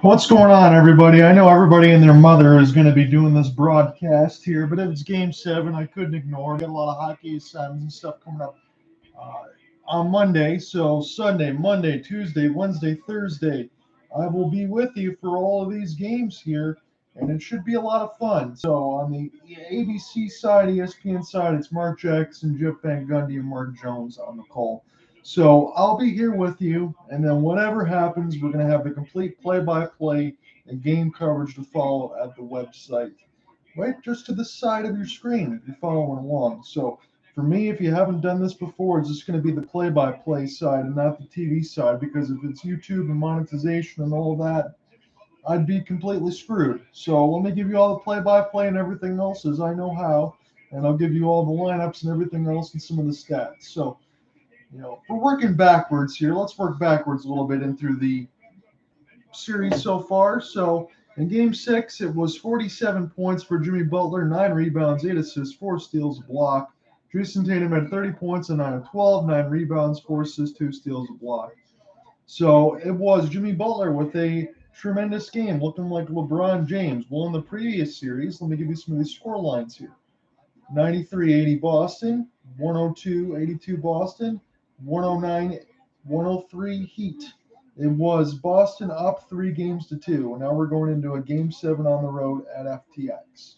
What's going on, everybody? I know everybody and their mother is going to be doing this broadcast here, but it was Game 7. I couldn't ignore. Got a lot of hockey assignments and stuff coming up uh, on Monday. So Sunday, Monday, Tuesday, Wednesday, Thursday, I will be with you for all of these games here, and it should be a lot of fun. So on the ABC side, ESPN side, it's Mark Jackson, Jeff Van Gundy, and Mark Jones on the call. So I'll be here with you, and then whatever happens, we're going to have the complete play-by-play and game coverage to follow at the website, right just to the side of your screen if you're following along. So for me, if you haven't done this before, it's just going to be the play-by-play side and not the TV side, because if it's YouTube and monetization and all of that, I'd be completely screwed. So let me give you all the play-by-play and everything else as I know how, and I'll give you all the lineups and everything else and some of the stats. So we're working backwards here. Let's work backwards a little bit in through the series so far. So in Game 6, it was 47 points for Jimmy Butler, 9 rebounds, 8 assists, 4 steals, a block. Jason Tatum had 30 points and 9 of 12, 9 rebounds, 4 assists, 2 steals, a block. So it was Jimmy Butler with a tremendous game, looking like LeBron James. Well, in the previous series, let me give you some of these score lines here. 93-80 Boston, 102-82 Boston, 109-103 Heat. It was Boston up 3 games to 2, and now we're going into a Game 7 on the road at FTX.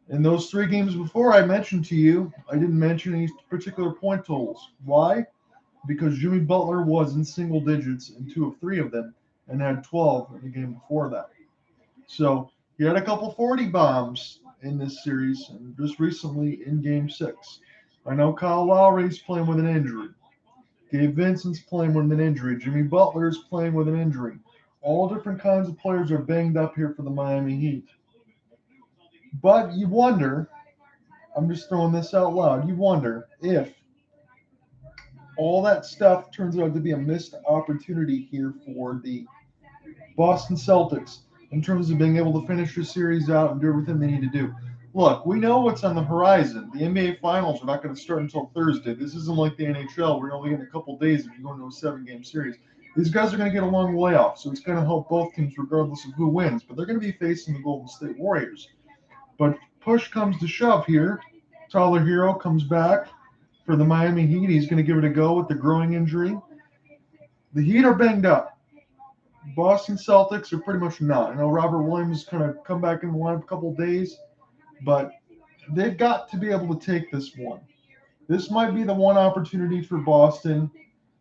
In those 3 games before I mentioned to you, I didn't mention any particular point totals. Why? Because Jimmy Butler was in single digits in 2 of 3 of them and had 12 in the game before that. So he had a couple 40 bombs in this series and just recently in Game 6. I know Kyle Lowry's playing with an injury. Gabe Vincent's playing with an injury. Jimmy Butler's playing with an injury. All different kinds of players are banged up here for the Miami Heat. But you wonder, I'm just throwing this out loud, you wonder if all that stuff turns out to be a missed opportunity here for the Boston Celtics in terms of being able to finish the series out and do everything they need to do. Look, we know what's on the horizon. The NBA Finals are not going to start until Thursday. This isn't like the NHL. We're only getting a couple days if you go into a 7-game series. These guys are going to get a long layoff, so it's going to help both teams regardless of who wins. But they're going to be facing the Golden State Warriors. But push comes to shove here. Tyler Hero comes back for the Miami Heat. He's going to give it a go with the growing injury. The Heat are banged up. Boston Celtics are pretty much not. I know Robert Williams kind of come back in the line a couple days, but they've got to be able to take this one. This might be the one opportunity for Boston.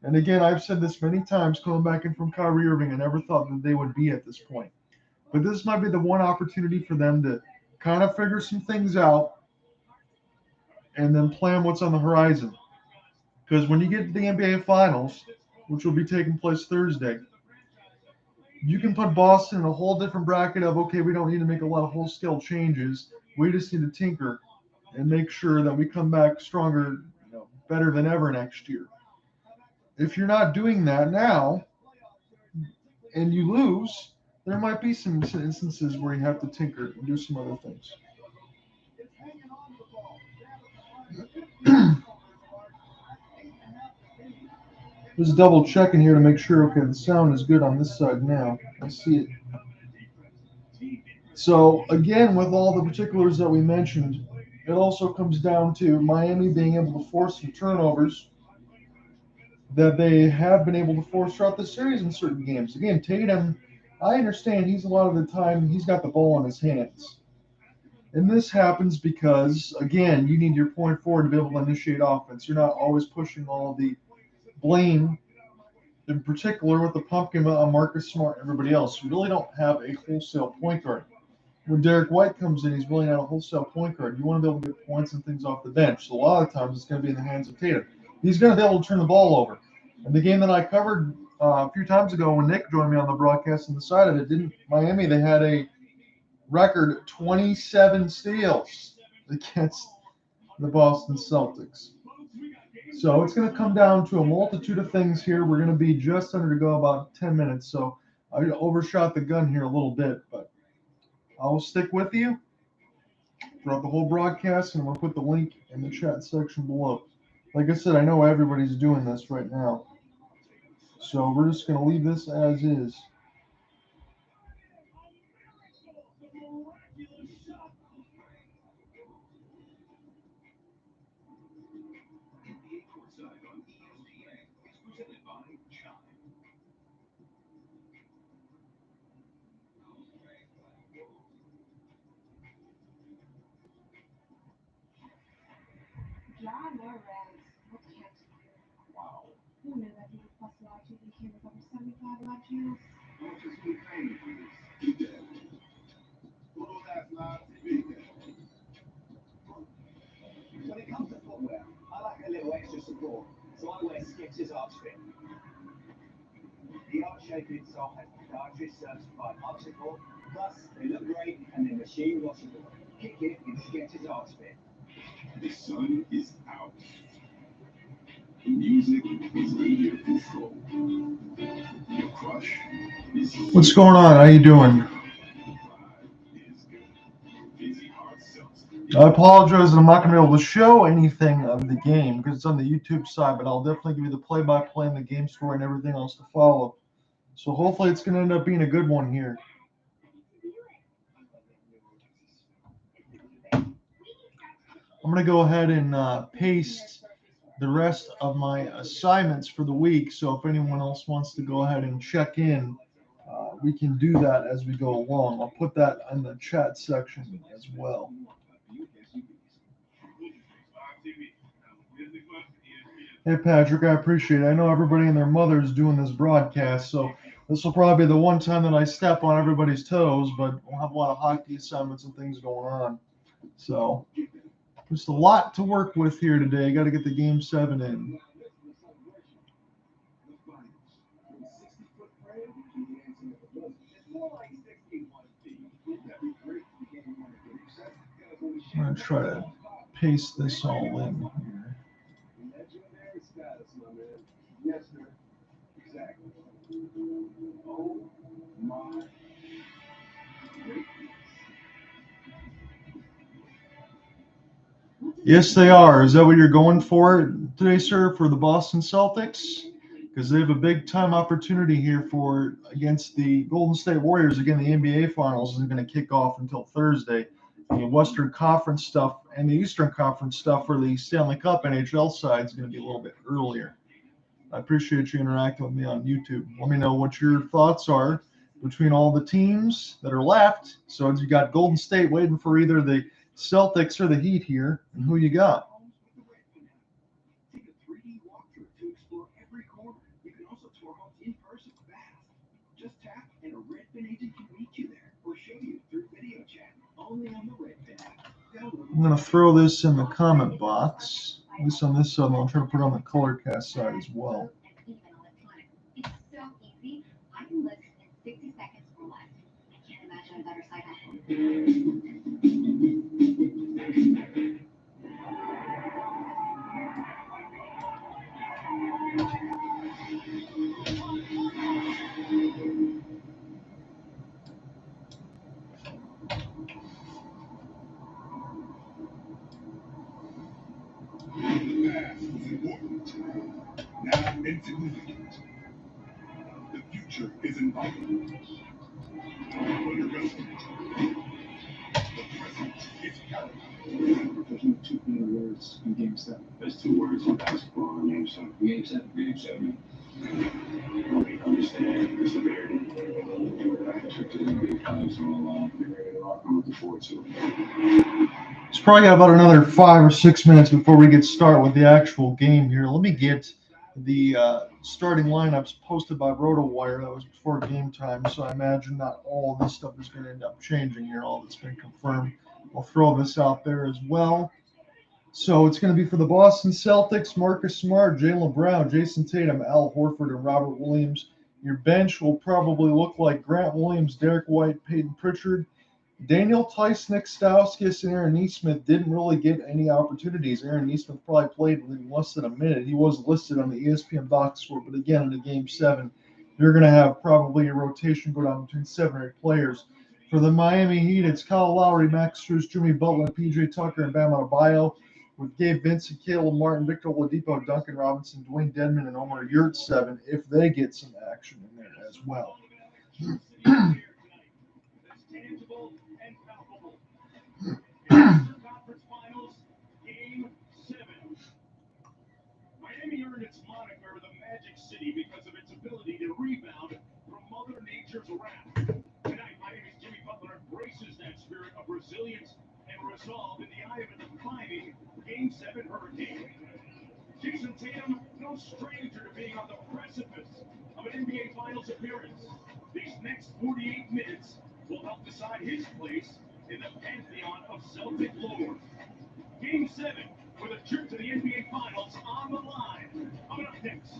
And again, I've said this many times coming back in from Kyrie Irving. I never thought that they would be at this point. But this might be the one opportunity for them to kind of figure some things out and then plan what's on the horizon. Because when you get to the NBA Finals, which will be taking place Thursday, you can put Boston in a whole different bracket of, okay, we don't need to make a lot of whole-scale changes. We just need to tinker and make sure that we come back stronger, better than ever next year. If you're not doing that now and you lose, there might be some instances where you have to tinker and do some other things. Just double checking here to make sure, okay, the sound is good on this side now. I see it. So again, with all the particulars that we mentioned, it also comes down to Miami being able to force some turnovers that they have been able to force throughout the series in certain games. Again, Tatum, I understand he's a lot of the time, he's got the ball in his hands. And this happens because, again, you need your point forward to be able to initiate offense. You're not always pushing all the blame, in particular with the pumpkin on Marcus Smart and everybody else. You really don't have a wholesale point guard. When Derek White comes in, he's really not a wholesale point guard. You want to be able to get points and things off the bench. So a lot of times it's going to be in the hands of Tatum. He's going to be able to turn the ball over. And the game that I covered a few times ago when Nick joined me on the broadcast on the side of it, Miami, they had a record 27 steals against the Boston Celtics. So it's going to come down to a multitude of things here. We're going to be just under to go about 10 minutes. So I overshot the gun here a little bit, but I will stick with you throughout the whole broadcast, and we'll put the link in the chat section below. Like I said, I know everybody's doing this right now. So we're just going to leave this as is. What's going on? How you doing? I apologize that I'm not going to be able to show anything of the game because it's on the YouTube side, but I'll definitely give you the play-by-play and the game score and everything else to follow. So hopefully it's going to end up being a good one here. I'm going to go ahead and paste the rest of my assignments for the week. So if anyone else wants to go ahead and check in, we can do that as we go along. I'll put that in the chat section as well. Hey, Patrick, I appreciate it. I know everybody and their mother is doing this broadcast, so this will probably be the one time that I step on everybody's toes, but we'll have a lot of hockey assignments and things going on. So there's a lot to work with here today. Got to get the Game 7 in. I'm going to try to paste this all in here. Yes, they are. Is that what you're going for today, sir, for the Boston Celtics? Because they have a big time opportunity here for against the Golden State Warriors. Again, the NBA Finals isn't going to kick off until Thursday. The Western Conference stuff and the Eastern Conference stuff for the Stanley Cup NHL side is going to be a little bit earlier. I appreciate you interacting with me on YouTube. Let me know what your thoughts are between all the teams that are left. So you got Golden State waiting for either the Celtics or the Heat here, and who you got? I'm going to throw this in the comment box, at least on this side. I'll try to put it on the Colorcast side as well. The future is inviting. There's no two words in Game 7. There's two words in basketball in Game 7. Game 7. Game 7. We understand the severity. I took the NBA Finals so long. I'm looking forward to it. It's probably got about another 5 or 6 minutes before we get started with the actual game here. Let me get the starting lineups posted by RotoWire. That was before game time, so I imagine not all of this stuff is going to end up changing here. All that's been confirmed. I'll throw this out there as well. So it's going to be for the Boston Celtics: Marcus Smart, Jaylen Brown, Jason Tatum, Al Horford, and Robert Williams. Your bench will probably look like Grant Williams, Derek White, Peyton Pritchard. Daniel Tice, Nick Stauskas, and Aaron Nesmith didn't really get any opportunities. Aaron Nesmith probably played in less than a minute. He was listed on the ESPN box score, but again, in the Game 7, you're going to have probably a rotation go down between 7 or 8 players. For the Miami Heat, it's Kyle Lowry, Max Strus, Jimmy Butler, PJ Tucker, and Bam Adebayo. with Gabe Vincent, Caleb Martin, Victor Oladipo, Duncan Robinson, Dwayne Dedman, and Omer Yurt 7 if they get some action in there as well. Miami earned its moniker the Magic City because of its ability to rebound from Mother Nature's wrath. Tonight, Miami's Jimmy Butler embraces that spirit of resilience and resolve in the eye of a defining Game 7 hurricane. Jason Tatum, no stranger to being on the precipice of an NBA Finals appearance. These next 48 minutes will help decide his place in the pantheon of Celtic lore. Game 7, with a trip to the NBA Finals on the line. Coming up next.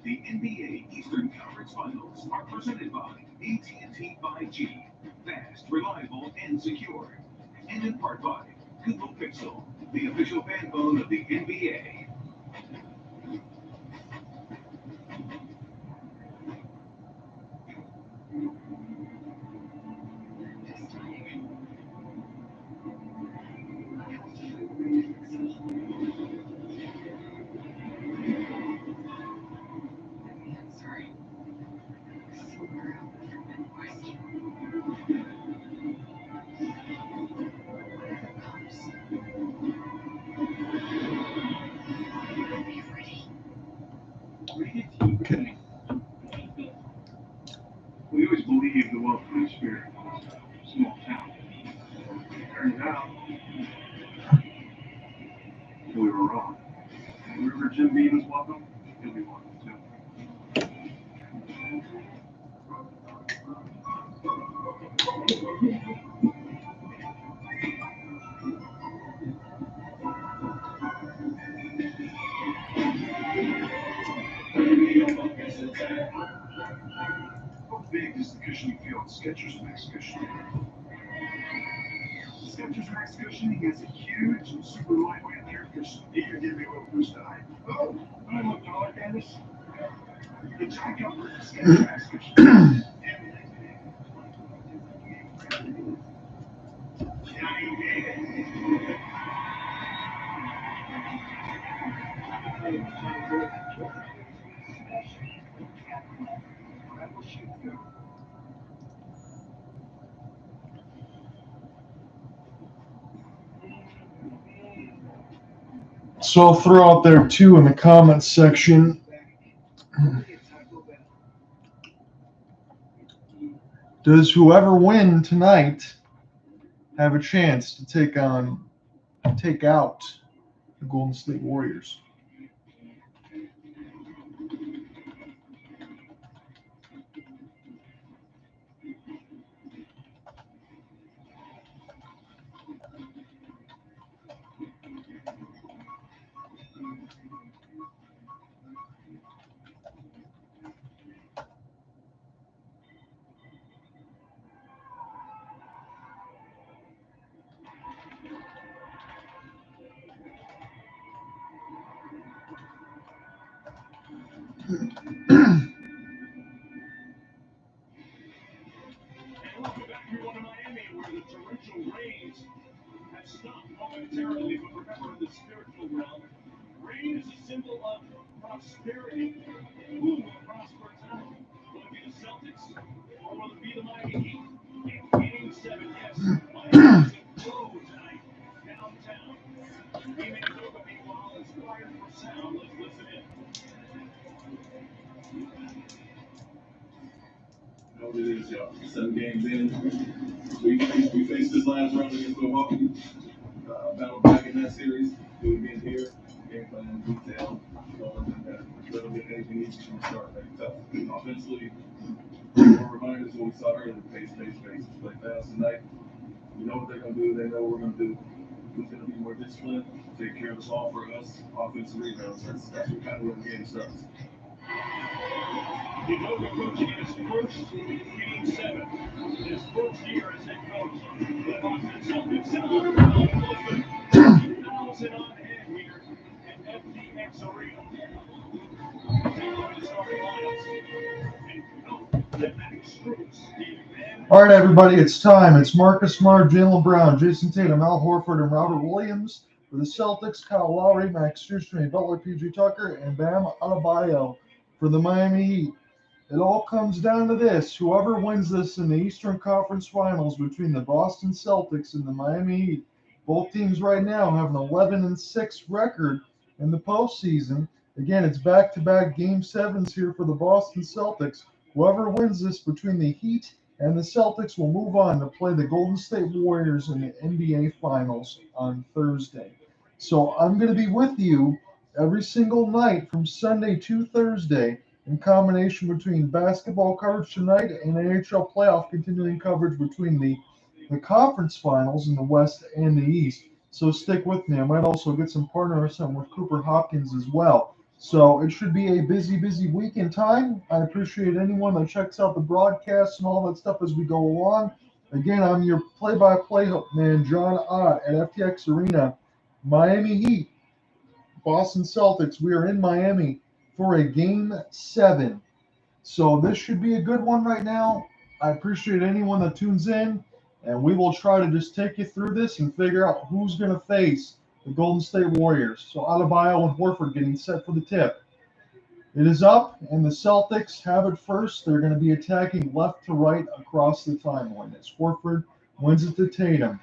The NBA Eastern Conference Finals are presented by AT&T 5G. Fast, reliable, and secure. And in part by Google Pixel, the official fan phone of the NBA. Okay. We always believed the welcoming spirit was a small town. Turns out, we were wrong. Remember Jim Beam was welcome? He'll be welcome too. How big is the cushion you feel on Skechers Max Cushion? Skechers Max Cushion has a huge and super lightweight air cushion. You can give me a little boost tonight. Oh, I look taller, Candace. The giant comfort of Skechers Max Cushion. So I'll throw out there too in the comments section. Does whoever win tonight have a chance to take out the Golden State Warriors? Welcome back everyone to Miami, where the torrential rains have stopped momentarily, but remember in the spiritual realm, rain is a symbol of prosperity. Who will prosper tonight? Will it be the Celtics or will it be the Miami Heat? In Game 7, yes, Miami is a glow tonight downtown. We may go, but meanwhile, inspired for sound. Let's listen in. You know what it is, y'all. 7 games in. We faced this last round against Milwaukee. Battled back in that series. Do it again here. Game plan, detail. Going that little bit anything each to start making tough. Offensively, more reminders of what we saw earlier. Pace. Play fast tonight. We know what they're going to do. They know what we're going to do. Who's going to be more disciplined? Take care of the ball for us. Offensive rebounds. That's what kind of where the game starts. Udoka coaching in his first Game 7, his first year as head coach. The Boston Celtics on 2,000 on hand here at FTX Arena. Take a look at the starting lineups. And All right, everybody, it's time. It's Marcus Smart, Jaylen Brown, Jason Tatum, Al Horford, and Robert Williams for the Celtics, Kyle Lowry, Max Strus, Jimmy Butler, PJ Tucker, and Bam Adebayo for the Miami Heat. It all comes down to this. Whoever wins this in the Eastern Conference Finals between the Boston Celtics and the Miami Heat, both teams right now have an 11-6 record in the postseason. Again, it's back-to-back Game 7s here for the Boston Celtics. Whoever wins this between the Heat and the Celtics will move on to play the Golden State Warriors in the NBA Finals on Thursday. So I'm going to be with you every single night from Sunday to Thursday in combination between basketball coverage tonight and NHL playoff continuing coverage between the conference finals in the West and the East. So stick with me. I might also get some partners with Cooper Hopkins as well. So it should be a busy, busy weekend time. I appreciate anyone that checks out the broadcasts and all that stuff as we go along. Again, I'm your play-by-play man, John Ott at FTX Arena. Miami Heat, Boston Celtics. We are in Miami for a Game 7. So this should be a good one right now. I appreciate anyone that tunes in, and we will try to just take you through this and figure out who's going to face the Golden State Warriors. So Adebayo and Horford getting set for the tip. It is up, and the Celtics have it first. They're going to be attacking left to right across the timeline as Horford wins it to Tatum.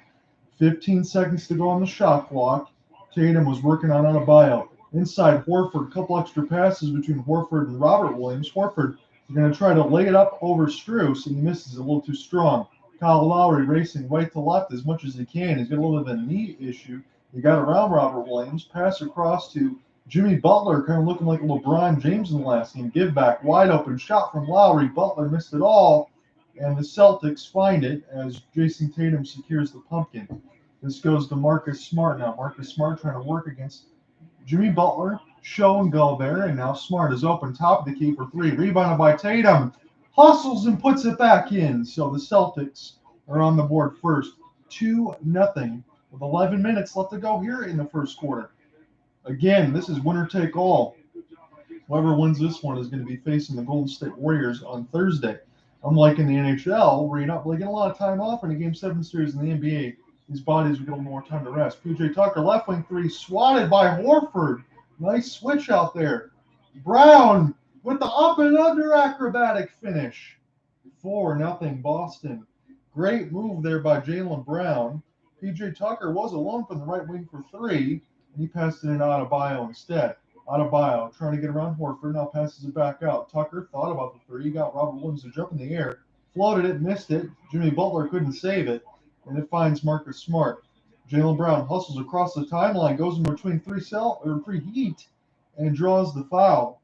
15 seconds to go on the shot clock. Tatum was working on Adebayo. Inside Horford, a couple extra passes between Horford and Robert Williams. Horford is going to try to lay it up over Strus, and he misses a little too strong. Kyle Lowry racing right to left as much as he can. He's got a little bit of a knee issue. He got around Robert Williams, pass across to Jimmy Butler, kind of looking like LeBron James in the last game. Give back, wide open shot from Lowry. Butler missed it all, and the Celtics find it as Jason Tatum secures the pumpkin. This goes to Marcus Smart now. Marcus Smart trying to work against Jimmy Butler, Show, and Gobert, and now Smart is open top of the key for three. Rebounded by Tatum. Hustles and puts it back in. So the Celtics are on the board first. 2-0 with 11 minutes left to go here in the first quarter. Again, this is winner take all. Whoever wins this one is going to be facing the Golden State Warriors on Thursday. Unlike in the NHL, where you're not really getting a lot of time off in a Game 7 series in the NBA, these bodies will get a little more time to rest. PJ Tucker, left wing three, swatted by Horford. Nice switch out there. Brown with the up and under acrobatic finish. 4-0 Boston. Great move there by Jaylen Brown. PJ Tucker was alone from the right wing for three, and he passed it in Adebayo instead. Adebayo trying to get around Horford, now passes it back out. Tucker thought about the three, got Robert Williams to jump in the air, floated it, missed it. Jimmy Butler couldn't save it, and it finds Marcus Smart. Jaylen Brown hustles across the timeline, goes in between three Heat, and draws the foul.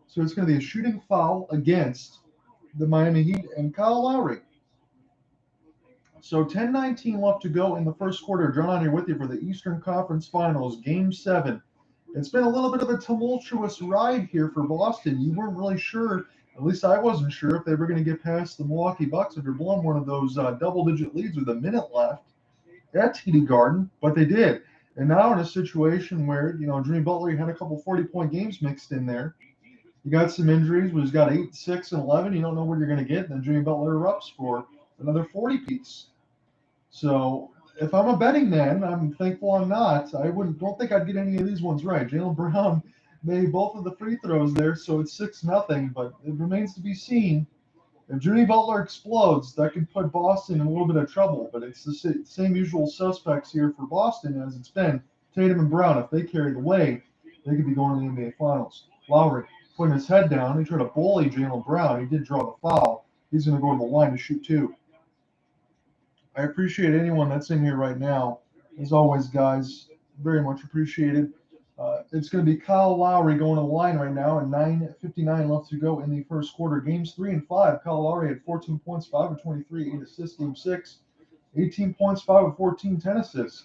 So it's going to be a shooting foul against the Miami Heat and Kyle Lowry. So 10-19 left to go in the first quarter. John here with you for the Eastern Conference Finals, Game 7. It's been a little bit of a tumultuous ride here for Boston. You weren't really sure, at least I wasn't sure, if they were going to get past the Milwaukee Bucks after blowing one of those double-digit leads with a minute left at TD Garden, but they did. And now in a situation where, Jimmy Butler had a couple 40-point games mixed in there. You got some injuries, but he's got 8, 6, and 11. You don't know what you're going to get. And then Jimmy Butler erupts for another 40-piece. So if I'm a betting man, I'm thankful I'm not. I don't think I'd get any of these ones right. Jaylen Brown made both of the free throws there, so it's 6-0, but it remains to be seen. If Jimmy Butler explodes, that could put Boston in a little bit of trouble, but it's the same usual suspects here for Boston as it's been. Tatum and Brown, if they carry the way, they could be going to the NBA Finals. Lowry putting his head down. He tried to bully Jaylen Brown. He did draw the foul. He's going to go to the line to shoot two. I appreciate anyone that's in here right now. As always, guys, very much appreciated. It's going to be Kyle Lowry going to the line right now, and 9:59 left to go in the first quarter. Games 3 and 5, Kyle Lowry had 14 points, 5 of 23, 8 assists. Game 6, 18 points, 5 of 14, 10 assists.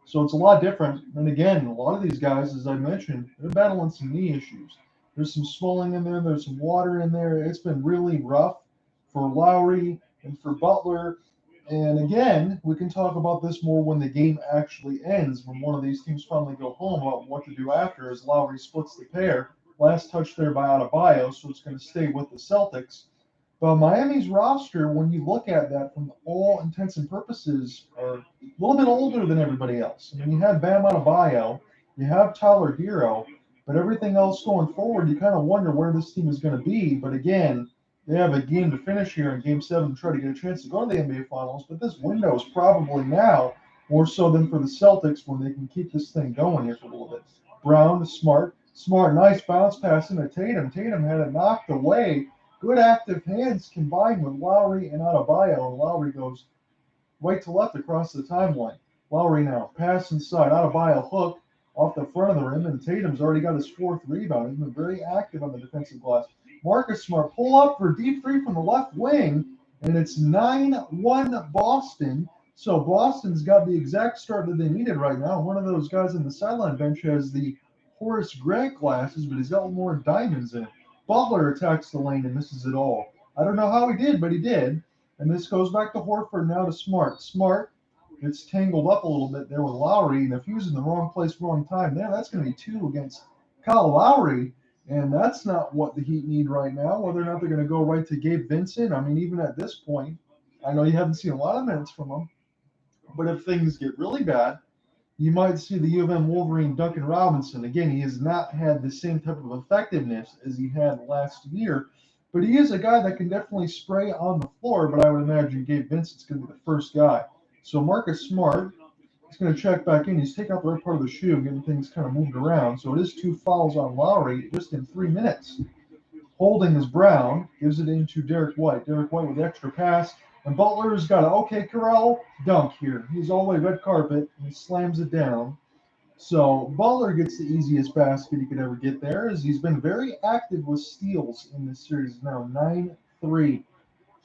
So it's a lot different. And again, a lot of these guys, as I mentioned, they're battling some knee issues. There's some swelling in there. There's some water in there. It's been really rough for Lowry and for Butler. And again, we can talk about this more when the game actually ends, when one of these teams finally go home about what to do after as Lowry splits the pair. Last touch there by Adebayo, so it's going to stay with the Celtics. But Miami's roster, when you look at that from all intents and purposes, are a little bit older than everybody else. I mean, you have Bam Adebayo, you have Tyler Hero, but everything else going forward, you kind of wonder where this team is going to be. But again, they have a game to finish here in Game 7 to try to get a chance to go to the NBA Finals. But this window is probably now more so than for the Celtics when they can keep this thing going here for a little bit. Brown, smart, nice bounce pass into Tatum. Tatum had it knocked away. Good active hands combined with Lowry and Adebayo, and Lowry goes right to left across the timeline. Lowry now pass inside. Adebayo hook off the front of the rim, and Tatum's already got his fourth rebound. He's been very active on the defensive glass. Marcus Smart pull up for deep three from the left wing, and it's 9-1 Boston. So Boston's got the exact start that they needed right now. One of those guys on the sideline bench has the Horace Grant glasses, but he's got more diamonds in it. Butler attacks the lane and misses it all. I don't know how he did, but he did. And this goes back to Horford now to Smart. Smart gets tangled up a little bit there with Lowry, and if he was in the wrong place, wrong time there, that's going to be two against Kyle Lowry, and that's not what the Heat need right now. Whether or not they're going to go right to Gabe Vincent, I mean, even at this point, I know you haven't seen a lot of minutes from him, but if things get really bad, you might see the U of M Wolverine Duncan Robinson. Again, he has not had the same type of effectiveness as he had last year, but he is a guy that can definitely spray on the floor. But I would imagine Gabe Vincent's going to be the first guy. So Marcus Smart is going to check back in. He's taking out the right part of the shoe, getting things kind of moved around. So it is two fouls on Lowry just in 3 minutes. Holding is Brown, gives it into Derek White. Derek White with the extra pass. And Butler's got a okay, Carell, dunk here. He's all the way red carpet, and he slams it down. So Butler gets the easiest basket he could ever get there, as he's been very active with steals in this series now. 9-3.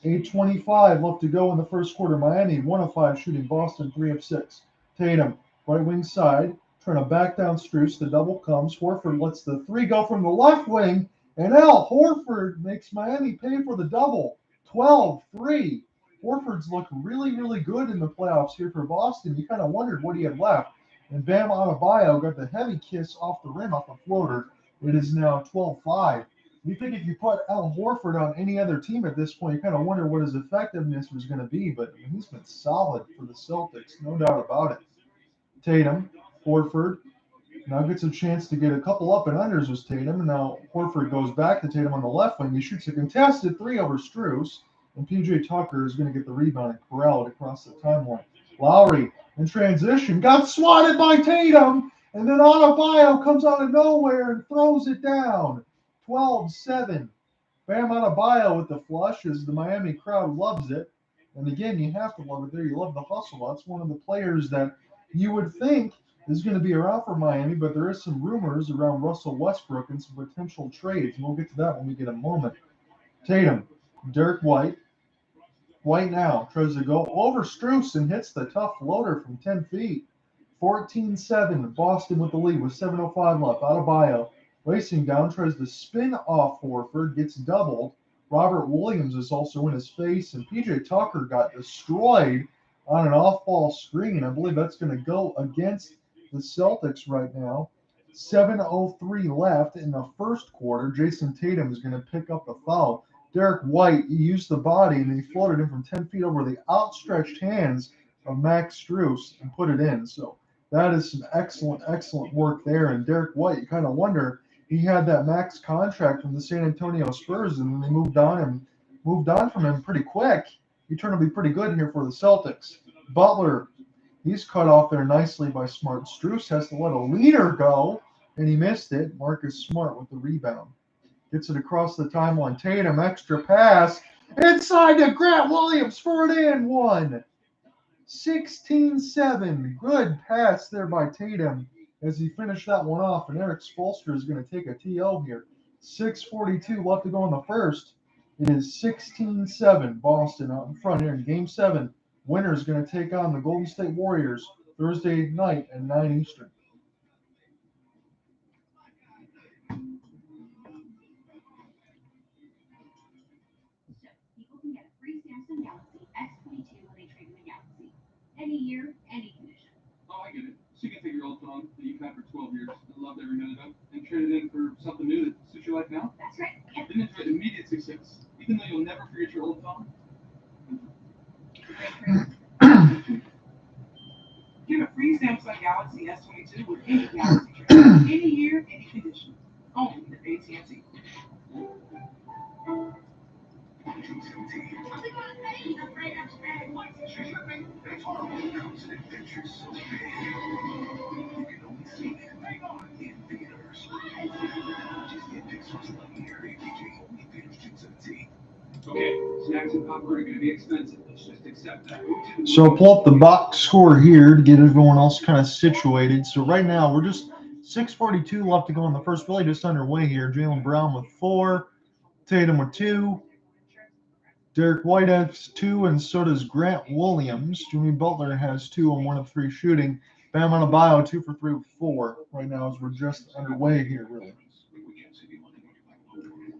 8:25 left to go in the first quarter. Miami 1 of 5 shooting. Boston 3 of 6. Tatum, right wing side, trying to back down Strus. The double comes. Horford lets the three go from the left wing. And Al Horford makes Miami pay for the double. 12-3. Horford's looked really, really good in the playoffs here for Boston. You kind of wondered what he had left. And Bam Adebayo got the heavy kiss off the rim off the floater. It is now 12-5. You think if you put Al Horford on any other team at this point, you kind of wonder what his effectiveness was going to be. But I mean, he's been solid for the Celtics, no doubt about it. Tatum, Horford, now gets a chance to get a couple up and unders with Tatum. And now Horford goes back to Tatum on the left wing. He shoots a contested three over Strus. And PJ Tucker is going to get the rebound and corral it across the timeline. Lowry in transition got swatted by Tatum. And then Adebayo comes out of nowhere and throws it down. 12-7. Bam Adebayo with the flush as the Miami crowd loves it. And again, you have to love it there. You love the hustle. That's one of the players that you would think is going to be around for Miami, but there is some rumors around Russell Westbrook and some potential trades, and we'll get to that when we get a moment. Tatum, Derek White. White now tries to go over Strus and hits the tough floater from 10 feet. 14-7. Boston with the lead with 7:05 left. Adebayo racing down, tries to spin off Horford, gets doubled. Robert Williams is also in his face, and PJ Tucker got destroyed on an off-ball screen. I believe that's going to go against the Celtics right now. 7:03 left in the first quarter. Jason Tatum is going to pick up the foul. Derek White, he used the body and he floated him from 10 feet over the outstretched hands of Max Strus and put it in. So that is some excellent, excellent work there. And Derek White, you kind of wonder, he had that max contract from the San Antonio Spurs, and then they moved on from him pretty quick. He turned to be pretty good here for the Celtics. Butler, he's cut off there nicely by Smart. Strus has to let a leader go, and he missed it. Marcus Smart with the rebound. Gets it across the timeline. Tatum, extra pass. Inside to Grant Williams for an and one. 16-7. Good pass there by Tatum as he finished that one off. And Eric Spoelstra is going to take a TO here. 6:42 left to go in the first. It is 16-7. Boston out in front here in Game 7. Winner is going to take on the Golden State Warriors Thursday night at 9 Eastern. People can get a free Samsung Galaxy S22 when they trade in the Galaxy. Any year, any condition. Oh, I get it. So you can take your old phone that you've had for 12 years and loved every minute of, and trade it in for something new that suits your life now? That's right. Yep. Then enjoy immediate success. Even though you'll never forget your old phone? Get a free Samsung Galaxy S22 with any Galaxy trade. Any year, any condition. Only at AT&T. Okay, snacks and popcorn are going to be expensive. Let's just accept that. So I'll pull up the box score here to get everyone else kind of situated. So right now we're just 6:42 left to go in the first, really just underway here. Jaylen Brown with 4, Tatum with 2, Derek White has 2, and so does Grant Williams. Jimmy Butler has 2 on 1 of 3 shooting. Bam Adebayo 2 for 3 with 4 right now as we're just underway here, really.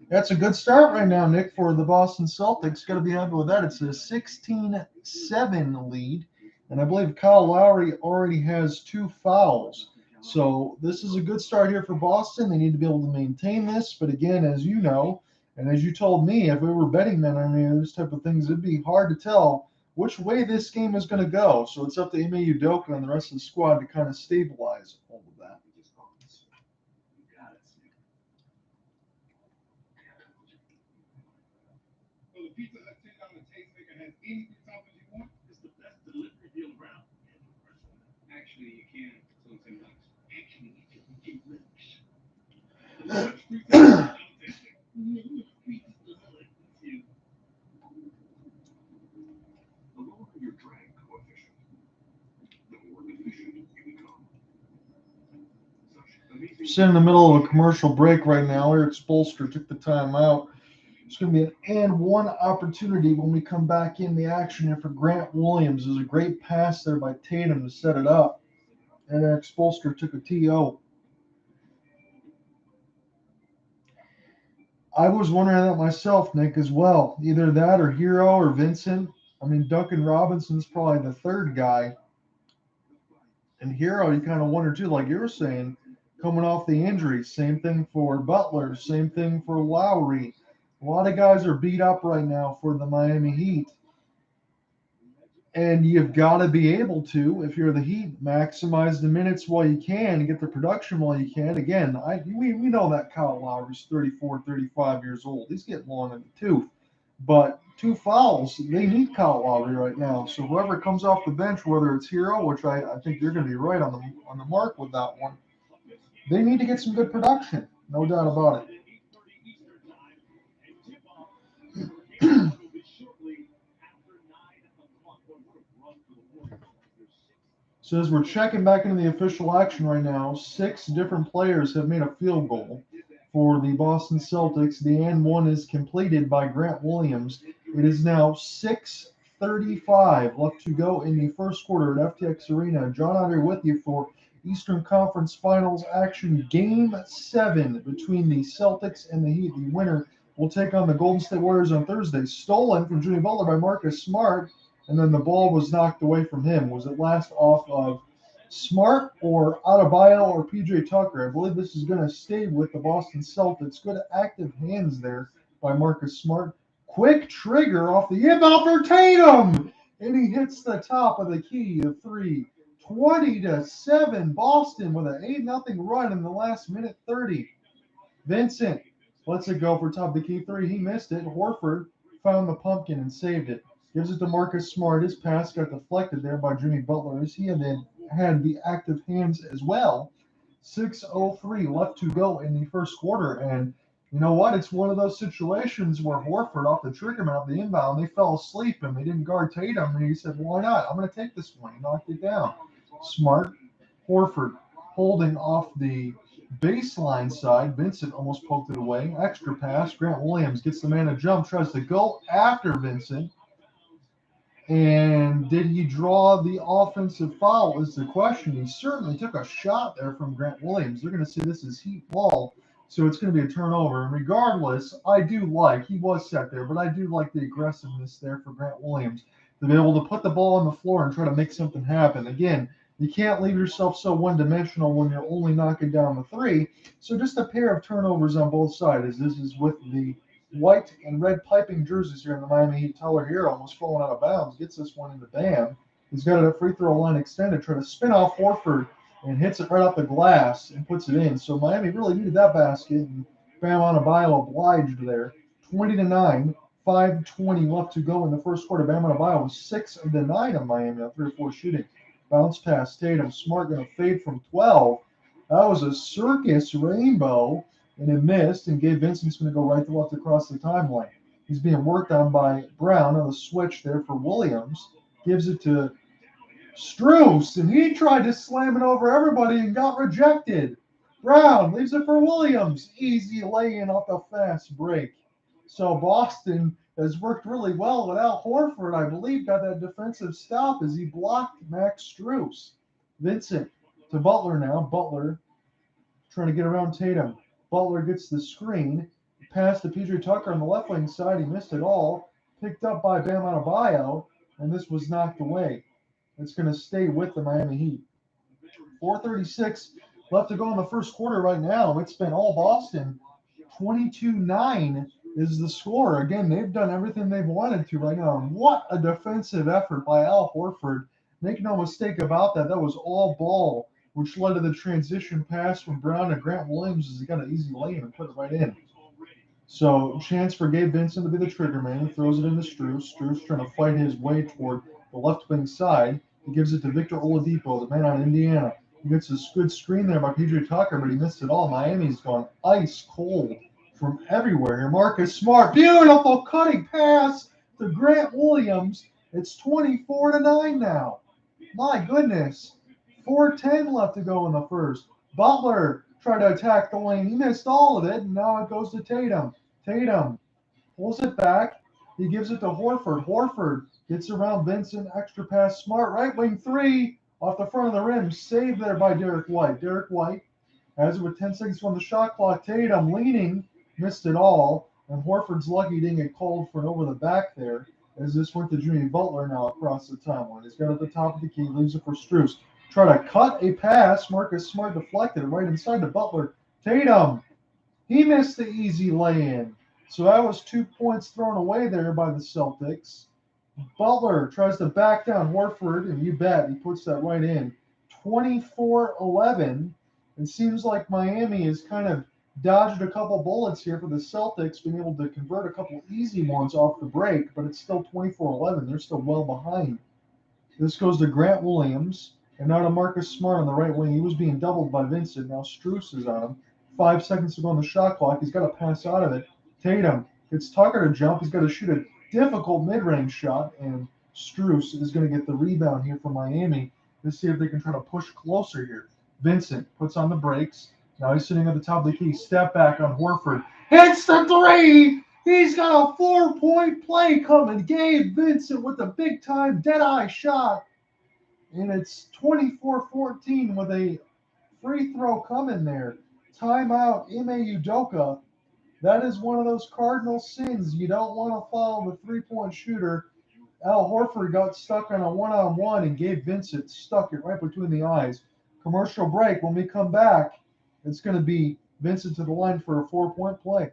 That's a good start right now, Nick, for the Boston Celtics. Got to be happy with that. It's a 16-7 lead, and I believe Kyle Lowry already has 2 fouls. So this is a good start here for Boston. They need to be able to maintain this. But again, as you know, and as you told me, if we were betting men on any of those type of things, it'd be hard to tell which way this game is going to go. So it's up to Ime Udoka and the rest of the squad to kind of stabilize all of that. So the Pizza Hut $10 tastemaker has any toppings you want. It's the best delivery deal around. Actually, you can. It's only $10. Actually, you can get rich. The lower your drag coefficient, the more efficient you become. Sitting in the middle of a commercial break right now. Eric Spoelstra took the time out. It's going to be an and one opportunity when we come back in the action here for Grant Williams. There's a great pass there by Tatum to set it up. And Eric Spoelstra took a TO. I was wondering that myself, Nick, as well. Either that or Hero or Vincent. I mean, Duncan Robinson's probably the third guy. And Hero, you kind of wonder too, like you were saying, coming off the injury. Same thing for Butler. Same thing for Lowry. A lot of guys are beat up right now for the Miami Heat. And you've got to be able to, if you're the Heat, maximize the minutes while you can and get the production while you can. Again, we know that Kyle Lowry's 34, 35 years old. He's getting long in the tooth. But 2 fouls, they need Kyle Lowry right now. So whoever comes off the bench, whether it's Hero, which I think you're going to be right on the mark with that one, they need to get some good production. No doubt about it. So as we're checking back into the official action right now, 6 different players have made a field goal for the Boston Celtics. The and one is completed by Grant Williams. It is now 6:35 left to go in the first quarter at FTX Arena. John out here with you for Eastern Conference Finals action. Game 7 between the Celtics and the Heat. The winner will take on the Golden State Warriors on Thursday. Stolen from Jimmy Butler by Marcus Smart. And then the ball was knocked away from him. Was it last off of Smart or Adebayo or PJ Tucker? I believe this is going to stay with the Boston Celtics. Good active hands there by Marcus Smart. Quick trigger off the inbound for Tatum. And he hits the top of the key of 3. 20-7. Boston with an 8-0 run in the last minute 30. Vincent lets it go for top of the key 3. He missed it. Horford found the pumpkin and saved it. Gives it to Marcus Smart. His pass got deflected there by Jimmy Butler as he had the active hands as well. 6:03 left to go in the first quarter. And you know what? It's one of those situations where Horford off the trigger man, off the inbound, they fell asleep and they didn't guard Tatum. And he said, why not? I'm going to take this one. He knocked it down. Smart. Horford holding off the baseline side. Vincent almost poked it away. Extra pass. Grant Williams gets the man a jump, tries to go after Vincent. And did he draw the offensive foul is the question. He certainly took a shot there from Grant Williams. They're going to say this is Heat ball, so it's going to be a turnover. And regardless, he was set there, but I do like the aggressiveness there for Grant Williams to be able to put the ball on the floor and try to make something happen. Again, you can't leave yourself so one-dimensional when you're only knocking down the 3. So just a pair of turnovers on both sides. This is with the white and red piping jerseys here in the Miami Heat. Tyler Hero almost falling out of bounds. Gets this one into Bam. He's got it at free throw line extended. Try to spin off Horford and hits it right off the glass and puts it in. So Miami really needed that basket. And Bam Adebayo obliged there. 20-9. 5:20 left to go in the first quarter. Bam Adebayo was 6 of the 9 of Miami on 3 or 4 shooting. Bounce pass Tatum. Smart going to fade from 12. That was a circus rainbow, and it missed. And Gabe Vincent's going to go right to left across the timeline. He's being worked on by Brown on the switch there for Williams. Gives it to Strus, and he tried to slam it over everybody and got rejected. Brown leaves it for Williams. Easy lay-in off the fast break. So Boston has worked really well with Al Horford, I believe, got that defensive stop as he blocked Max Strus. Vincent to Butler now. Butler trying to get around Tatum. Butler gets the screen. Pass to PJ Tucker on the left wing side. He missed it all. Picked up by Bam Adebayo, and this was knocked away. It's going to stay with the Miami Heat. 4:36 left to go in the first quarter right now. It's been all Boston. 22-9 is the score. Again, they've done everything they've wanted to right now. And what a defensive effort by Al Horford. Make no mistake about that. That was all ball, which led to the transition pass from Brown to Grant Williams as he got an easy lane and put it right in. So chance for Gabe Vincent to be the trigger man. He throws it into Strus. Strus trying to fight his way toward the left wing side. He gives it to Victor Oladipo, the man out of Indiana. He gets a good screen there by PJ Tucker, but he missed it all. Miami's gone ice cold from everywhere here. Marcus Smart, beautiful cutting pass to Grant Williams. It's 24-9 now. My goodness. 4:10 left to go in the first. Butler tried to attack the lane. He missed all of it, and now it goes to Tatum. Tatum pulls it back. He gives it to Horford. Horford gets around Vincent. Extra pass. Smart. Right wing three off the front of the rim. Saved there by Derek White. Derek White has it with 10 seconds on the shot clock. Tatum leaning. Missed it all. And Horford's lucky he didn't get called for an over the back there as this went to Jimmy Butler now across the timeline. He's got it at the top of the key. Leaves it for Strus. Try to cut a pass. Marcus Smart deflected it right inside the Butler. Tatum. He missed the easy lay-in. So that was 2 points thrown away there by the Celtics. Butler tries to back down Horford, and you bet he puts that right in. 24-11. It seems like Miami has kind of dodged a couple bullets here for the Celtics, being able to convert a couple easy ones off the break, but it's still 24-11. They're still well behind. This goes to Grant Williams, and now to Marcus Smart on the right wing. He was being doubled by Vincent. Now Strus is on him. 5 seconds to go on the shot clock. He's got to pass out of it. Tatum gets Tucker to jump. He's got to shoot a difficult mid-range shot, and Strus is going to get the rebound here for Miami. Let's see if they can try to push closer here. Vincent puts on the brakes. Now he's sitting at the top of the key. Step back on Horford. Hits the three! He's got a 4-point play coming. Gabe Vincent with a big-time dead-eye shot. And it's 24-14 with a free throw coming there. Timeout, Ime Udoka. That is one of those cardinal sins. You don't want to follow the three-point shooter. Al Horford got stuck on a one-on-one, and Gabe Vincent stuck it right between the eyes. Commercial break. When we come back, it's going to be Vincent to the line for a 4-point play.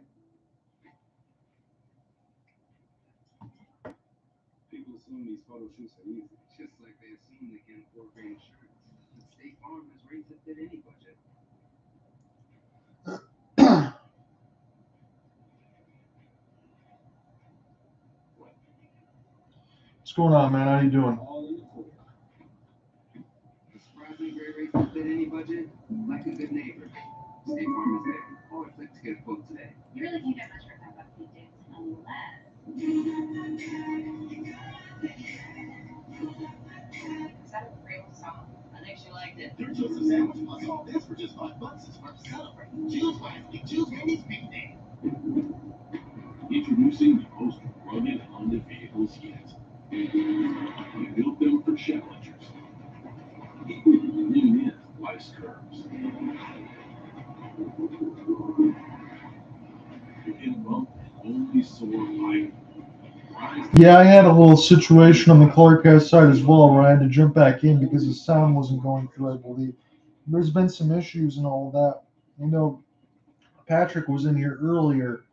People assume these photo shoots are easy, just like they assume they can afford great insurance. But State Farm has rates that fit any budget. What's going on, man? How you doing? Surprisingly great rates that fit any budget, like a good neighbor. State Farm is there. Call or click to get a quote today. You really can't get much for $5 these days, unless. Is that a real song? I think she liked it. Your Joseph sandwich plus all this for just $5. It's hard to celebrate. Choose wisely. Choose Wendy's Big Day. Introducing the most rugged Honda vehicles yet. We built them for challengers. Lean in life's curves. You can bump and only soar higher. Yeah, I had a little situation on the Clarkcast side as well where I had to jump back in because the sound wasn't going through, I believe. There's been some issues and all of that. You know, Patrick was in here earlier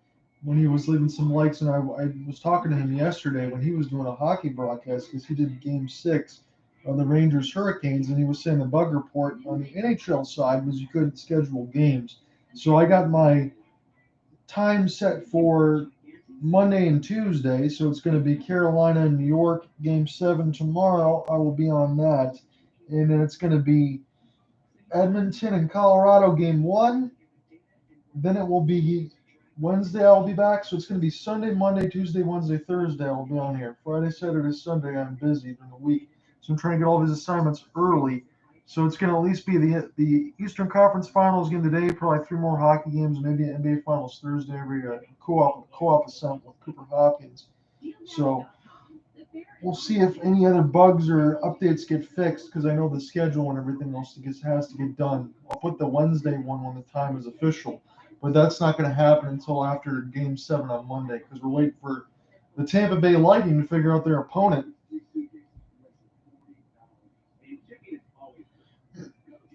when he was leaving some likes, and I was talking to him yesterday when he was doing a hockey broadcast because he did Game 6 of the Rangers Hurricanes, and he was saying the bug report on the NHL side was you couldn't schedule games. So I got my time set for Monday and Tuesday, so it's going to be Carolina and New York Game 7 tomorrow. I will be on that. And then it's going to be Edmonton and Colorado Game 1. Then it will be Wednesday, I'll be back. So it's going to be Sunday, Monday, Tuesday, Wednesday, Thursday. I'll be on here. Friday, Saturday, Sunday, I'm busy during the week. So I'm trying to get all these assignments early. So it's going to at least be the Eastern Conference Finals again today, probably 3 more hockey games, maybe an NBA Finals Thursday, every co-op assignment with Cooper Hopkins. So we'll see if any other bugs or updates get fixed because I know the schedule and everything else has to get done. I'll put the Wednesday one when the time is official, but that's not going to happen until after Game 7 on Monday because we're waiting for the Tampa Bay Lightning to figure out their opponent.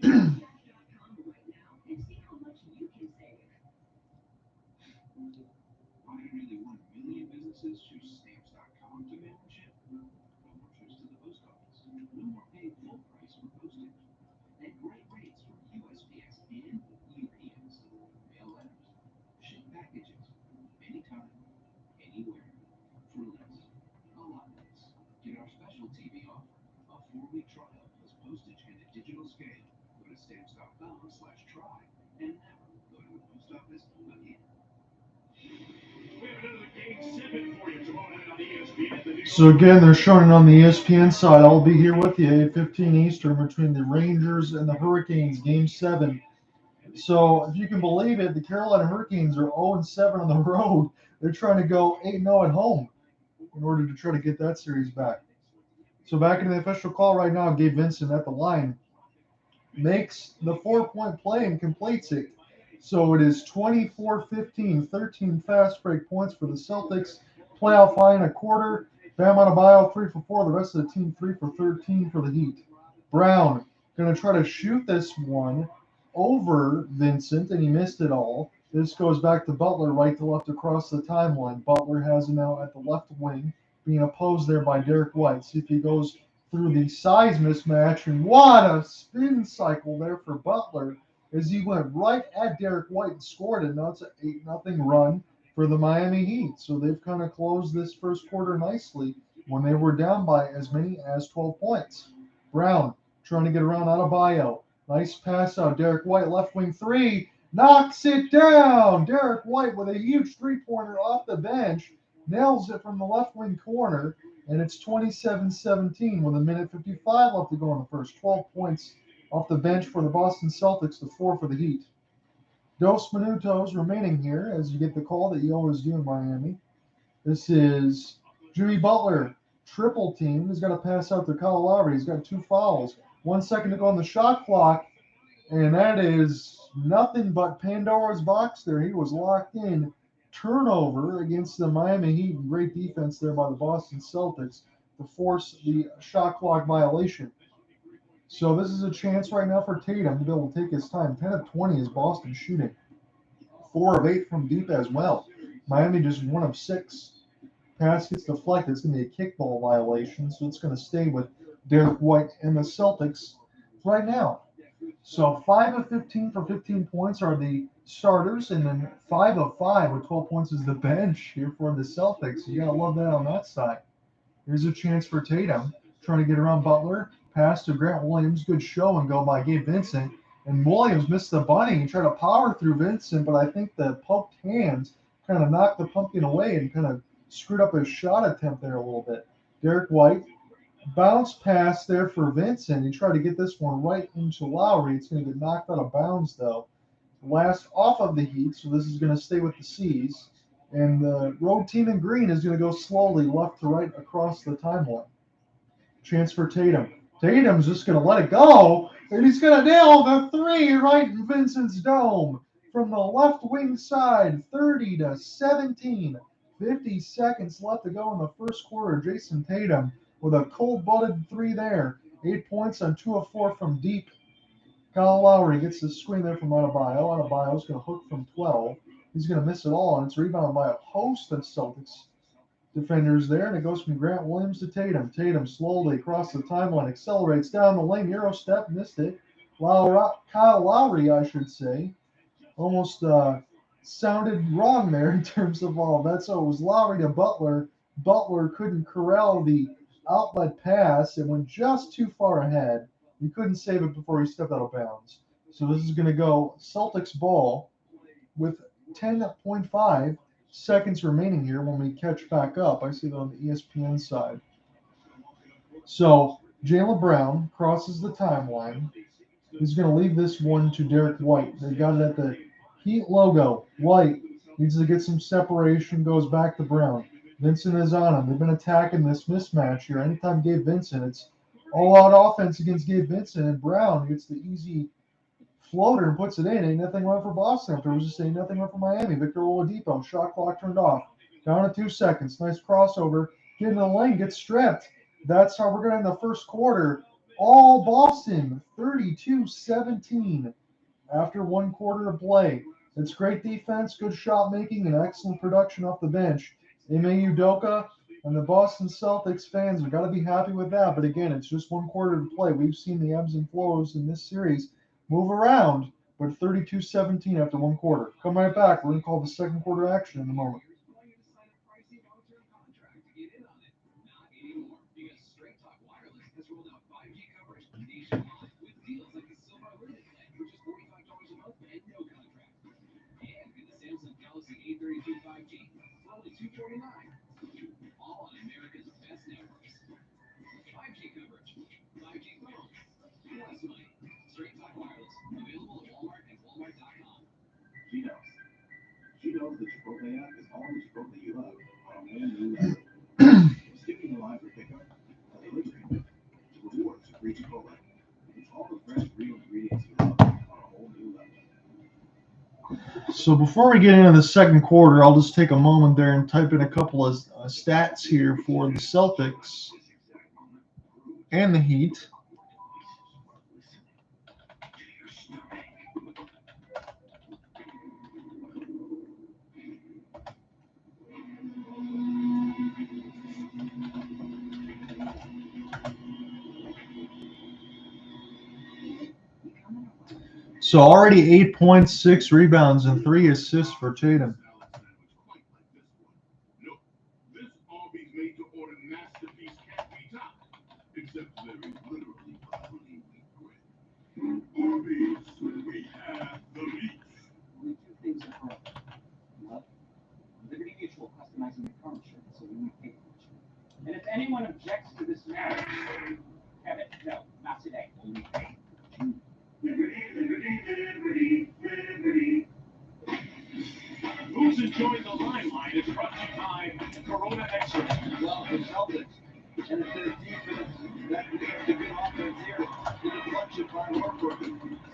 Why do nearly 1 million businesses choose Stamps.com to mail and ship? No more trips to the post office. No more paying full price for postage. And great rates from USPS and UPS. Mail letters. Ship packages. Anytime, anywhere. For less. A lot less. Get our special TV offer. A 4-week trial plus postage and a digital scale. Go to Stamps.com/try and never go to the post office again. We have another Game 7 for you tomorrow night on ESPN. So again, they're showing it on the ESPN side. I'll be here with you 8:15 Eastern between the Rangers and the Hurricanes, Game 7. So if you can believe it, the Carolina Hurricanes are 0-7 on the road. They're trying to go 8-0 at home in order to try to get that series back. So back in the official call right now, Gabe Vincent at the line makes the 4-point play and completes it. So it is 24-15, 13 fast break points for the Celtics. Playoff high in a quarter. Bam Adebayo 3 for 4. The rest of the team 3 for 13 for the Heat. Brown going to try to shoot this one over Vincent, and he missed it all. This goes back to Butler, right to left across the timeline. Butler has him now at the left wing, being opposed there by Derek White. See if he goes through the size mismatch, and what a spin cycle there for Butler as he went right at Derek White and scored it. Now it's an 8-0 run for the Miami Heat. So they've kind of closed this first quarter nicely when they were down by as many as 12 points. Brown trying to get around Adebayo. Nice pass out. Derek White, left wing three, knocks it down. Derek White with a huge three-pointer off the bench, nails it from the left wing corner, and it's 27-17 with a minute 55 left to go in the first. 12 points off the bench for the Boston Celtics to 4 for the Heat. Dos minutos remaining here as you get the call that you always do in Miami. This is Jimmy Butler, triple team. He's got to pass out to Kyle Lowry. He's got 2 fouls. 1 second to go on the shot clock, and that is nothing but Pandora's box there. He was locked in. Turnover against the Miami Heat. Great defense there by the Boston Celtics to force the shot clock violation. So this is a chance right now for Tatum to be able to take his time. 10 of 20 is Boston shooting. 4 of 8 from deep as well. Miami just 1 of 6. Pass gets deflected. It's going to be a kickball violation, so it's going to stay with Derek White and the Celtics right now. So 5 of 15 for 15 points are the starters, and then 5 of 5 with 12 points is the bench here for the Celtics. You got to love that on that side. Here's a chance for Tatum, trying to get around Butler. Pass to Grant Williams. Good show and go by Gabe Vincent. And Williams missed the bunny and tried to power through Vincent, but I think the poked hands kind of knocked the pumpkin away and kind of screwed up his shot attempt there a little bit. Derek White, bounce pass there for Vincent. He tried to get this one right into Lowry. It's going to get knocked out of bounds, though. Last off of the Heat, so this is going to stay with the C's. And the road team in green is going to go slowly left to right across the timeline. Chance for Tatum. Tatum's just going to let it go, and he's going to nail the 3 right in Vincent's dome from the left wing side, 30-17. 50 seconds left to go in the first quarter. Jason Tatum with a cold-blooded 3 there. 8 points on 2 of 4 from deep. Kyle Lowry gets the screen there from Adebayo. Adebayo's going to hook from 12. He's going to miss it all, and it's rebounded by a host of Celtics defenders there, and it goes from Grant Williams to Tatum. Tatum slowly across the timeline, accelerates down the lane, Euro step, missed it. Kyle Lowry, I should say, almost sounded wrong there in terms of all that. So it was Lowry to Butler. Butler couldn't corral the outlet pass and went just too far ahead. He couldn't save it before he stepped out of bounds. So this is going to go Celtics ball with 10.5 seconds remaining here when we catch back up. I see that on the ESPN side. So Jaylen Brown crosses the timeline. He's going to leave this one to Derek White. They got it at the Heat logo. White needs to get some separation, goes back to Brown. Vincent is on him. They've been attacking this mismatch here. Anytime Gabe Vincent, it's all-out offense against Gabe Vincent, and Brown gets the easy floater and puts it in. Ain't nothing wrong for Boston. There was just ain't nothing wrong for Miami. Victor Oladipo, shot clock turned off. Down to 2 seconds. Nice crossover. Get in the lane, gets stripped. That's how we're going to end the first quarter. All Boston, 32-17 after 1 quarter of play. It's great defense, good shot making, and excellent production off the bench. Ime Udoka and the Boston Celtics fans have got to be happy with that. But again, it's just 1 quarter to play. We've seen the ebbs and flows in this series move around, but 32-17 after 1 quarter. Come right back. We're going to call the second quarter action in a moment. All on America's best networks. 5G coverage, 5G phones, less money. Straight Talk Wireless, available at Walmart and Walmart.com. She knows. She knows the Chipotle app is all the Chipotle you love on a brand new level. Skipping the line for pickup, delivery, rewards for free Chipotle. It's all the fresh, real ingredients you love on a whole new level. So before we get into the second quarter, I'll just take a moment there and type in a couple of stats here for the Celtics and the Heat. So already 8 points, 6 rebounds, and 3 assists for Tatum. This Arby's made to order masterpiece can't be topped, except very literally utterly weak bread. Arby's, we have the meat. Only 2 things are broken. Love, Liberty Mutual customizing your car insurance so you won't pay for it. And if anyone objects to this marriage, Kevin, no, not today. Only pay. Who's enjoying the limelight is brought to you by Corona Extra. Well, the Celtics, and if their defense, that means the good offense here, with a bunch of hard work,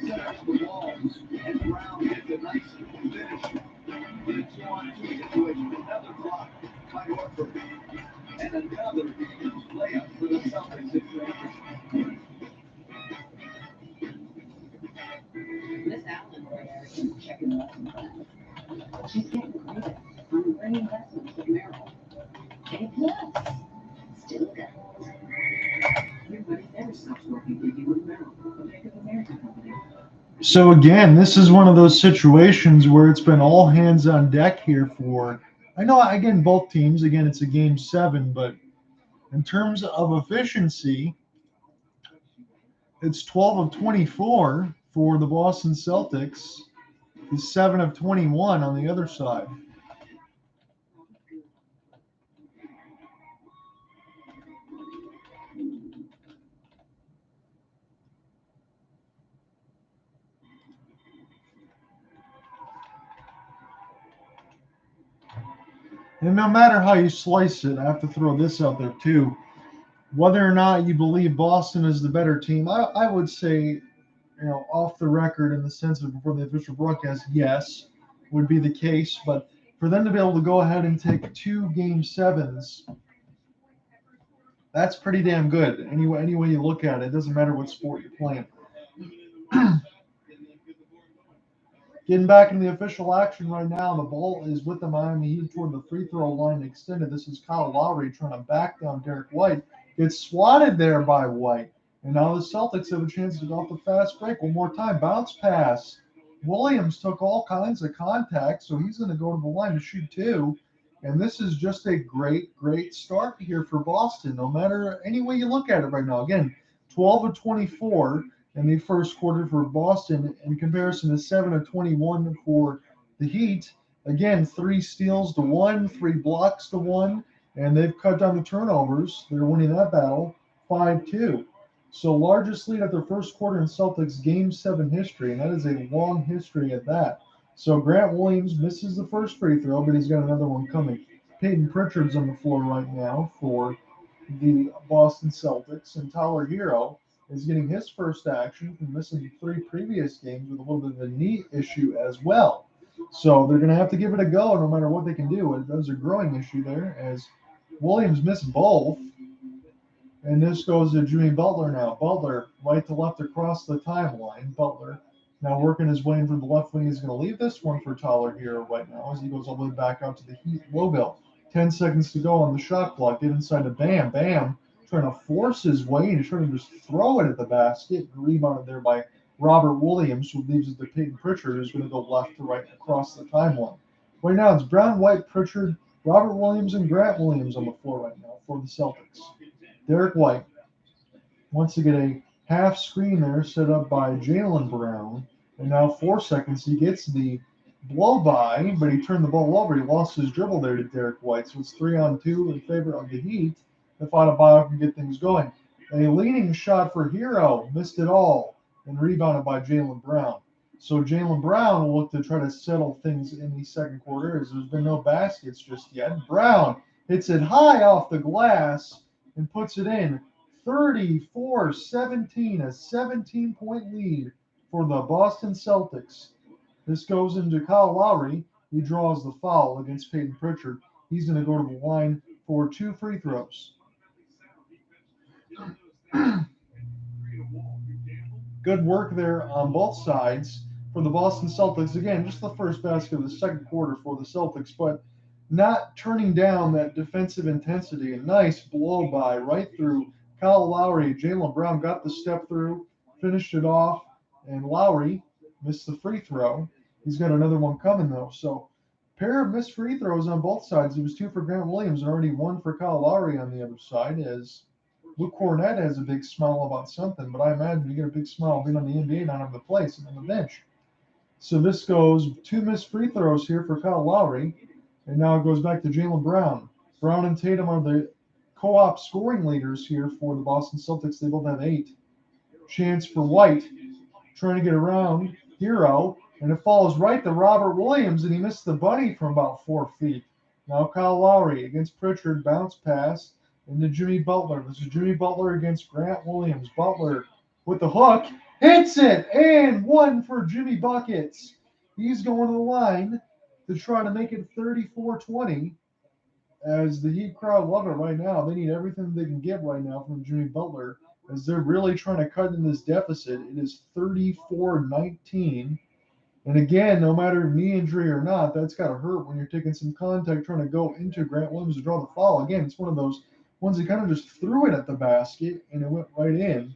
centers the walls, and Brown gets a nice finish. In a 2-on-2 situation, another block by Horford, and another layup for the Celtics. Miss Allen over there is checking the lesson plan. She's getting credit on great investments with Merrill. A plus. Still got everybody never stops working with you with Merrill, the Bank of America company. So again, this is one of those situations where it's been all hands on deck here for, I know, again, both teams. Again, it's a game 7, but in terms of efficiency, it's 12 of 24 for the Boston Celtics. It's 7 of 21 on the other side. And no matter how you slice it, I have to throw this out there too. Whether or not you believe Boston is the better team, I would say, off the record in the sense of before the official broadcast, yes, would be the case. But for them to be able to go ahead and take 2 game 7s, that's pretty damn good. Any way you look at it, it doesn't matter what sport you're playing. Getting back in the official action right now, the ball is with the Miami Heat toward the free throw line extended. This is Kyle Lowry trying to back down Derek White. Gets swatted there by White. And now the Celtics have a chance to go off the fast break. One more time. Bounce pass. Williams took all kinds of contact, so he's going to go to the line to shoot two. And this is just a great, great start here for Boston, no matter any way you look at it right now. Again, 12 of 24 in the first quarter for Boston in comparison to 7 of 21 for the Heat. Again, 3 steals to 1, 3 blocks to 1, and they've cut down the turnovers. They're winning that battle 5-2. So largest lead at their first quarter in Celtics Game 7 history, and that is a long history at that. So Grant Williams misses the first free throw, but he's got another one coming. Peyton Pritchard's on the floor right now for the Boston Celtics, and Tyler Hero is getting his first action from missing 3 previous games with a little bit of a knee issue as well. So they're going to have to give it a go no matter what they can do. There's a growing issue there as Williams missed both. And this goes to Jimmy Butler now. Butler right to left across the timeline. Butler now working his way into the left wing. He's going to leave this one for Tyler here right now as he goes all the way back out to the Heat low bill. 10 seconds to go on the shot clock. Get inside to Bam. Bam trying to force his way and trying to just throw it at the basket. Rebounded there by Robert Williams, who leaves it to Peyton Pritchard, who's going to go left to right across the timeline. Right now it's Brown, White, Pritchard, Robert Williams, and Grant Williams on the floor right now for the Celtics. Derek White wants to get a half screen there set up by Jaylen Brown. And now 4 seconds. He gets the blow by, but he turned the ball over. He lost his dribble there to Derek White. So it's 3-on-2 in favor of the Heat. If Adebayo can get things going. A leading shot for Hero. Missed it all. And rebounded by Jaylen Brown. So Jaylen Brown will look to try to settle things in the second quarter as there's been no baskets just yet. Brown hits it high off the glass and puts it in 34-17, a 17-point lead for the Boston Celtics. This goes into Kyle Lowry. He draws the foul against Peyton Pritchard. He's going to go to the line for 2 free throws. Good work there on both sides for the Boston Celtics. Again, just the first basket of the second quarter for the Celtics, but not turning down that defensive intensity. A nice blow by right through Kyle Lowry. Jaylen Brown got the step through, finished it off, and Lowry missed the free throw. He's got another one coming, though. So pair of missed free throws on both sides. It was 2 for Grant Williams and already 1 for Kyle Lowry on the other side as Luke Cornett has a big smile about something, but I imagine you get a big smile being on the NBA, not on the place and on the bench. So this goes 2 missed free throws here for Kyle Lowry. And now it goes back to Jaylen Brown. Brown and Tatum are the co-op scoring leaders here for the Boston Celtics. They both have 8. Chance for White. Trying to get around Hero. And it falls right to Robert Williams, and he missed the bunny from about 4 feet. Now Kyle Lowry against Pritchard. Bounce pass into Jimmy Butler. This is Jimmy Butler against Grant Williams. Butler with the hook. Hits it! And 1 for Jimmy Buckets. He's going to the line to try to make it 34-20 as the Heat crowd love it right now. They need everything they can get right now from Jimmy Butler as they're really trying to cut in this deficit. It is 34-19. And again, no matter knee injury or not, that's got to hurt when you're taking some contact trying to go into Grant Williams to draw the foul. Again, it's one of those ones that kind of just threw it at the basket and it went right in.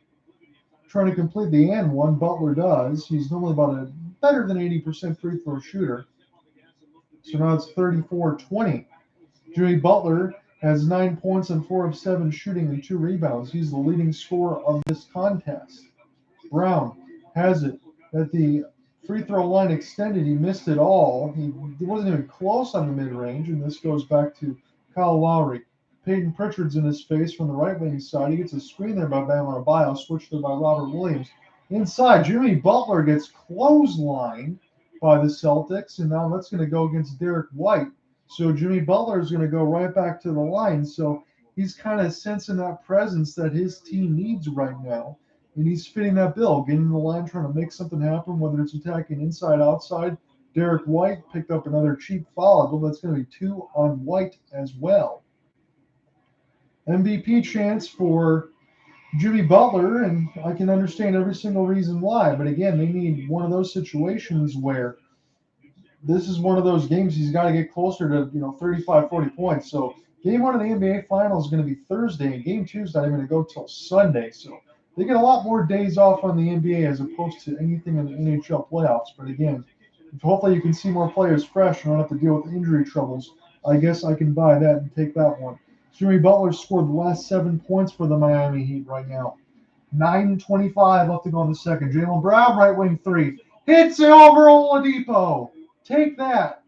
Trying to complete the and one, Butler does. He's normally about a better than 80% free throw shooter. So now it's 34-20. Jimmy Butler has 9 points and 4 of 7 shooting and 2 rebounds. He's the leading scorer of this contest. Brown has it at the free throw line extended. He missed it all. He wasn't even close on the mid-range, and this goes back to Kyle Lowry. Peyton Pritchard's in his face from the right wing side. He gets a screen there by Bam Adebayo, switched there by Robert Williams. Inside, Jimmy Butler gets clotheslined by the Celtics, and now that's going to go against Derek White. So Jimmy Butler is going to go right back to the line. So he's kind of sensing that presence that his team needs right now, and he's fitting that bill, getting in the line, trying to make something happen, whether it's attacking inside, outside. Derek White picked up another cheap foul. I believe that's going to be 2 on White as well. MVP chance for Jimmy Butler, and I can understand every single reason why. But again, they need one of those situations where this is one of those games he's got to get closer to 35, 40 points. So game 1 of the NBA Finals is going to be Thursday, and game 2 is not even going to go till Sunday. So they get a lot more days off on the NBA as opposed to anything in the NHL playoffs. But again, hopefully you can see more players fresh and don't have to deal with injury troubles. I guess I can buy that and take that one. Jimmy Butler scored the last 7 points for the Miami Heat right now. 9:25 left to go in the second. Jaylen Brown, right wing three. Hits it over Oladipo. Take that.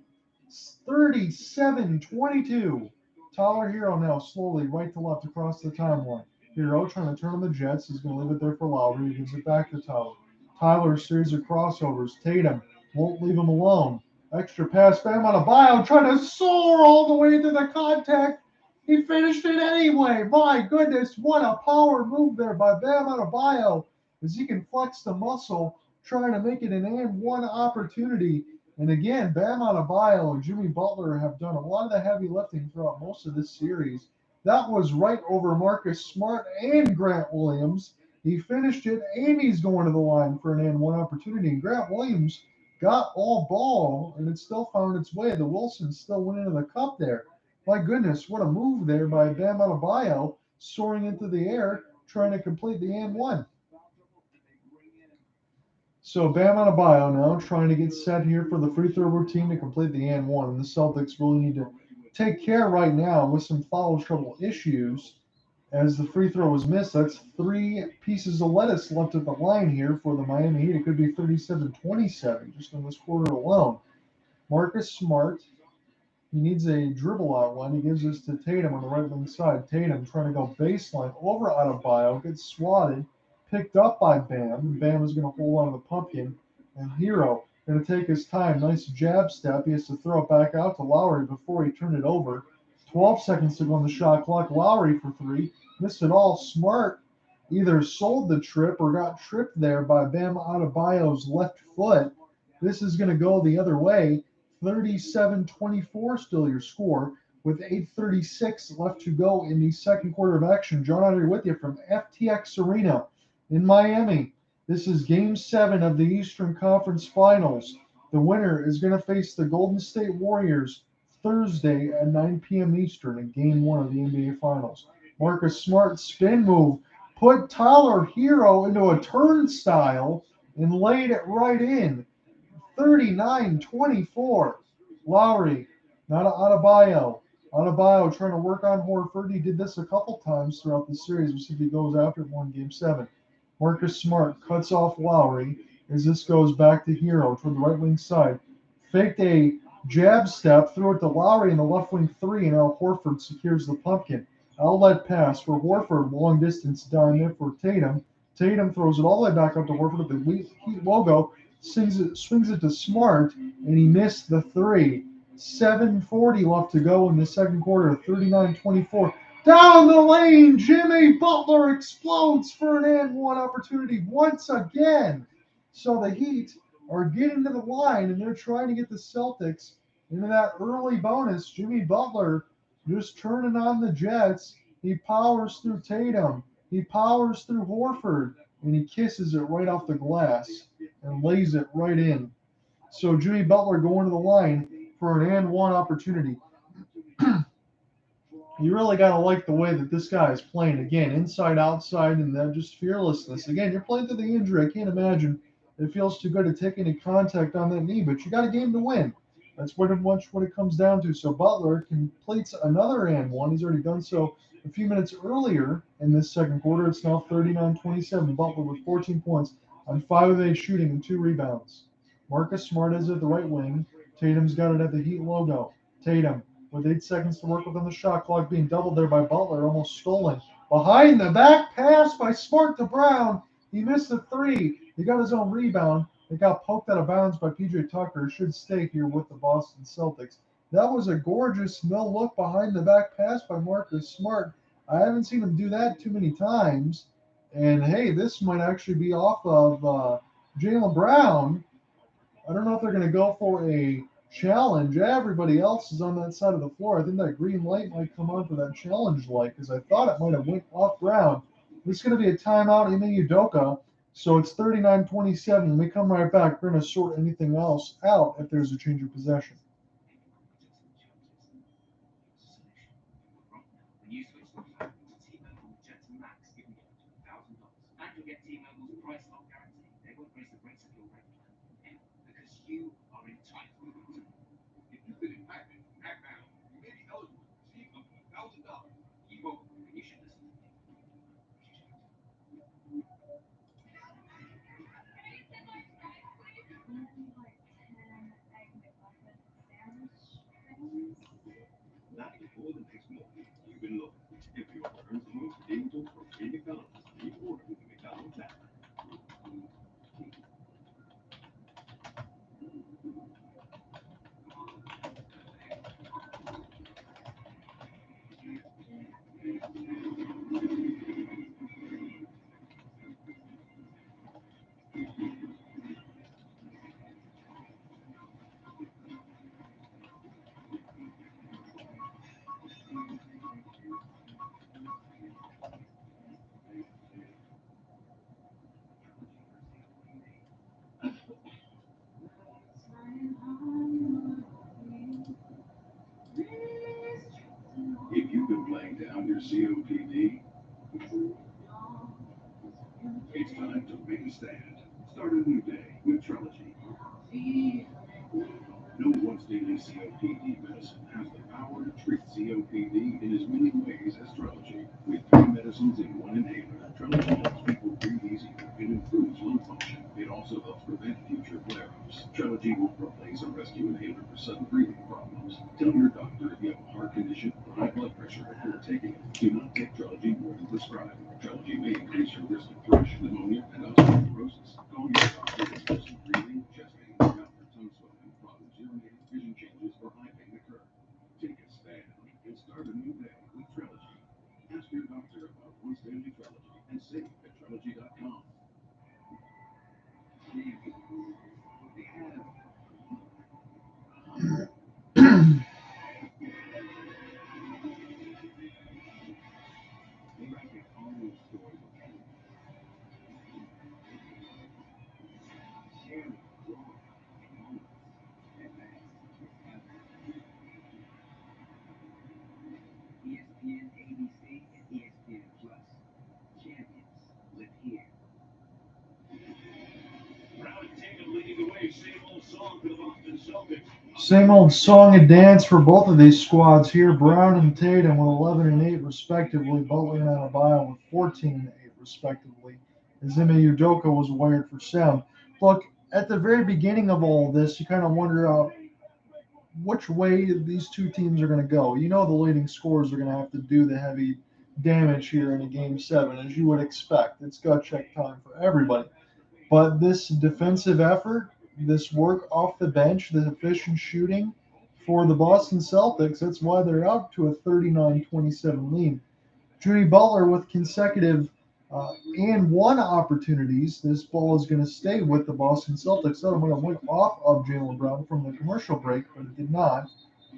37-22. Tyler Hero now slowly right to left across the timeline. Hero trying to turn on the Jets. He's going to leave it there for Lowry. He gives it back to Tyler. Tyler, series of crossovers. Tatum won't leave him alone. Extra pass. Bam Adebayo trying to soar all the way into the contact. He finished it anyway. My goodness, what a power move there by Bam Adebayo as he can flex the muscle trying to make it an and one opportunity. And again, Bam Adebayo and Jimmy Butler have done a lot of the heavy lifting throughout most of this series. That was right over Marcus Smart and Grant Williams. He finished it, and he's going to the line for an and one opportunity. And Grant Williams got all ball, and it still found its way. The Wilsons still went into the cup there. My goodness, what a move there by Bam Adebayo, soaring into the air, trying to complete the and one. So Bam Adebayo now trying to get set here for the free throw routine to complete the and one. And the Celtics really need to take care right now with some foul trouble issues as the free throw was missed. That's 3 pieces of lettuce left at the line here for the Miami Heat. It could be 37-27 just in this quarter alone. Marcus Smart, he needs a dribble out one. He gives this to Tatum on the right wing side. Tatum trying to go baseline over Adebayo, gets swatted, picked up by Bam. And Bam is going to hold on to the pumpkin. And Hero going to take his time. Nice jab step. He has to throw it back out to Lowry before he turned it over. 12 seconds to go on the shot clock. Lowry for 3. Missed it all. Smart either sold the trip or got tripped there by Bam Adebayo's left foot. This is going to go the other way. 37-24 still your score with 8:36 left to go in the second quarter of action. John Andre with you from FTX Arena in Miami. This is Game 7 of the Eastern Conference Finals. The winner is going to face the Golden State Warriors Thursday at 9 p.m. Eastern in Game 1 of the NBA Finals. Marcus Smart spin move put Tyler Hero into a turnstile and laid it right in. 39-24. Lowry, not Adebayo. Adebayo trying to work on Horford. He did this a couple times throughout the series. We'll see if he goes after it more in Game 7. Marcus Smart cuts off Lowry as this goes back to Hero toward the right wing side. Faked a jab step, threw it to Lowry in the left wing 3, and Al Horford secures the pumpkin. Outlet pass for Horford, long distance down there for Tatum. Tatum throws it all the way back up to Horford with the Heat logo. Swings it to Smart, and he missed the 3. 7:40 left to go in the second quarter. 39-24. Down the lane, Jimmy Butler explodes for an and one opportunity once again. So the Heat are getting to the line, and they're trying to get the Celtics into that early bonus. Jimmy Butler just turning on the Jets. He powers through Tatum. He powers through Horford, and he kisses it right off the glass and lays it right in. So Jimmy Butler going to the line for an and one opportunity. You really got to like the way that this guy is playing. Again, inside, outside, and then just fearlessness. Again, you're playing through the injury. I can't imagine it feels too good to take any contact on that knee, but you got a game to win. That's what it comes down to. So Butler completes another and one. He's already done so a few minutes earlier in this second quarter. It's now 39-27. Butler with 14 points on 5 of 8 shooting and 2 rebounds. Marcus Smart is at the right wing. Tatum's got it at the Heat logo. Tatum with 8 seconds to work with on the shot clock, being doubled there by Butler, almost stolen. Behind the back pass by Smart to Brown. He missed the 3. He got his own rebound. It got poked out of bounds by P.J. Tucker. It should stay here with the Boston Celtics. That was a gorgeous no look behind the back pass by Marcus Smart. I haven't seen him do that too many times. And hey, this might actually be off of Jaylen Brown. I don't know if they're going to go for a challenge. Everybody else is on that side of the floor. I think that green light might come on for that challenge light because I thought it might have went off ground. This is going to be a timeout. Ime Udoka So it's 39-27. We come right back. We're going to sort anything else out if there's a change of possession. When you switch the plan to T-Mobile Jet Max, you can get up to $1,000. And you'll get T-Mobile's price lock guarantee. They won't raise the rates of your rate plan because you are entitled to it. If you've been impacted from hackdown, you may be eligible to receive up to $1,000. T-Mobile, and you should listen to me. Not before the next morning. You've been looking. If your returns to most angels or any McDonald's, you order with the McDonald's app. If you've been playing down your COPD, it's time to make a stand. Start a new day with Trilogy. No once-daily COPD medicine has the power to treat COPD in as many ways as Trilogy. With 3 medicines in one inhaler, Trilogy helps people breathe easier and improves lung function. It also helps prevent future flare-ups. Trilogy won't replace a rescue inhaler for sudden breathing problems. Tell your doctor if you have a heart condition or high blood pressure before taking it. Do not take Trilogy more than prescribed. Trilogy may increase your risk of thrush, pneumonia, and osteoporosis. Call your doctor if persistent breathing, chest pain, gout, or tongue swelling, problems urinating, vision changes, or eye pain occur. Take a stand and start a new day with Trilogy. Ask your doctor about once daily Trilogy and save at Trilogy.com. ESPN, ABC, and ESPN Plus. Champions live here. Brown and Tatum leading the way. Same old song for the Boston Celtics. Same old song and dance for both of these squads here. Brown and Tatum with 11 and 8 respectively. Butler and Adebayo with 14 and 8 respectively. As Ime Udoka was wired for sound. Look, at the very beginning of all this, you kind of wonder which way these two teams are going to go. You know the leading scorers are going to have to do the heavy damage here in a game 7, as you would expect. It's gut check time for everybody. But this defensive effort, this work off the bench, the efficient shooting for the Boston Celtics, that's why they're up to a 39-27 lead. Jimmy Butler with consecutive and one opportunities. This ball is going to stay with the Boston Celtics. So I'm going to went off of Jaylen Brown from the commercial break, but it did not.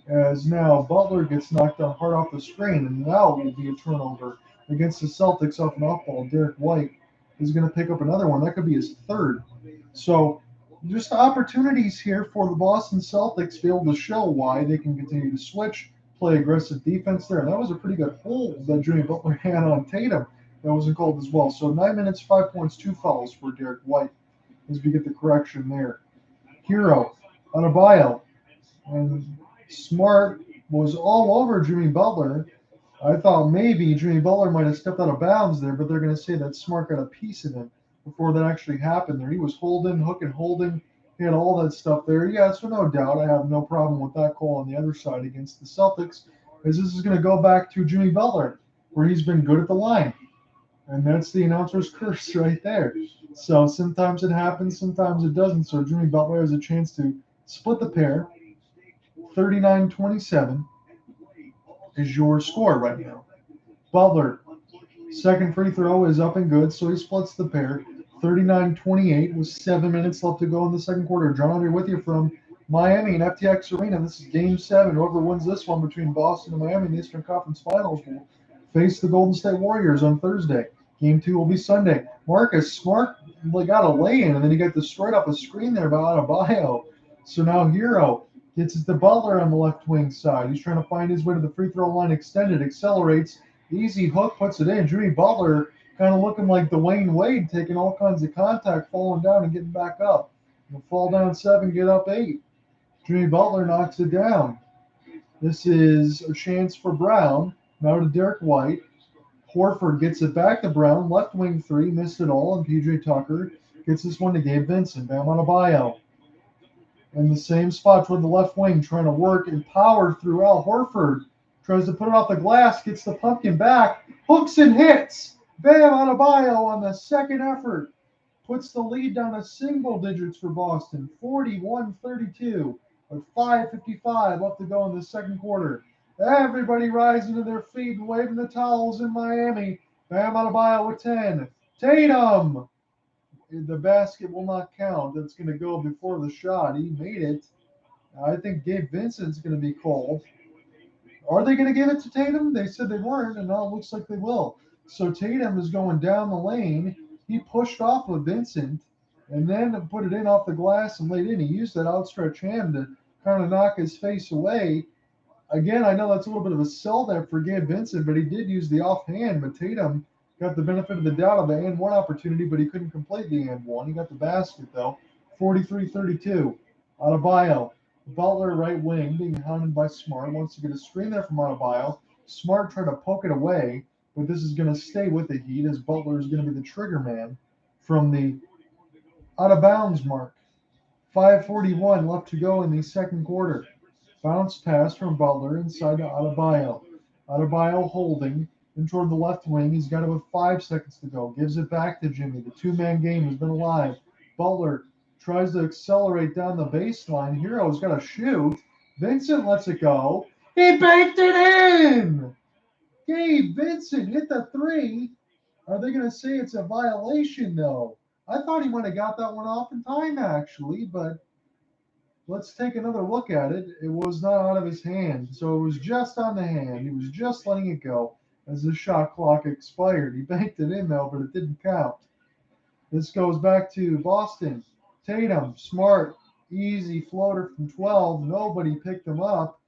As now Butler gets knocked down hard off the screen, and now it will be a turnover against the Celtics off an off ball. Derek White is going to pick up another one. That could be his third. So just opportunities here for the Boston Celtics to be able to show why they can continue to switch, play aggressive defense there. And that was a pretty good hold that Jimmy Butler had on Tatum. That wasn't called as well. So 9 minutes, 5 points, 2 fouls for Derek White as we get the correction there. Hero, Adebayo, and Smart was all over Jimmy Butler. I thought maybe Jimmy Butler might have stepped out of bounds there, but they're going to say that Smart got a piece of him before that actually happened there. He was holding, hooking, holding. He had all that stuff there. Yeah, so no doubt. I have no problem with that call on the other side against the Celtics, because this is going to go back to Jimmy Butler, where he's been good at the line. And that's the announcer's curse right there. So sometimes it happens, sometimes it doesn't. So Jimmy Butler has a chance to split the pair. 39-27 is your score right now. Butler, second free throw is up and good, so he splits the pair. 39-28 with 7 minutes left to go in the second quarter. John Andre with you from Miami and FTX Arena. This is Game 7. Whoever wins this one between Boston and Miami in the Eastern Conference Finals will face the Golden State Warriors on Thursday. Game 2 will be Sunday. Marcus Smart got a lay-in, and then he got destroyed off a screen there by Adebayo. So now Hero gets it to Butler on the left wing side. He's trying to find his way to the free throw line extended, accelerates, easy hook, puts it in. Jimmy Butler kind of looking like Dwayne Wade, taking all kinds of contact, falling down and getting back up. He'll fall down 7, get up 8. Jimmy Butler knocks it down. This is a chance for Brown. Now to Derek White. Horford gets it back to Brown. Left wing 3, missed it all. And PJ Tucker gets this one to Gabe Vincent. Bam Adebayo. In the same spot toward the left wing, trying to work and power through Al Horford. Tries to put it off the glass, gets the pumpkin back, hooks and hits. Bam Adebayo on the second effort. Puts the lead down to single digits for Boston, 41-32, with 5:55 left to go in the second quarter. Everybody rising to their feet and waving the towels in Miami. Bam Adebayo with 10. Tatum! The basket will not count. That's going to go before the shot. He made it. I think Gabe Vincent's going to be called. Are they going to give it to Tatum? They said they weren't, and now it looks like they will. So Tatum is going down the lane. He pushed off of Vincent and then put it in off the glass and laid in. He used that outstretched hand to kind of knock his face away. Again, I know that's a little bit of a sell there for Gabe Vincent, but he did use the offhand. But Tatum got the benefit of the doubt of the and one opportunity, but he couldn't complete the and one. He got the basket, though. 43-32. Adebayo. Butler, right wing, being hounded by Smart. Wants to get a screen there from Adebayo. Smart tried to poke it away, but this is going to stay with the Heat as Butler is going to be the trigger man from the out of bounds mark. 5:41 left to go in the second quarter. Bounce pass from Butler inside to Adebayo. Adebayo holding in toward the left wing. He's got it with 5 seconds to go. Gives it back to Jimmy. The two-man game has been alive. Butler tries to accelerate down the baseline. Hero's got to shoot. Vincent lets it go. He banked it in! Gabe Vincent hit the 3. Are they going to say it's a violation, though? I thought he might have got that one off in time, actually, but let's take another look at it. It was not out of his hand, so it was just on the hand. He was just letting it go as the shot clock expired. He banked it in, though, but it didn't count. This goes back to Boston. Tatum, Smart, easy floater from 12. Nobody picked him up.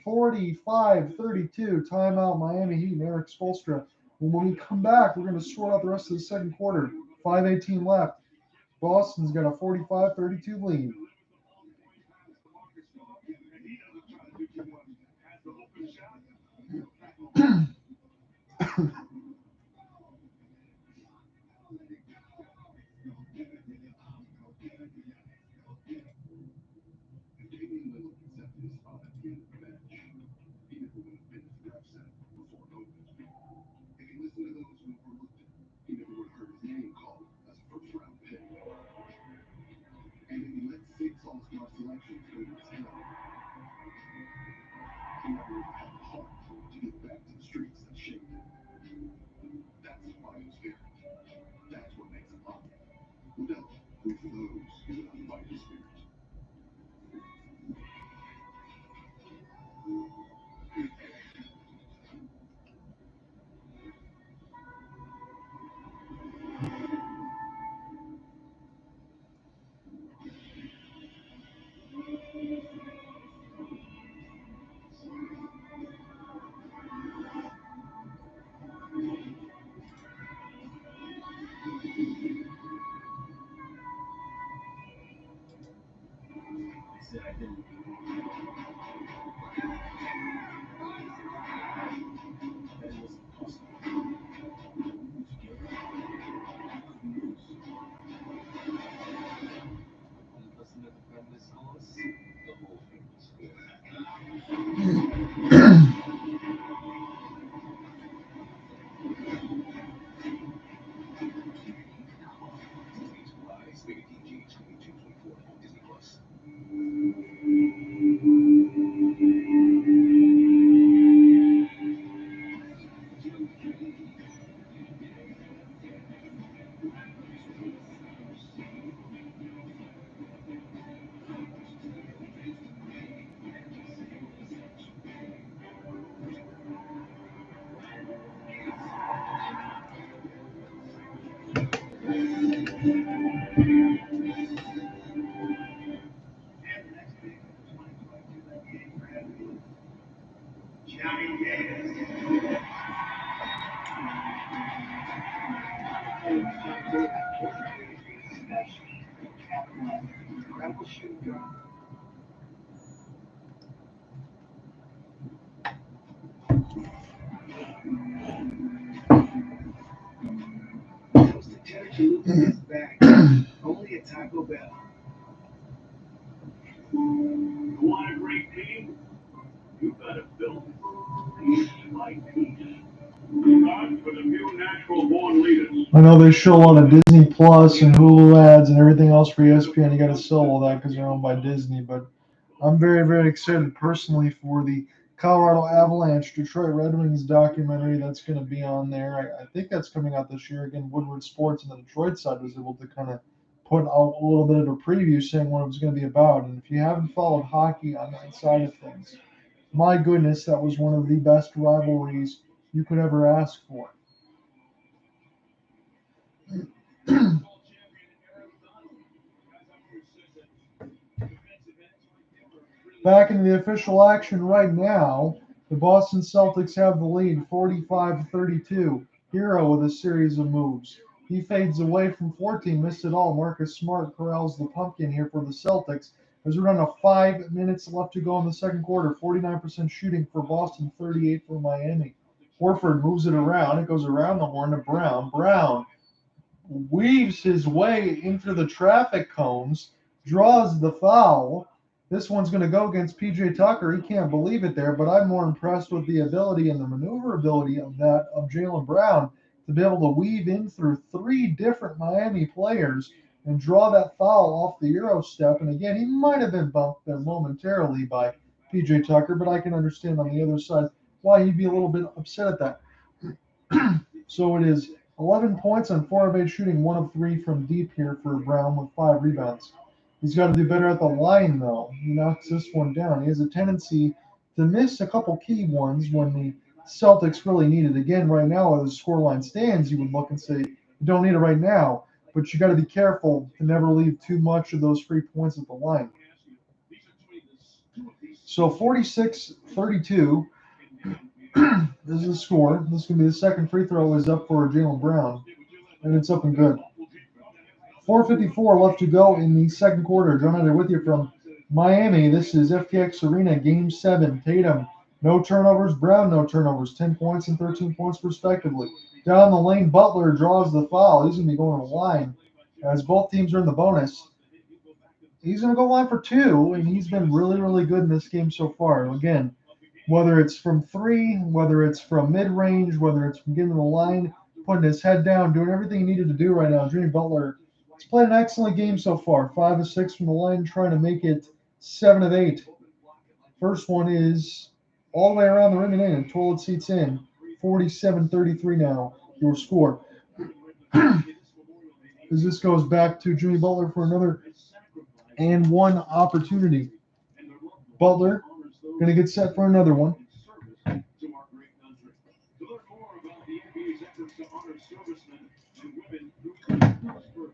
45-32, timeout Miami Heat and Eric Spoelstra. When we come back, we're going to sort out the rest of the second quarter. 5:18 left. Boston's got a 45-32 lead. Incredible shooting guard. Comes to Terry Chalupa is back. Only at Taco Bell. You want a great team? You gotta build it piece by piece. Start with a few natural-born leaders. I know they show a lot of Disney Plus and Hulu ads and everything else for ESPN. You got to sell all that because they're owned by Disney. But I'm very, very excited personally for the Colorado Avalanche Detroit Red Wings documentary that's going to be on there. I think that's coming out this year. Again, Woodward Sports and the Detroit side was able to kind of put out a little bit of a preview saying what it was going to be about. And if you haven't followed hockey on that side of things, my goodness, that was one of the best rivalries you could ever ask for. Back into the official action right now. The Boston Celtics have the lead 45-32. Hero with a series of moves. He fades away from 14, missed it all. Marcus Smart corrals the pumpkin here for the Celtics. As we're down to 5 minutes left to go in the second quarter. 49% shooting for Boston, 38 for Miami. Horford moves it around. It goes around the horn to Brown. Brown weaves his way into the traffic cones, draws the foul. This one's going to go against PJ Tucker. He can't believe it there, but I'm more impressed with the ability and the maneuverability of Jaylen Brown to be able to weave in through 3 different Miami players and draw that foul off the Euro step. And again, he might have been bumped there momentarily by PJ Tucker, but I can understand on the other side why he'd be a little bit upset at that. So it is 11 points on 4 of 8 shooting, 1 of 3 from deep here for Brown with 5 rebounds. He's got to do better at the line, though. He knocks this one down. He has a tendency to miss a couple key ones when the Celtics really need it. Again, right now, as the scoreline stands, you would look and say, you don't need it right now, but you got to be careful to never leave too much of those free points at the line. So 46-32. This is the score. This is going to be the second free throw is up for Jaylen Brown, and it's up and good. 4:54 left to go in the second quarter. John Hunter with you from Miami. This is FTX Arena, Game 7. Tatum, no turnovers. Brown, no turnovers. 10 points and 13 points respectively. Down the lane, Butler draws the foul. He's going to be going to the line as both teams are in the bonus. He's going to go line for 2, and he's been really, really good in this game so far. Again, whether it's from 3, whether it's from mid-range, whether it's from getting to the line, putting his head down, doing everything he needed to do right now. Jimmy Butler has played an excellent game so far. 5 of 6 from the line, trying to make it 7 of 8. First one is all the way around the rim and in. Toilet seats in. 47-33 now, your score. As this goes back to Jimmy Butler for another and 1 opportunity. Butler going to get set for another one.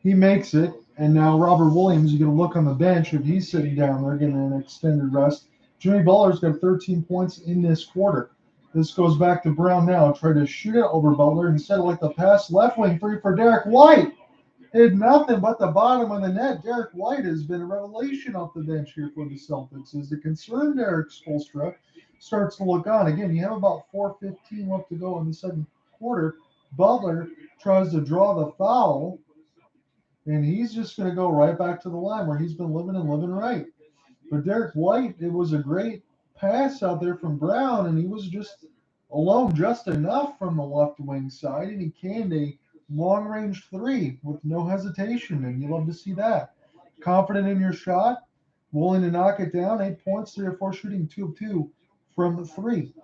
He makes it, and now Robert Williams is going to look on the bench if he's sitting down there getting an extended rest. Jimmy Butler's got 13 points in this quarter. This goes back to Brown now. Try to shoot it over Butler instead of like the pass left wing 3 for Derek White. Did nothing but the bottom of the net. Derek White has been a revelation off the bench here for the Celtics. As the concerned Eric Spoelstra starts to look on. Again, you have about 4:15 left to go in the second quarter. Butler tries to draw the foul, and he's just going to go right back to the line where he's been living right. But Derek White, it was a great pass out there from Brown, and he was just alone just enough from the left wing side, and he canned a long-range 3 with no hesitation, and you love to see that. Confident in your shot, willing to knock it down. 8 points, 3 of 4 shooting, 2 of 2 from the 3.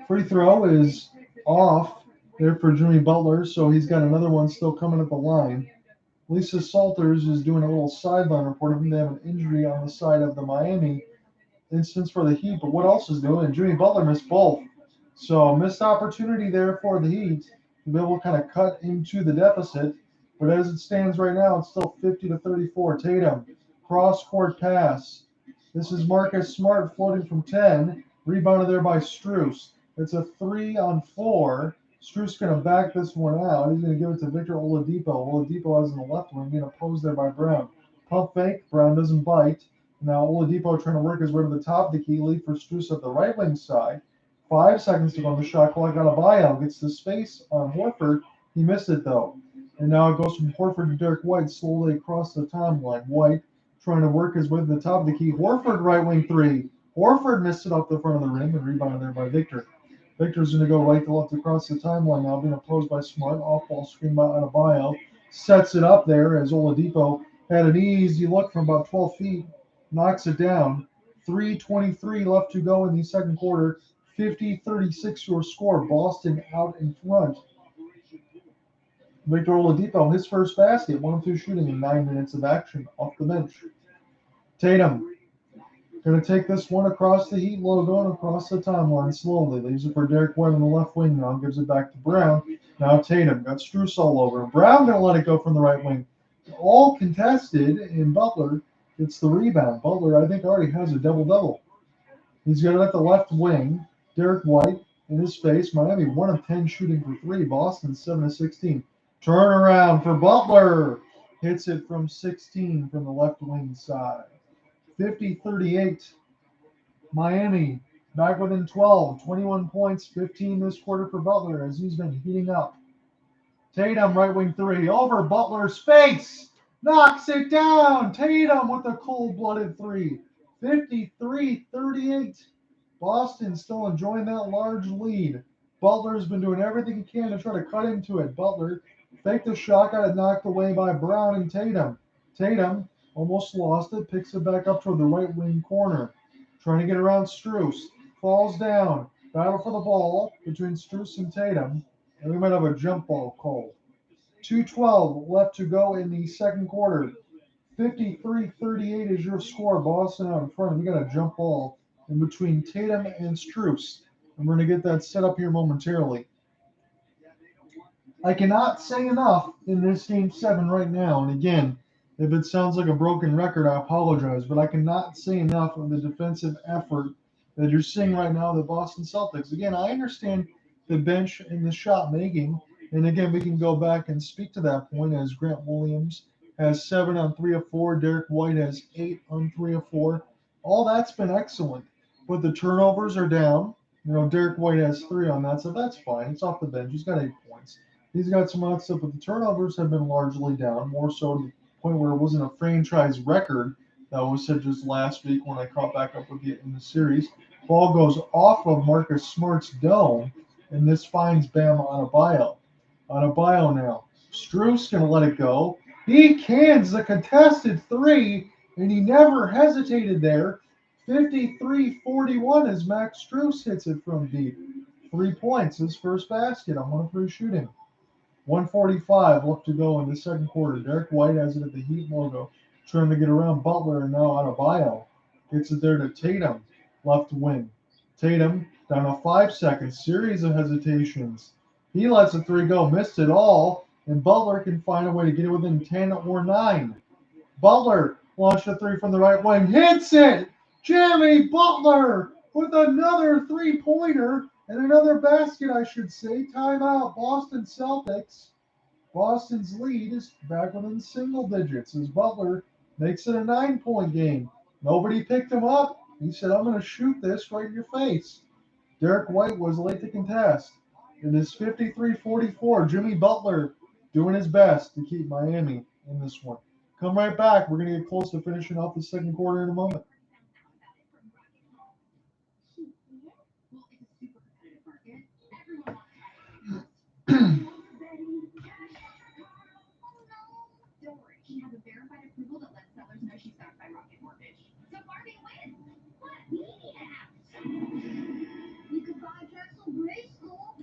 Free throw is off there for Jimmy Butler, so he's got another one still coming at the line. Lisa Salters is doing a little sideline report. I think they have an injury on the side of the Miami instance for the Heat, but what else is doing? Jimmy Butler missed both. So missed opportunity there for the Heat to be able to kind of cut into the deficit. But as it stands right now, it's still 50-34. Tatum, cross court pass. This is Marcus Smart floating from 10. Rebounded there by Struess. It's a 3-on-4. Struess going to back this one out. He's going to give it to Victor Oladipo. Oladipo has in the left wing, being opposed there by Brown. Pump fake. Brown doesn't bite. Now Oladipo trying to work his way to the top of the key. Lead for Struess at the right wing side. 5 seconds to go on the shot clock. Adebayo gets the space on Horford. He missed it though. And now it goes from Horford to Derek White slowly across the timeline. White trying to work his way to the top of the key. Horford right wing three. Horford missed it off the front of the rim and rebounded there by Victor. Victor's going to go right to left across the timeline now, being opposed by Smart. Off ball screen by Adebayo. Sets it up there as Oladipo had an easy look from about 12 feet. Knocks it down. 3:23 left to go in the second quarter. 50-36 your score. Boston out in front. Victor Oladipo, his first basket, 1-2 shooting in 9 minutes of action off the bench. Tatum going to take this one across the Heat logo and across the timeline slowly. Leaves it for Derek White on the left wing now. Gives it back to Brown. Now Tatum got Struess all over him. Brown going to let it go from the right wing. All contested, and Butler gets the rebound. Butler, I think, already has a double-double. He's got it at the left wing. Derek White in his face. Miami 1 of 10 shooting for three. Boston 7 of 16. Turnaround for Butler. Hits it from 16 from the left wing side. 50-38. Miami back within 12. 21 points, 15 this quarter for Butler as he's been heating up. Tatum right wing three over Butler's face. Knocks it down. Tatum with a cold-blooded three. 53-38. Boston still enjoying that large lead. Butler's been doing everything he can to try to cut into it. Butler faked the shot, got it knocked away by Brown and Tatum. Tatum almost lost it, picks it back up toward the right wing corner. Trying to get around Struess. Falls down. Battle for the ball between Struess and Tatum. And we might have a jump ball called. 2:12 left to go in the second quarter. 53-38 is your score. Boston out in front. We got a jump ball in between Tatum and Struess. And we're going to get that set up here momentarily. I cannot say enough in this game 7 right now. And again, if it sounds like a broken record, I apologize. But I cannot say enough of the defensive effort that you're seeing right now, the Boston Celtics. Again, I understand the bench and the shot making. And again, we can go back and speak to that point as Grant Williams has 7 on 3 of 4. Derek White has 8 on 3 of 4. All that's been excellent. But the turnovers are down. Derek White has 3 on that, so that's fine. It's off the bench. He's got 8 points. He's got some other stuff, but the turnovers have been largely down, more so to the point where it wasn't a franchise record that was said just last week when I caught back up with you in the series. Ball goes off of Marcus Smart's dome, and this finds Bam Adebayo. Adebayo now. Struess going to let it go. He cans the contested three, and he never hesitated there. 53-41 as Max Struess hits it from deep. 3 points, his first basket on 1 of 3 shooting. 1:45 left to go in the second quarter. Derek White has it at the Heat logo, trying to get around Butler, and now Adebayo gets it there to Tatum, left wing. Tatum down to 5 seconds, series of hesitations. He lets the three go, missed it all, and Butler can find a way to get it within 10 or 9. Butler launched a three from the right wing, hits it! Jimmy Butler with another three-pointer. And another basket, I should say. Timeout, Boston Celtics. Boston's lead is back within single digits as Butler makes it a 9-point game. Nobody picked him up. He said, I'm going to shoot this right in your face. Derek White was late to contest. It is 53-44. Jimmy Butler doing his best to keep Miami in this one. Come right back. We're going to get close to finishing off the second quarter in a moment. Don't worry, she has a verified approval that lets sellers know she's backed by Rocket Mortgage. So far, they win. But we need a house. You could buy Drexel Grade School.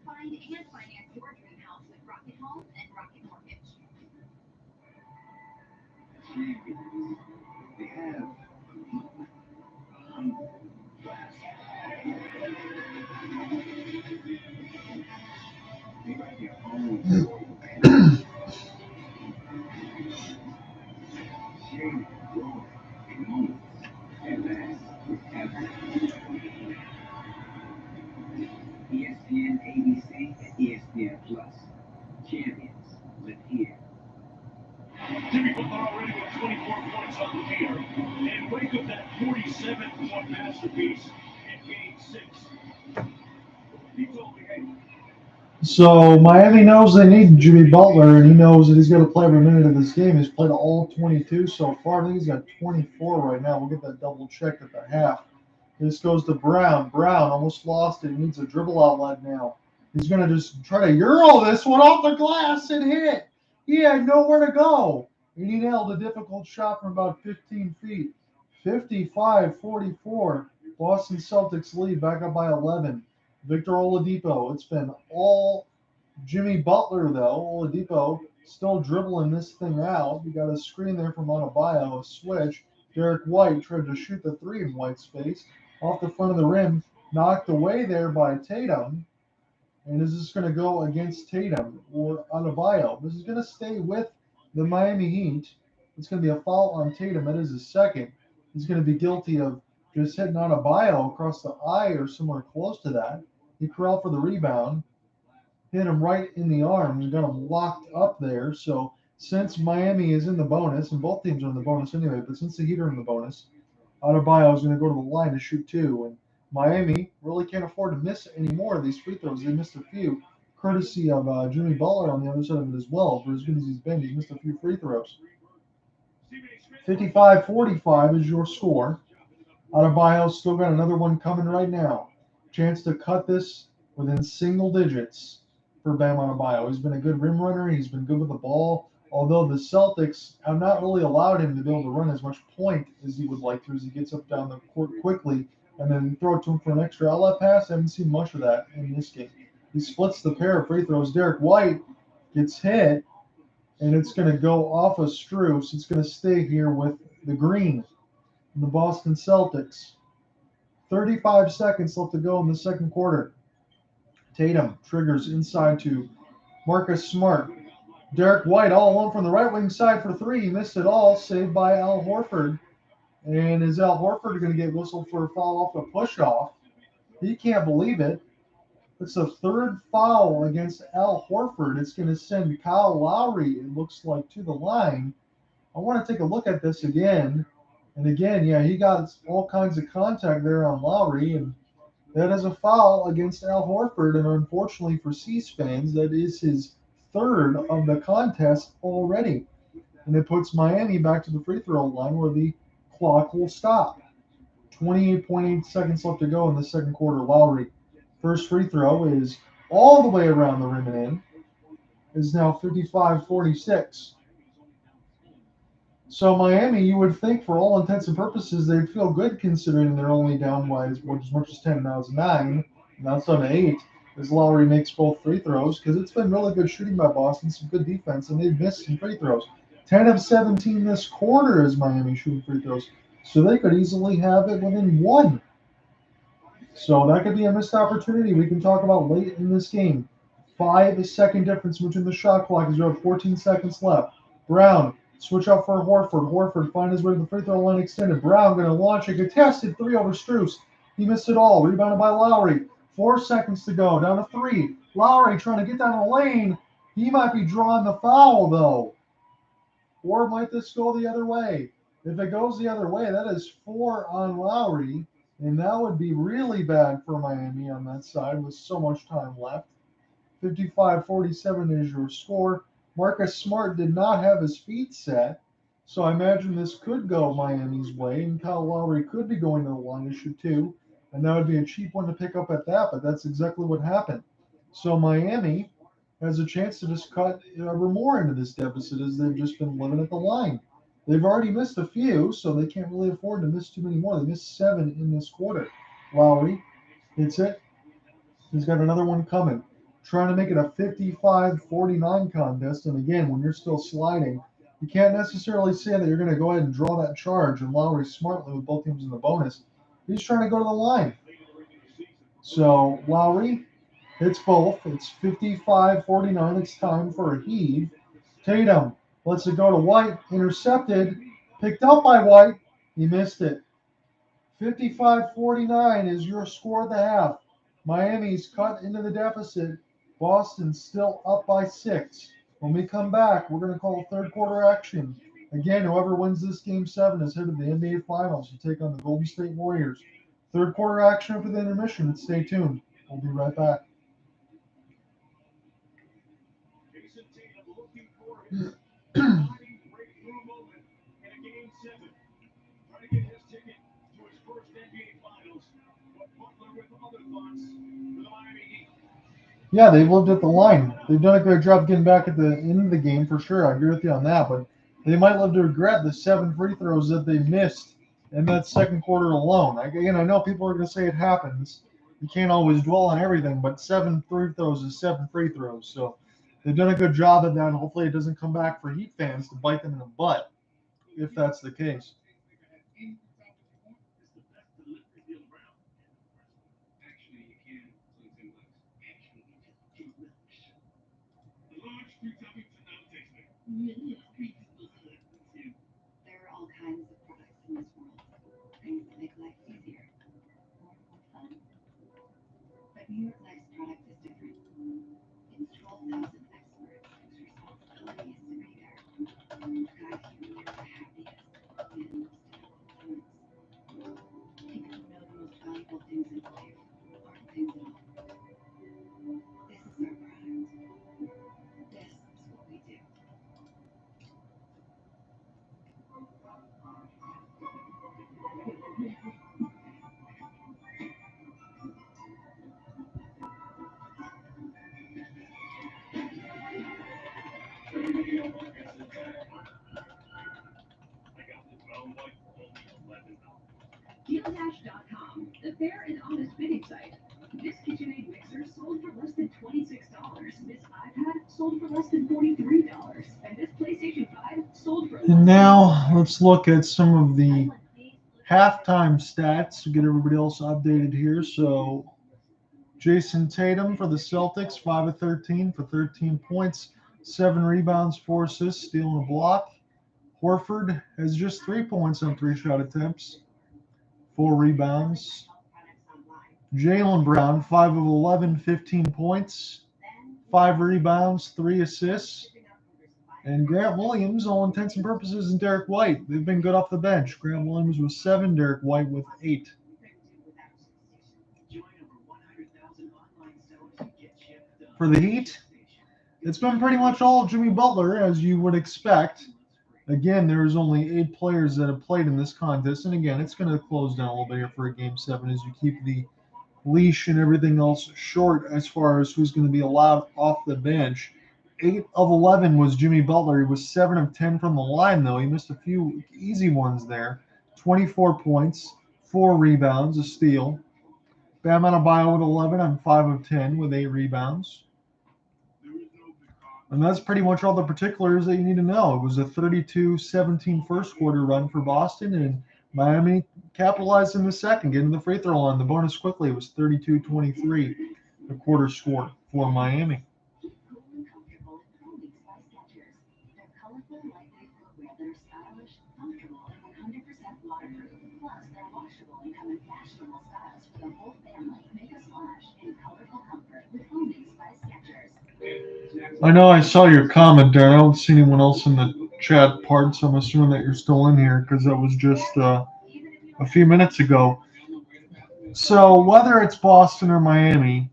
Find and finance your dream house with Rocket Home and Rocket Mortgage. They have a movement behind them. Change, growing in moments. And that's happening. ESPN, ABC, and ESPN Plus. Champions live here. Jimmy Butler already with 24 points on the year. And wake up that 47-point masterpiece in Game 6. He told me, hey, So Miami knows they need Jimmy Butler, and he knows that he's going to play every minute of this game. He's played all 22 so far. I think he's got 24 right now. We'll get that double checked at the half. This goes to Brown. Brown almost lost it. He needs a dribble outlet now. He's going to just try to Euro this one off the glass and hit. He had nowhere to go. And he nailed a difficult shot from about 15 feet. 55-44. Boston Celtics lead back up by 11. Victor Oladipo. It's been all Jimmy Butler, though. Oladipo still dribbling this thing out. You got a screen there from Adebayo, a switch. Derek White tried to shoot the three in White's face. Off the front of the rim, knocked away there by Tatum. And is this going to go against Tatum or Adebayo? This is going to stay with the Miami Heat. It's going to be a foul on Tatum. That is his second. He's going to be guilty of just hitting Adebayo across the eye or somewhere close to that. He corralled for the rebound, hit him right in the arm, and got him locked up there. So since Miami is in the bonus, and both teams are in the bonus anyway, but since the Heat are in the bonus, Adebayo is going to go to the line to shoot two. And Miami really can't afford to miss any more of these free throws. They missed a few, courtesy of Jimmy Butler on the other side of it as well. For as good as he's been, he's missed a few free throws. 55-45 is your score. Adebayo still got another one coming right now. Chance to cut this within single digits for Bam Adebayo. He's been a good rim runner. He's been good with the ball. Although the Celtics have not really allowed him to be able to run as much point as he would like to as he gets up down the court quickly and then throw it to him for an extra outlet pass. I haven't seen much of that in this game. He splits the pair of free throws. Derek White gets hit, and it's going to go off of Strus. It's going to stay here with the green, the Boston Celtics. 35 seconds left to go in the second quarter. Tatum triggers inside to Marcus Smart. Derek White all alone from the right wing side for three. He missed it all, saved by Al Horford. And is Al Horford going to get whistled for a foul off the push-off? He can't believe it. It's the third foul against Al Horford. It's going to send Kyle Lowry, it looks like, to the line. I want to take a look at this again. And again, yeah, he got all kinds of contact there on Lowry, and that is a foul against Al Horford. And unfortunately for C's fans, that is his third of the contest already. And it puts Miami back to the free throw line where the clock will stop. 28.8 seconds left to go in the second quarter. Lowry, first free throw is all the way around the rim and in. Is now 55-46. So Miami, you would think for all intents and purposes, they'd feel good considering they're only down by as much as 10. Now it's 9. Now it's down to 8 as Lowry makes both free throws because it's been really good shooting by Boston, some good defense, and they've missed some free throws. 10 of 17 this quarter is Miami shooting free throws. So they could easily have it within 1. So that could be a missed opportunity we can talk about late in this game. 5-second difference between the shot clock as you have 14 seconds left. Brown, switch out for Horford. Horford find his way to the free throw line extended. Brown going to launch a contested three over Strus. He missed it all. Rebounded by Lowry. 4 seconds to go. Down to 3. Lowry trying to get down the lane. He might be drawing the foul, though. Or might this go the other way? If it goes the other way, that is 4 on Lowry. And that would be really bad for Miami on that side with so much time left. 55-47 is your score. Marcus Smart did not have his feet set, so I imagine this could go Miami's way, and Kyle Lowry could be going to the line to shoot 2, and that would be a cheap one to pick up at that, but that's exactly what happened. So Miami has a chance to just cut more into this deficit as they've just been living at the line. They've already missed a few, so they can't really afford to miss too many more. They missed 7 in this quarter. Lowry hits it. He's got another one coming. Trying to make it a 55-49 contest. And again, when you're still sliding, you can't necessarily say that you're going to go ahead and draw that charge. And Lowry smartly with both teams in the bonus. He's trying to go to the line. So Lowry hits both. It's 55-49. It's time for a heave. Tatum lets it go to White. Intercepted. Picked up by White. He missed it. 55-49 is your score at the half. Miami's cut into the deficit. Boston's still up by 6. When we come back, we're going to call third quarter action. Again, whoever wins this game 7 is headed to the NBA Finals to take on the Golden State Warriors. Third quarter action for the intermission, and stay tuned. We'll be right back. Jason Tatum looking for his defining breakthrough moment in a game 7. Trying to get his ticket to his first NBA Finals. But Butler with other thoughts for the Miami Heat. Yeah, they've lived at the line. They've done a great job getting back at the end of the game for sure. I agree with you on that, but they might live to regret the 7 free throws that they missed in that second quarter alone. Again, I know people are going to say it happens. You can't always dwell on everything, but 7 free throws is 7 free throws. So they've done a good job at that, and hopefully it doesn't come back for Heat fans to bite them in the butt if that's the case. There are all kinds of products in this world, things that make life easier, more fun. But New York Life's product is different. Its 12,000 experts whose responsibility is to be there, guide you to the happiest and most difficult moments. People who know the most valuable things in life aren't things at all. This is our product. This is what we do. Dealdash.com, the fair and honest bidding site. This KitchenAid mixer sold for less than $26. This iPad sold for less than $43. And this PlayStation 5 sold for less And now let's look at some of the halftime stats to get everybody else updated here. So Jason Tatum for the Celtics, 5 of 13 for 13 points, 7 rebounds, 4 assists, steal and a block. Horford has just 3 points on 3 shot attempts, 4 rebounds. Jaylen Brown, 5 of 11, 15 points, 5 rebounds, 3 assists. And Grant Williams, all intents and purposes, and Derek White. They've been good off the bench. Grant Williams with 7, Derek White with 8. For the Heat, it's been pretty much all Jimmy Butler, as you would expect. Again, there's only 8 players that have played in this contest. And again, it's going to close down a little bit here for a Game 7 as you keep the leash and everything else short as far as who's going to be allowed off the bench. 8 of 11 was Jimmy Butler. He was 7 of 10 from the line, though. He missed a few easy ones there. 24 points, 4 rebounds, a steal. Bam Adebayo with 11 on 5 of 10 with 8 rebounds. And that's pretty much all the particulars that you need to know. It was a 32-17 first quarter run for Boston, and Miami capitalized in the second, getting the free throw line. The bonus quickly was 32-23, the quarter score for Miami. I know I saw your comment there. I don't see anyone else in the chat part, so I'm assuming that you're still in here because that was just a few minutes ago. So whether it's Boston or Miami,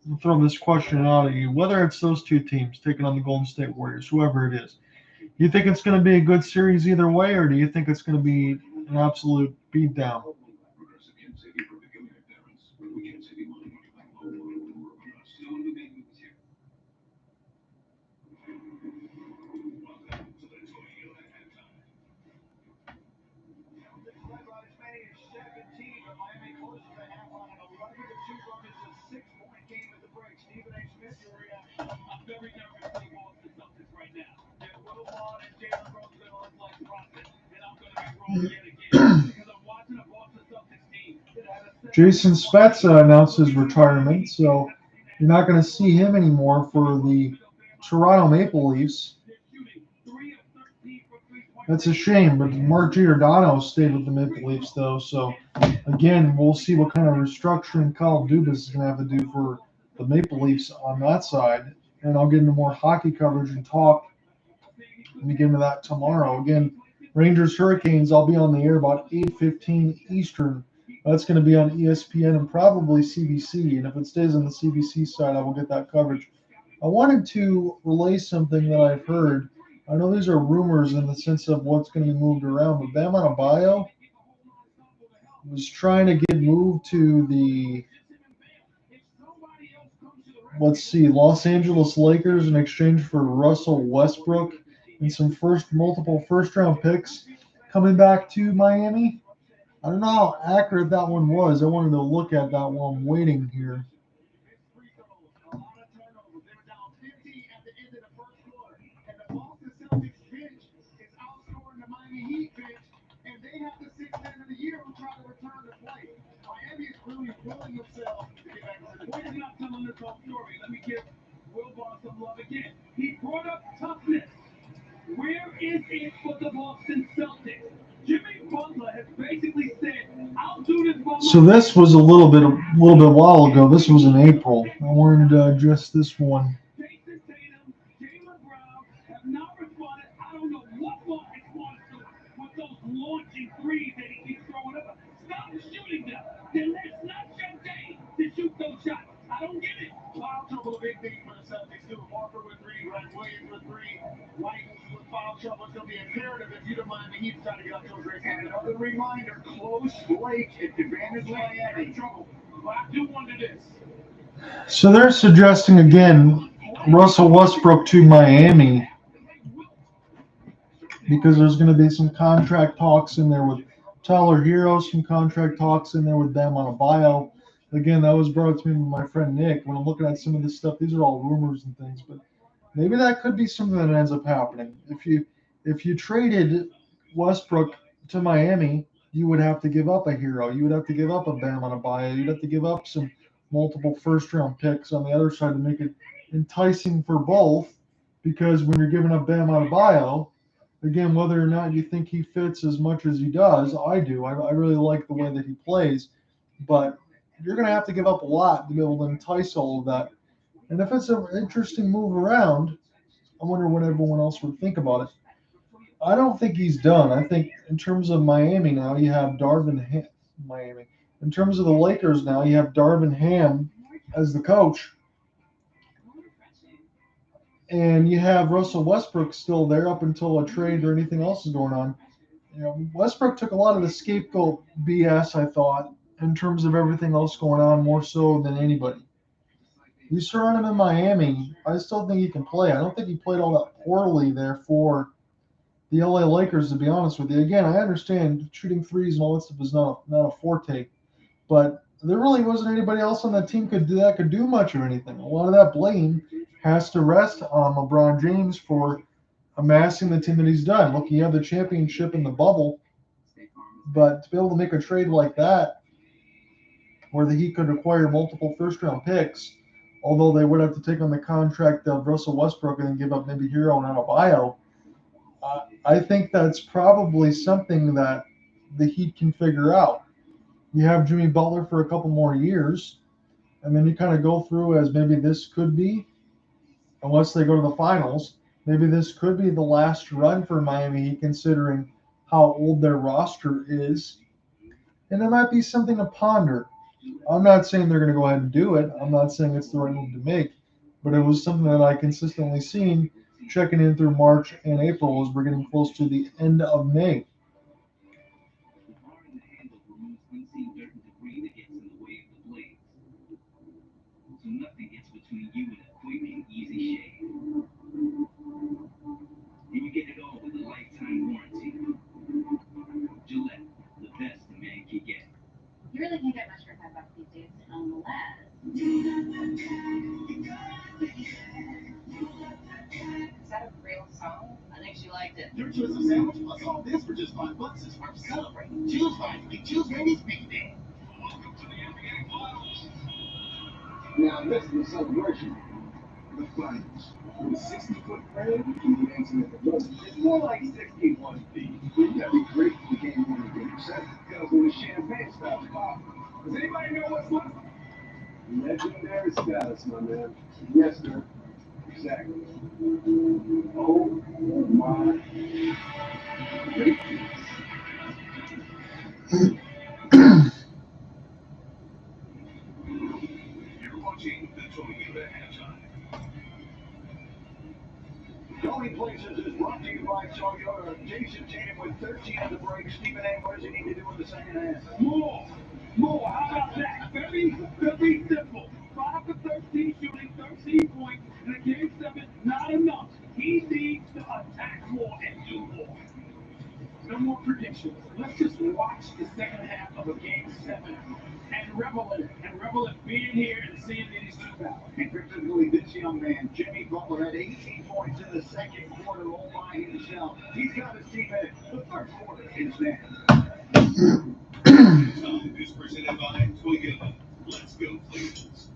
I'll throw this question out at you. Whether it's those two teams taking on the Golden State Warriors, whoever it is, do you think it's going to be a good series either way, or do you think it's going to be an absolute beatdown? Jason Spezza announced his retirement, so you're not going to see him anymore for the Toronto Maple Leafs. That's a shame, but Mark Giordano stayed with the Maple Leafs, though. So, again, we'll see what kind of restructuring Kyle Dubas is going to have to do for the Maple Leafs on that side. And I'll get into more hockey coverage and talk and get into that tomorrow. Again, Rangers Hurricanes, I'll be on the air about 8:15 Eastern. That's going to be on ESPN and probably CBC. And if it stays on the CBC side, I will get that coverage. I wanted to relay something that I've heard. I know these are rumors in the sense of what's going to be moved around, but Bam Adebayo was trying to get moved to the, let's see, Los Angeles Lakers in exchange for Russell Westbrook and some multiple first round picks coming back to Miami. I don't know how accurate that one was. I wanted to look at that while I'm waiting here. A lot of turnovers. They were down 50 at the end of the first quarter. And the Boston Celtics bench is outscoring the Miami Heat bench. And they have the sixth man of the year who try to return to play. Miami is really pulling themselves to get back to the point. He's not telling this whole story. Let me give Will Barr some love again. He brought up toughness. Where is it for the Boston Celtics? Jimmy Butler has basically said, I'll do this for So this was a little bit while ago. This was in April. I wanted to address this one. Jason Tatum, Jaylen Brown have not responded. I don't know what more response to with those launching threes that he keeps throwing up. Stop shooting them. Then that's not your day to shoot those shots. I don't get it. Foul trouble, a big thing for the Celtics too. Walker with three, Grant Williams with three. White with foul trouble. It's going to be imperative if you don't mind the Heat trying to get up to a great time. Another reminder, close break at advantage Miami. Trouble. But I do wonder this. So they're suggesting again Russell Westbrook to Miami because there's going to be some contract talks in there with Tyler Hero, some contract talks in there with Bam Adebayo. Again, that was brought up to me by my friend Nick. When I'm looking at some of this stuff, these are all rumors and things, but maybe that could be something that ends up happening. If you traded Westbrook to Miami, you would have to give up a Hero. You would have to give up a Bam Adebayo. You'd have to give up some multiple first round picks on the other side to make it enticing for both. Because when you're giving up Bam Adebayo, again, whether or not you think he fits as much as he does, I do. I really like the way that he plays, but you're going to have to give up a lot to be able to entice all of that. And if it's an interesting move around, I wonder what everyone else would think about it. I don't think he's done. I think in terms of Miami now, you have Miami. In terms of the Lakers now, you have Darvin Ham as the coach, and you have Russell Westbrook still there up until a trade or anything else is going on. Westbrook took a lot of the scapegoat BS, I thought, in terms of everything else going on, more so than anybody. You surround him in Miami, I still think he can play. I don't think he played all that poorly there for the LA Lakers, to be honest with you. Again, I understand shooting threes and all that stuff is not a forte, but there really wasn't anybody else on that team could do much of anything. A lot of that blame has to rest on LeBron James for amassing the team that he's done. Look, he had the championship in the bubble, but to be able to make a trade like that, where he could acquire multiple first-round picks, although they would have to take on the contract of Russell Westbrook and then give up maybe Hero and Adebayo, I think that's probably something that the Heat can figure out. You have Jimmy Butler for a couple more years, and then you kind of go through as maybe this could be, unless they go to the finals, maybe this could be the last run for Miami Heat considering how old their roster is. And it might be something to ponder. I'm not saying they're going to go ahead and do it. I'm not saying it's the right move to make, but it was something that I consistently seen checking in through March and April as we're getting close to the end of May. So nothing gets between you and a quick and easy shave. And you get it all with a lifetime warranty. Gillette, the best a man can get. You really can't get much for $5 these days, unless. Is that a real song? I think she liked it. Your choice of sandwich plus all this for just $5 is worth celebrating. Choose wisely. Choose Wendy's Big Day. Welcome to the NBA Finals. Now, this is a celebration. the finals. With a 60-foot frame, he makes it at the rim. It's more like 61 feet. Wouldn't that be great for game 1 of Game 7? Because when the champagne stops popping. Does anybody know what's left? Legendary status, my man. Yes, sir. Exactly. Oh, my goodness. You're watching the Toyota Halftime. Going Places is brought to you by Toyota. Jason Tatum with 13 on the break. Stephen A. What does he need to do in the second half? More. More. How about that? Very, very simple. 5 for 13, shooting 13 points. In a game 7, not enough. He needs to attack more and do more. No more predictions. Let's just watch the second half of a game 7 and revel in it. And revel in being here and seeing these two battle. And particularly this young man, Jimmy Butler, had 18 points in the second quarter all by himself. He's got his team in it. The third quarter is next. Halftime is presented by Toyota. Let's go places.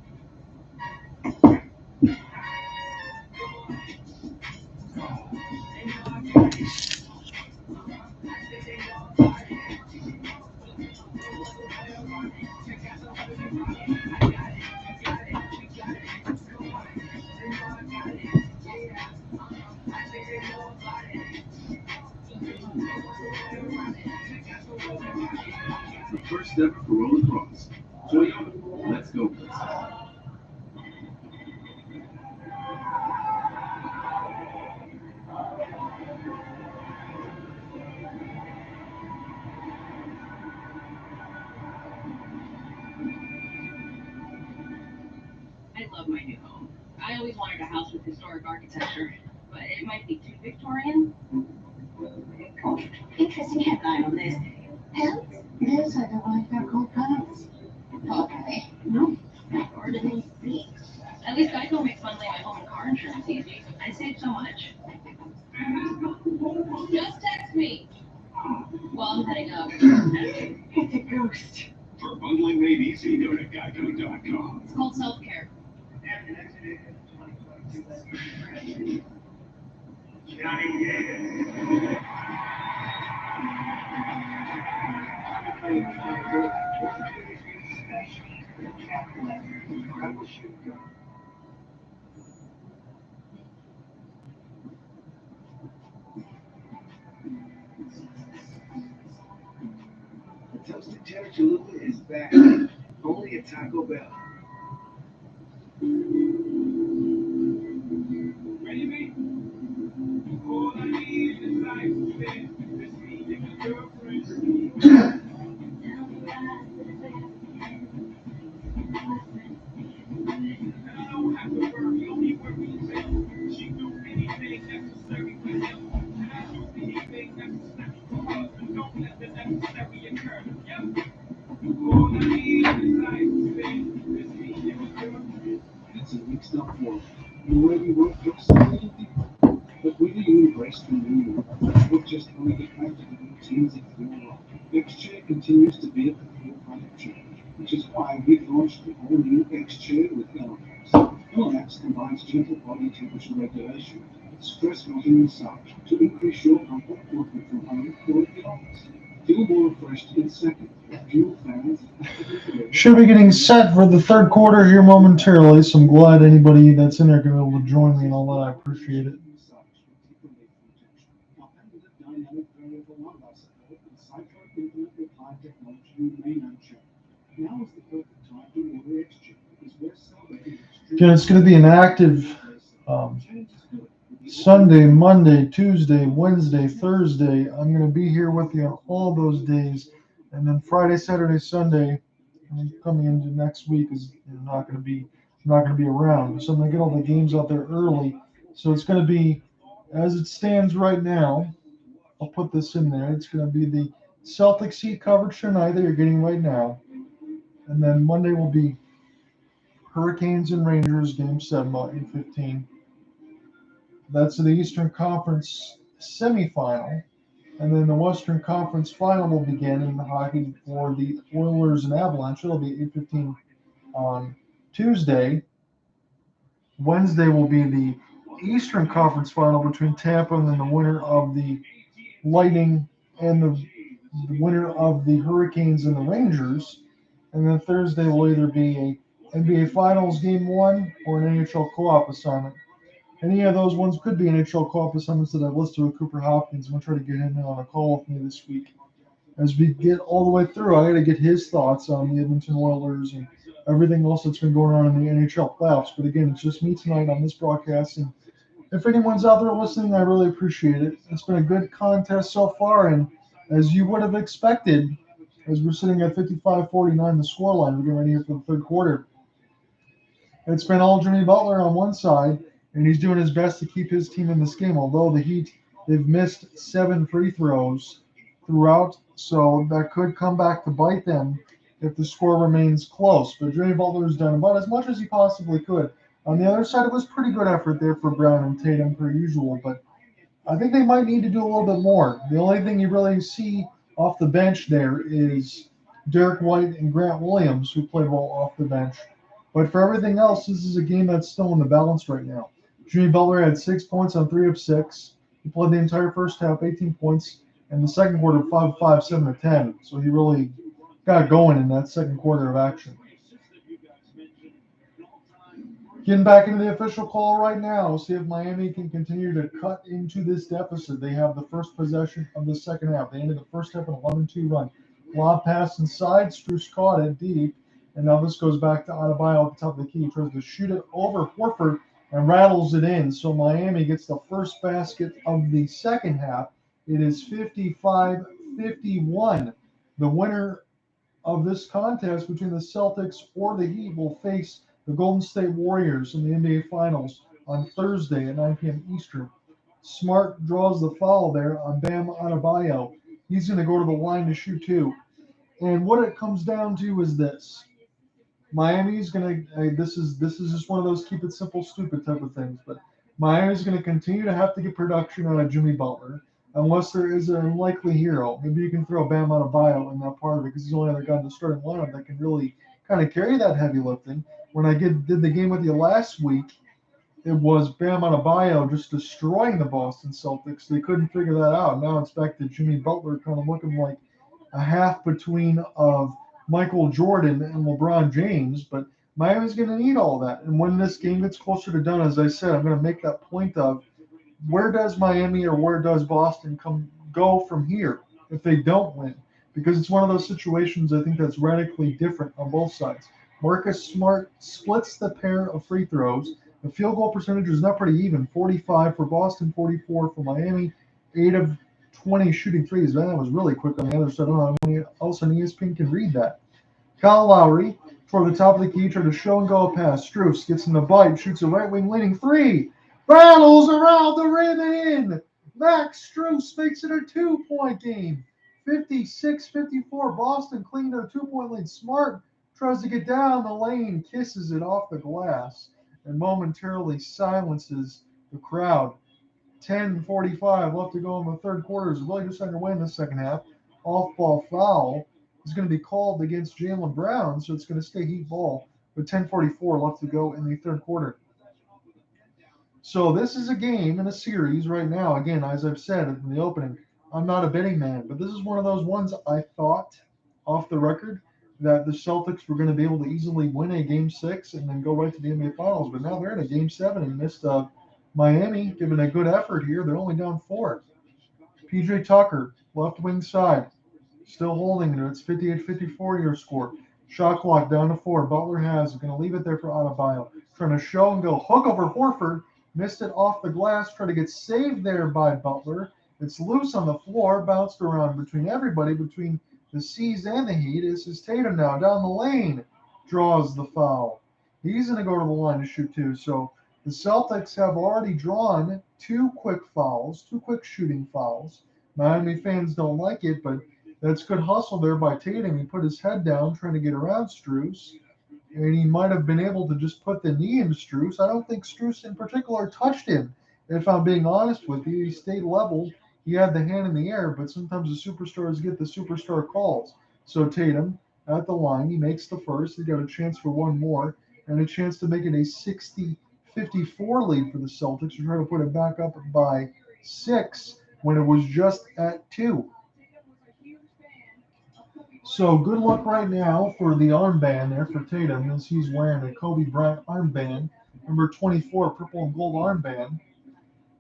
The first step for roll across. Toyota, let's go places. I love my new home. I always wanted a house with historic architecture, but it might be too Victorian. Oh, interesting headline on this. Pets? Yes, I don't like their cold pets. Okay. No. Or do they speak? At least Geico makes funding my home and car insurance easy. I save so much. Just text me. Well, I'm heading up. It's a ghost. For bundling made easy, go to geico.com. It's called self-care. The toasted cheddar chalupa is back. Only at Taco Bell. Baby, all I need is life to live. This me and my girlfriend. And I don't have to worry, only worry is him. She do anything necessary for him. And I do anything necessary for her. Don't let the necessary occur. Yep. All I need is life to live. This me and my girlfriend. It's a mixed up world. The way we work looks so many people. But we do embrace the new norm. We're just going to get back to the routines that feel right. X-Chair continues to be at the forefront of change, which is why we've launched the all-new X-Chair with Elomax. Elomax combines gentle body temperature regulation with stress melting massage to increase your comfort working from home or at the office. Feel more refreshed in seconds. Fuel fans Should be getting set for the third quarter here momentarily, so I'm glad anybody that's in there can be able to join me and all that. I appreciate it. Again, it's going to be an active Sunday, Monday, Tuesday, Wednesday, Thursday. I'm going to be here with you on all those days, and then Friday, Saturday, Sunday, coming into next week is not going to be around. So I'm going to get all the games out there early. So it's going to be, as it stands right now, I'll put this in there. It's going to be the Celtics-Heat coverage tonight that you're getting right now, and then Monday will be Hurricanes and Rangers game 7 about 8:15. That's the Eastern Conference semifinal. And then the Western Conference final will begin in the hockey for the Oilers and Avalanche. It'll be 8:15 on Tuesday. Wednesday will be the Eastern Conference Final between Tampa and then the winner of the Lightning and the winner of the Hurricanes and the Rangers. And then Thursday will either be a NBA Finals Game 1 or an NHL co-op assignment. Any of those ones could be NHL co-op assignments that I've listed with Cooper Hopkins. I'm going to try to get him on a call with me this week. As we get all the way through, I got to get his thoughts on the Edmonton Oilers and everything else that's been going on in the NHL playoffs. But again, it's just me tonight on this broadcast. And if anyone's out there listening, I really appreciate it. It's been a good contest so far. And as you would have expected, as we're sitting at 55-49, the scoreline, we're getting ready here for the third quarter. It's been all Jimmy Butler on one side, and he's doing his best to keep his team in this game. Although the Heat, they've missed 7 free throws throughout, so that could come back to bite them if the score remains close. But Jimmy Butler's done about as much as he possibly could. On the other side, it was pretty good effort there for Brown and Tatum per usual, but I think they might need to do a little bit more. The only thing you really see off the bench there is Derek White and Grant Williams, who play well off the bench. But for everything else, this is a game that's still in the balance right now. Jimmy Butler had 6 points on 3 of 6. He played the entire first half, 18 points, and the second quarter, 5 of 5, 7 of 10. So he really got going in that second quarter of action. Getting back into the official call right now. See if Miami can continue to cut into this deficit. They have the first possession of the second half. They ended the first half an 11-2 run. Lob pass inside. Strus caught it deep. And now this goes back to Adebayo at the top of the key. He tries to shoot it over Horford and rattles it in. So Miami gets the first basket of the second half. It is 55-51. The winner of this contest between the Celtics or the Heat will face the Golden State Warriors in the NBA Finals on Thursday at 9 p.m. Eastern. Smart draws the foul there on Bam Adebayo. He's going to go to the line to shoot 2. And what it comes down to is this. Miami's going to, this is just one of those keep it simple, stupid type of things. But Miami's going to continue to have to get production out of Jimmy Butler unless there is an unlikely hero. Maybe you can throw Bam Adebayo in that part of it because he's the only other guy in the starting lineup that can really kind of carry that heavy lifting. When I did the game with you last week, it was Bam Adebayo just destroying the Boston Celtics. They couldn't figure that out. Now it's back to Jimmy Butler kind of looking like a half between of Michael Jordan and LeBron James. But Miami's going to need all that. And when this game gets closer to done, as I said, I'm going to make that point of where does Miami or where does Boston go from here if they don't win? Because it's one of those situations I think that's radically different on both sides. Marcus Smart splits the pair of free throws. The field goal percentage is not pretty even, 45 for Boston, 44 for Miami, 8 of 20 shooting threes. Man, that was really quick on the other side. I don't know how anyone else on ESPN can read that. Kyle Lowry toward the top of the key, tried to show and go a pass. Strus gets in the bite, shoots a right wing leaning 3. Battles around the rim and in. Max Strus makes it a 2-point game. 56-54. Boston cleaned a 2-point lead. Smart tries to get down the lane, kisses it off the glass, and momentarily silences the crowd. 10:45 left to go in the third quarter. Is really just underway in the second half. Off-ball foul is going to be called against Jaylen Brown, so it's going to stay Heat ball with 10:44 left to go in the third quarter. So this is a game in a series right now. Again, as I've said in the opening, I'm not a betting man, but this is one of those ones I thought off the record that the Celtics were going to be able to easily win a Game 6 and then go right to the NBA Finals. But now they're in a Game 7 in the midst of Miami giving a good effort here. They're only down 4. PJ Tucker, left wing side, still holding it. It's 58-54 your score. Shot clock down to 4. Butler has going to leave it there for Adebayo. Trying to show and go. Hook over Horford. Missed it off the glass. Trying to get saved there by Butler. It's loose on the floor. Bounced around between everybody, between the C's and the Heat. This is Tatum now down the lane. Draws the foul. He's going to go to the line to shoot 2. So the Celtics have already drawn 2 quick fouls, 2 quick shooting fouls. Miami fans don't like it, but that's good hustle there by Tatum. He put his head down trying to get around Strus, and he might have been able to just put the knee into Strus. I don't think Strus in particular touched him, if I'm being honest with you. He stayed level. He had the hand in the air, but sometimes the superstars get the superstar calls. So Tatum at the line, he makes the first. He got a chance for one more and a chance to make it a 54 lead for the Celtics. They're trying to put it back up by 6 when it was just at 2. So good luck right now for the armband there for Tatum as he's wearing a Kobe Bryant armband, number 24, purple and gold armband.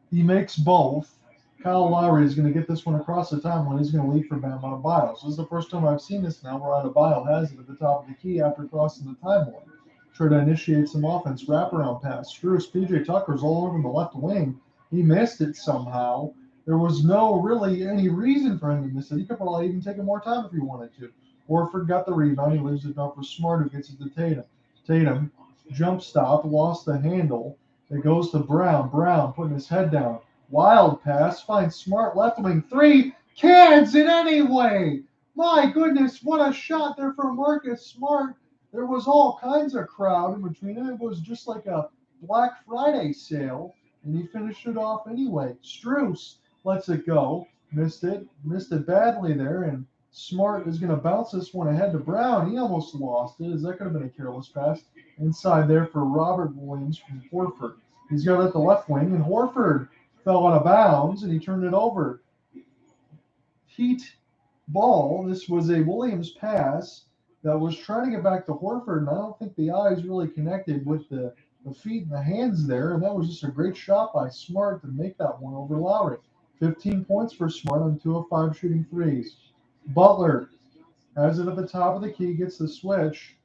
He makes both. Kyle Lowry is going to get this one across the timeline. He's going to lead for Bam Adebayo. So this is the first time I've seen this now where Adebayo has it at the top of the key after crossing the timeline. Try to initiate some offense, wraparound pass. Strus, PJ Tucker's all over the left wing. He missed it somehow. There was no really any reason for him to miss it. He could probably even taken more time if he wanted to. Horford got the rebound. He leaves it up for Smart, who gets it to Tatum. Tatum, jump stop, lost the handle. It goes to Brown. Brown putting his head down. Wild pass. Finds Smart left wing three. Cans it anyway. My goodness, what a shot there from Marcus Smart. There was all kinds of crowd in between it. It was just like a Black Friday sale, and he finished it off anyway. Strus lets it go. Missed it badly there, and Smart is going to bounce this one ahead to Brown. He almost lost it, as that could have been a careless pass. Inside there for Robert Williams from Horford. He's got it at the left wing, and Horford fell out of bounds, and he turned it over. Heat ball. This was a Williams pass that was trying to get back to Horford, and I don't think the eyes really connected with the feet and the hands there, and that was just a great shot by Smart to make that one over Lowry. 15 points for Smart on 2 of 5 shooting threes. Butler has it at the top of the key, gets the switch,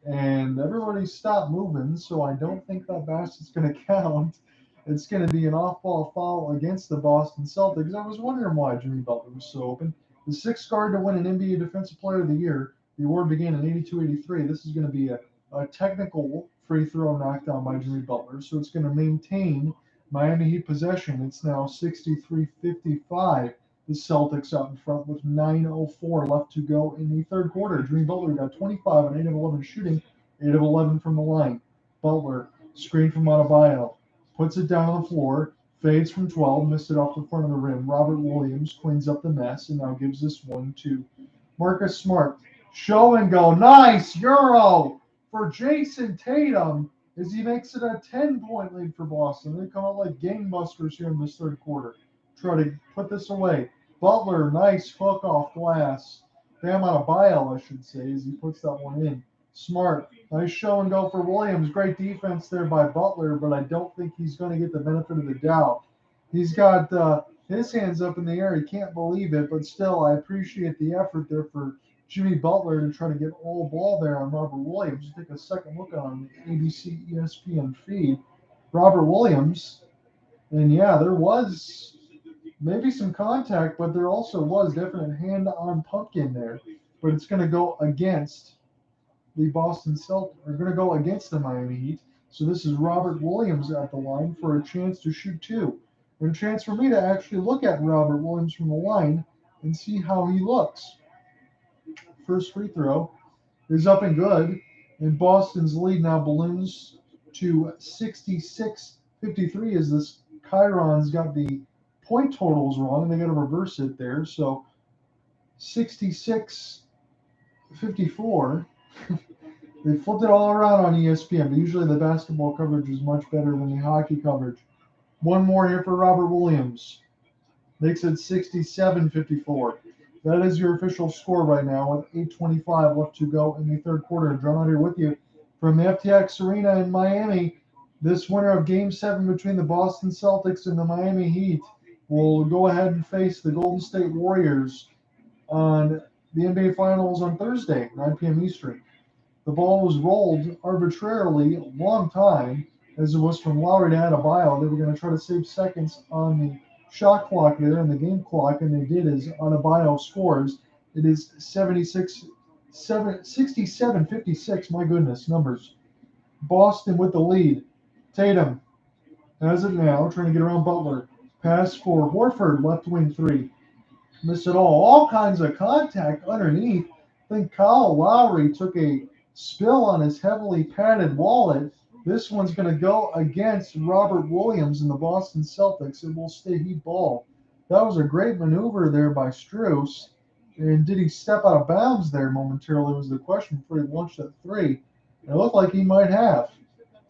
and everybody stopped moving, so I don't think that basket's going to count. It's going to be an off-ball foul against the Boston Celtics. I was wondering why Jimmy Butler was so open. The sixth guard to win an NBA Defensive Player of the Year. The award began in 82-83. This is going to be a technical free throw knockdown by Jimmy Butler, so it's going to maintain Miami Heat possession. It's now 63-55. The Celtics out in front with 9:04 left to go in the third quarter. Jimmy Butler got 25 and 8 of 11 shooting, 8 of 11 from the line. Butler, screen from Adebayo, puts it down on the floor, fades from 12, missed it off the front of the rim. Robert Williams cleans up the mess and now gives this one to Marcus Smart. Show and go. Nice Euro for Jason Tatum as he makes it a 10-point lead for Boston. They come out like gangbusters here in this third quarter. Try to put this away. Butler, nice hook off glass. Bam Adebayo, I should say, as he puts that one in. Smart, nice show and go for Williams. Great defense there by Butler, but I don't think he's going to get the benefit of the doubt. He's got his hands up in the air. He can't believe it, but still, I appreciate the effort there for Jimmy Butler to try to get all ball there on Robert Williams. Take a second look on the ABC ESPN feed. Robert Williams, and yeah, there was maybe some contact, but there also was definite hand on pumpkin there. But it's going to go against the Boston Celtics, are going to go against the Miami Heat. So this is Robert Williams at the line for a chance to shoot two. And a chance for me to actually look at Robert Williams from the line and see how he looks. First free throw is up and good. And Boston's lead now balloons to 66-53 as this Chiron's got the point totals wrong, and they got to reverse it there. So 66-54. They flipped it all around on ESPN, but usually the basketball coverage is much better than the hockey coverage. One more here for Robert Williams. Makes it 67-54. That is your official score right now with 8:25 left to go in the third quarter. John out here with you from the FTX Arena in Miami. This winner of Game 7 between the Boston Celtics and the Miami Heat will go ahead and face the Golden State Warriors on the NBA Finals on Thursday, 9 p.m. Eastern. The ball was rolled arbitrarily a long time, as it was from Lowry to Adebayo. They were going to try to save seconds on the shot clock there and the game clock, and they did as Adebayo scores. It is 67-56. My goodness, numbers. Boston with the lead. Tatum has it now, trying to get around Butler. Pass for Horford, left wing three. Missed it all. All kinds of contact underneath. I think Kyle Lowry took a spill on his heavily padded wallet. This one's going to go against Robert Williams in the Boston Celtics. It will stay Heat ball. That was a great maneuver there by Strus. And did he step out of bounds there momentarily was the question before he launched that three. It looked like he might have.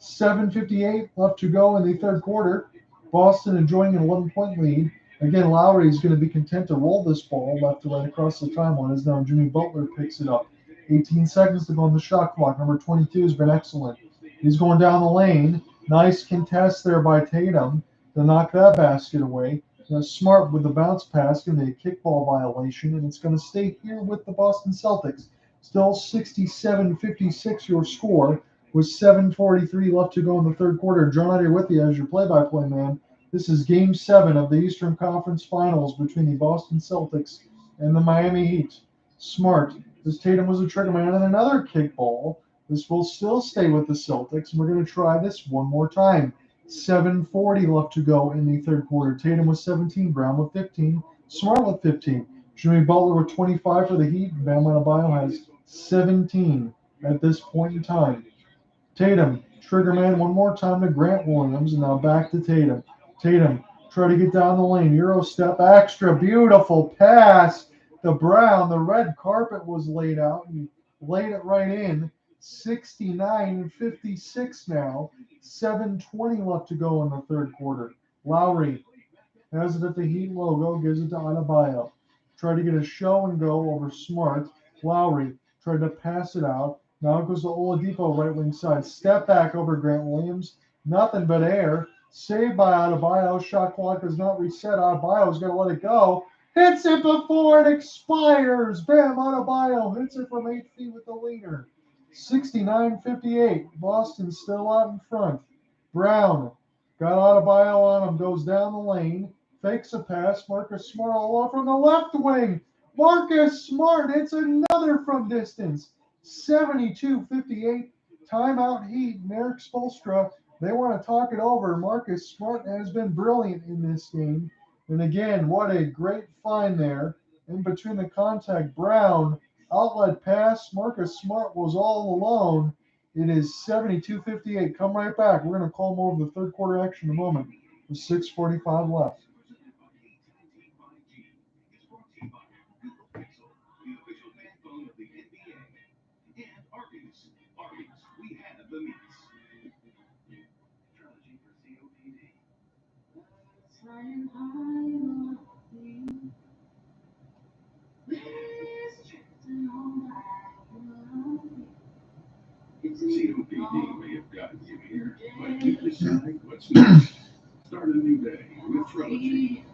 7:58 left to go in the third quarter. Boston enjoying an 11-point lead. Again, Lowry is going to be content to roll this ball left to right across the timeline as now Jimmy Butler picks it up. 18 seconds to go on the shot clock. Number 22 has been excellent. He's going down the lane. Nice contest there by Tatum to knock that basket away. Now Smart with the bounce pass, going to be a kickball violation, and it's going to stay here with the Boston Celtics. Still 67-56 your score with 7:43 left to go in the third quarter. John out here with you as your play-by-play man. This is Game 7 of the Eastern Conference Finals between the Boston Celtics and the Miami Heat. Smart, as Tatum was a trigger man, and another kickball. This will still stay with the Celtics, and we're going to try this one more time. 7:40 left to go in the third quarter. Tatum with 17, Brown with 15, Smart with 15. Jimmy Butler with 25 for the Heat. Bam Adebayo has 17 at this point in time. Tatum, trigger man one more time to Grant Williams, and now back to Tatum. Tatum, try to get down the lane. Euro step, extra beautiful pass to Brown. The red carpet was laid out. He laid it right in. 69-56 now. 7:20 left to go in the third quarter. Lowry has it at the Heat logo, gives it to Adebayo. Tried to get a show and go over Smart. Lowry tried to pass it out. Now it goes to Oladipo, right wing side. Step back over Grant Williams. Nothing but air. Saved by Adebayo. Shot clock is not reset. Adebayo's going to let it go. Hits it before it expires. Bam, Adebayo hits it from 8 feet with the leaner. 69-58. Boston still out in front. Brown got Adebayo on him. Goes down the lane. Fakes a pass. Marcus Smart all off from the left wing. Marcus Smart hits another from distance. 72-58. Timeout Heat. Merrick Spoelstra. They want to talk it over. Marcus Smart has been brilliant in this game. And again, what a great find there. In between the contact, Brown, outlet pass. Marcus Smart was all alone. It is 72-58. Come right back. We're going to call more of the third quarter action in a moment with 6:45 left. COPD may have gotten you here, but you decide what's next. Start a new day with Trilogy.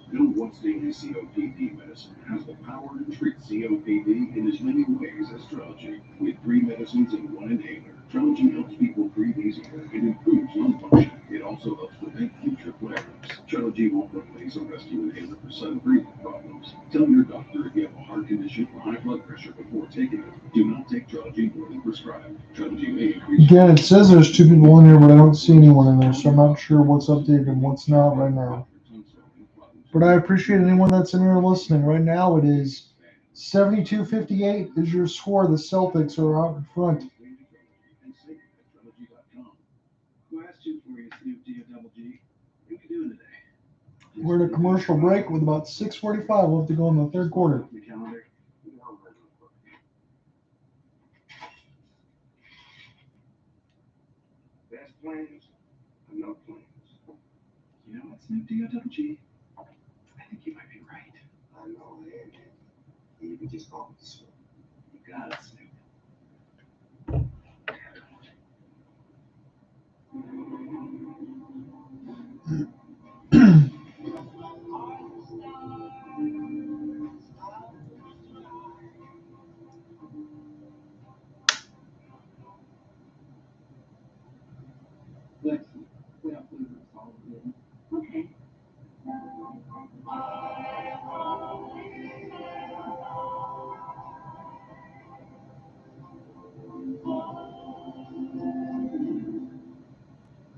No once-daily COPD medicine has the power to treat COPD in as many ways as Trilogy. With 3 medicines in 1 inhaler, Trilogy helps people breathe easier and improves lung function. It also helps prevent future flare-ups. Trilogy won't replace a rescue inhaler for sudden breathing problems. Tell your doctor if you have a heart condition or high blood pressure before taking it. Do not take Trilogy more than prescribed. Trilogy may increase... Again, it says there's 2 people in here, but I don't see anyone in there, so I'm not sure what's updated and what's not right now. But I appreciate anyone that's in here listening. Right now it is 72-58 is your score. The Celtics are out in front. Question for you, Snoop D-O-double-G. What are you doing today? We're at a commercial break with about 6:45 left to go in the third quarter. The calendar. Best plans, no plans. You know what, Snoop D-O-double-G? I think you might be right. I know, man. You can just call me Snoop. You got it, Snoop. Okay.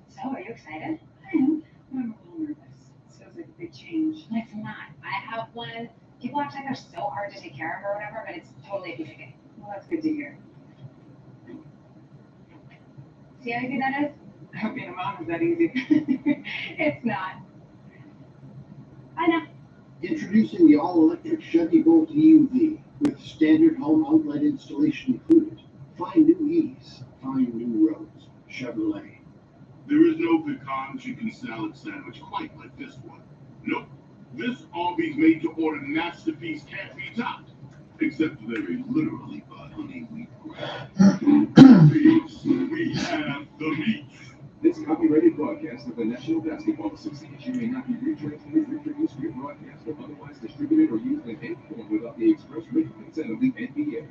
So, are you excited? I am. I'm a little nervous. It feels like a big change. It's not. I have one. People act like they're so hard to take care of or whatever, but it's totally a piece of cake. Well, that's good to hear. See how easy that is? I hope being a mom is that easy. It's not. I know. Introducing the all-electric Chevy Bolt EUV with standard home outlet installation included. Find new ease, find new roads. Chevrolet. There is no pecan chicken salad sandwich quite like this one. Nope. This Arby's made to order masterpiece can't be topped. Except very literally by honey wheat bread. Arby's, we have the meat. This copyrighted broadcast of the National Basketball Association may not be retransmitted, reproduced, rebroadcast, or otherwise distributed or used in any form without the express written consent of the NBA.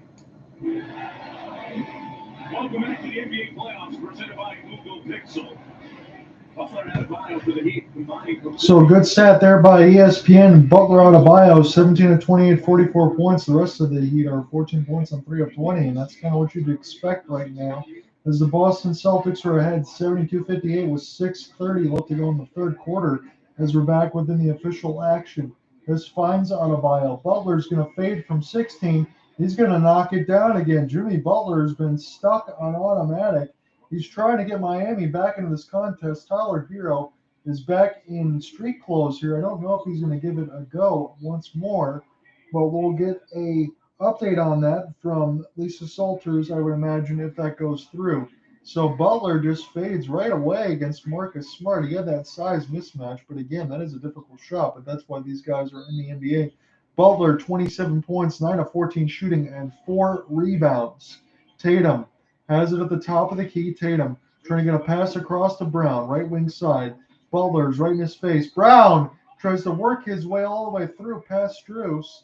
Welcome back to the NBA playoffs presented by Google Pixel. Butler and Adebayo for the Heat combining. So good stat there by ESPN. Butler Adebayo, 17 of 28, 44 points. The rest of the Heat are 14 points on 3 of 20, and that's kind of what you'd expect right now. As the Boston Celtics are ahead 72-58 with 6:30 left to go in the third quarter as we're back within the official action. This finds Adebayo. Butler's going to fade from 16. He's going to knock it down again. Jimmy Butler has been stuck on automatic. He's trying to get Miami back into this contest. Tyler Hero is back in street clothes here. I don't know if he's going to give it a go once more, but we'll get a update on that from Lisa Salters, I would imagine, if that goes through. So Butler just fades right away against Marcus Smart. He had that size mismatch, but again, that is a difficult shot, but that's why these guys are in the NBA. Butler, 27 points, 9 of 14 shooting, and 4 rebounds. Tatum has it at the top of the key. Tatum trying to get a pass across to Brown, right wing side. Butler's right in his face. Brown tries to work his way all the way through past Strus,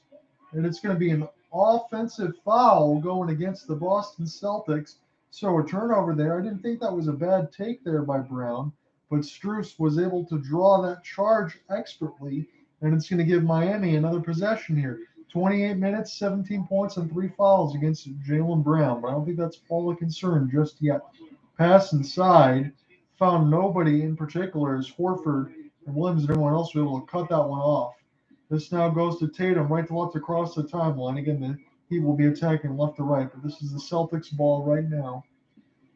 and it's going to be an offensive foul going against the Boston Celtics. So a turnover there. I didn't think that was a bad take there by Brown, but Strus was able to draw that charge expertly, and it's going to give Miami another possession here. 28 minutes, 17 points, and 3 fouls against Jaylen Brown, but I don't think that's all a concern just yet. Pass inside, found nobody in particular as Horford and Williams and everyone else were able to cut that one off. This now goes to Tatum, right to left across the timeline. Again, the Heat will be attacking left to right, but this is the Celtics ball right now.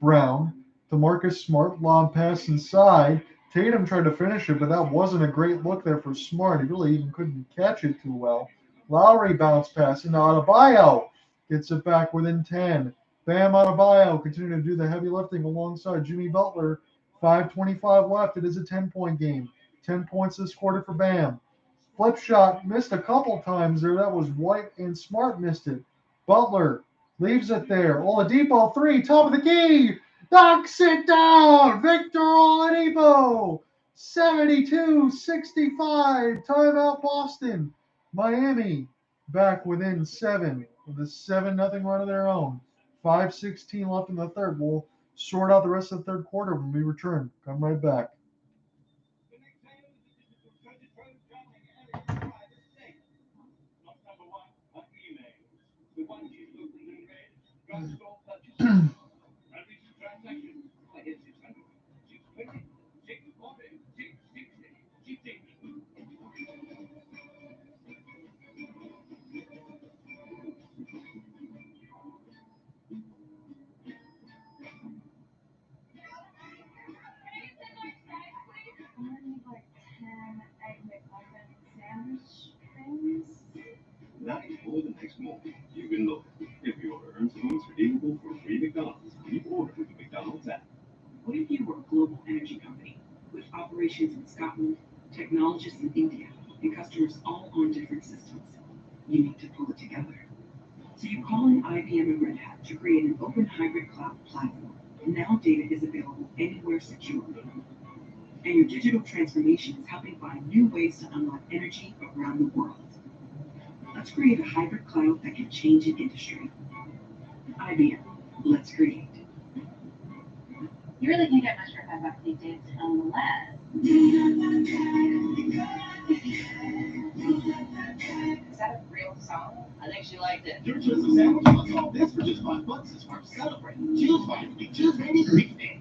Brown to Marcus Smart, lob pass inside. Tatum tried to finish it, but that wasn't a great look there for Smart. He really even couldn't catch it too well. Lowry bounce pass into Adebayo. Gets it back within 10. Bam Adebayo continuing to do the heavy lifting alongside Jimmy Butler. 5:25 left. It is a 10-point game. 10 points this quarter for Bam. Flip shot missed a couple times there. That was White and Smart missed it. Butler leaves it there. Oladipo, 3, top of the key. Knocks it down. Victor Oladipo. 72-65. Timeout Boston. Miami back within 7 with a 7-0 run of their own. 5:16 left in the third. We'll sort out the rest of the third quarter when we return. Come right back. Nice for the next moment. You can look. If you order earn points redeemable for free McDonald's, you order with the McDonald's app. What if you were a global energy company with operations in Scotland, technologists in India, and customers all on different systems? You need to pull it together. So you call in IBM and Red Hat to create an open hybrid cloud platform. Now data is available anywhere securely. And your digital transformation is helping find new ways to unlock energy around the world. Let's create a hybrid cloud that can change an industry. IBM, let's create. You really can't get much for $5 these days, unless. Is that a real song? I think she liked it. Your choice of sandwich plus all this for just $5 is hard to celebrate. Choose wisely. Choose any great day.